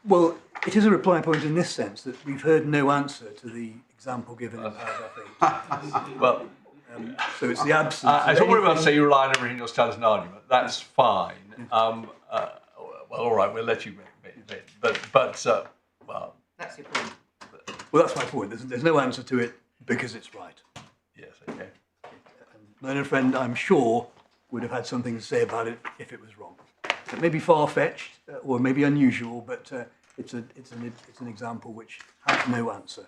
Well, it is a reply point in this sense that we've heard no answer to the example given in paragraph 8. Well, so it's the absence. I don't worry about say you rely on everything else as an argument. That's fine. Well, all right, we'll let you make it. But well, That's your point. Well, that's my point. There's no answer to it because it's right. Yes, okay. Learned friend, I'm sure, would have had something to say about it if it was wrong. It may be far-fetched or maybe unusual, but it's an example which has no answer.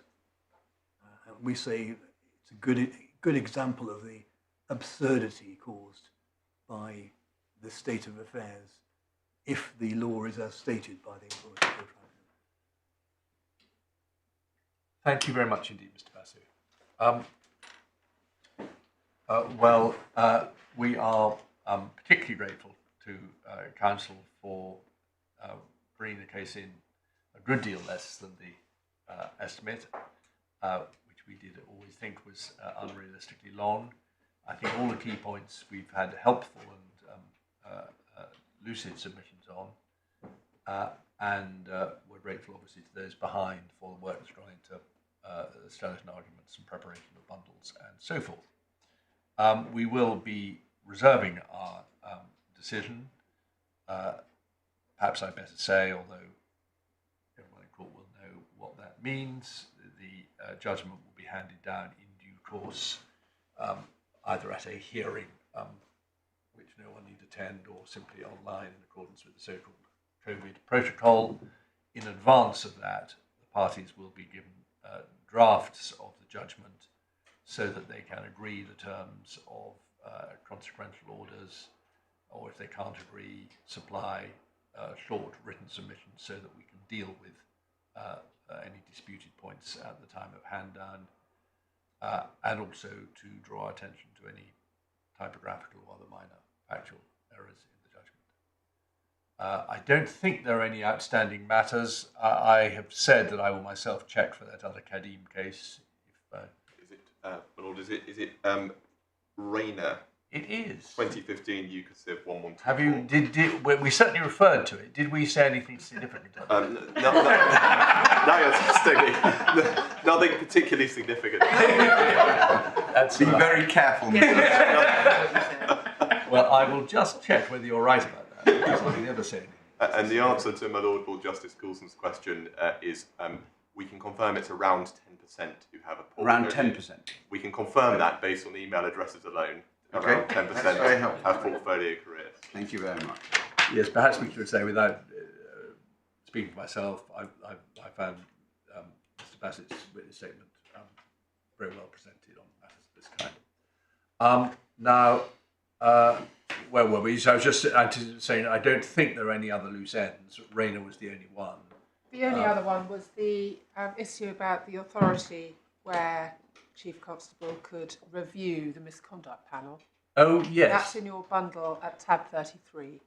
We say it's a good example of the absurdity caused by the state of affairs if the law is as stated by the Employment Appeal Tribunal. Thank you very much indeed, Mr. Basu. We are particularly grateful to Council for bringing the case in a good deal less than the estimate, which we did always think was unrealistically long. I think all the key points we've had helpful and lucid submissions on, and we're grateful obviously to those behind for the work that's gone into skeleton arguments and preparation of bundles and so forth. We will be reserving our decision. Perhaps I'd better say, although everyone in court will know what that means, the judgment will be handed down in due course, either at a hearing which no one need attend or simply online in accordance with the so-called COVID protocol. In advance of that, the parties will be given drafts of the judgment so that they can agree the terms of consequential orders, or if they can't agree, supply short written submissions so that we can deal with any disputed points at the time of hand down, and also to draw attention to any typographical or other minor factual errors in the judgment. I don't think there are any outstanding matters. I have said that I will myself check for that other Kadim case. Is it, my lord? Is it Rayner? It is. 2015 UCASIV 1124. Have you? We certainly referred to it. Did we say anything significant? Nothing particularly significant. That's Be very careful. Well, I will just check whether you're right about that, because I never say anything. And the answer to my Lord Lord Justice Coulson's question is we can confirm it's around 10% who have a portfolio. Around 10%. We can confirm that based on the email addresses alone. Okay, Around 10% that's very helpful. have portfolio careers. Thank you very much. Yes, perhaps we should say, without speaking for myself, I found Mr. Bassett's witness statement very well presented on matters of this kind. Now, where were we? So I was just saying, I don't think there are any other loose ends. Rayner was the only one. The only other one was the issue about the authority where Chief Constable could review the misconduct panel. Oh, yes. That's in your bundle at tab 33.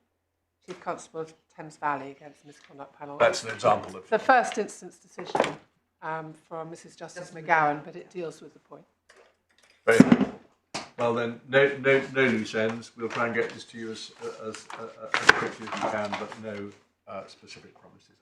Chief Constable of Thames Valley against the misconduct panel. That's an example of... The first instance decision from Mrs. Justice McGowan, but it deals with the point. Very good. Well then, no loose ends. We'll try and get this to you as quickly as we can, but no specific promises.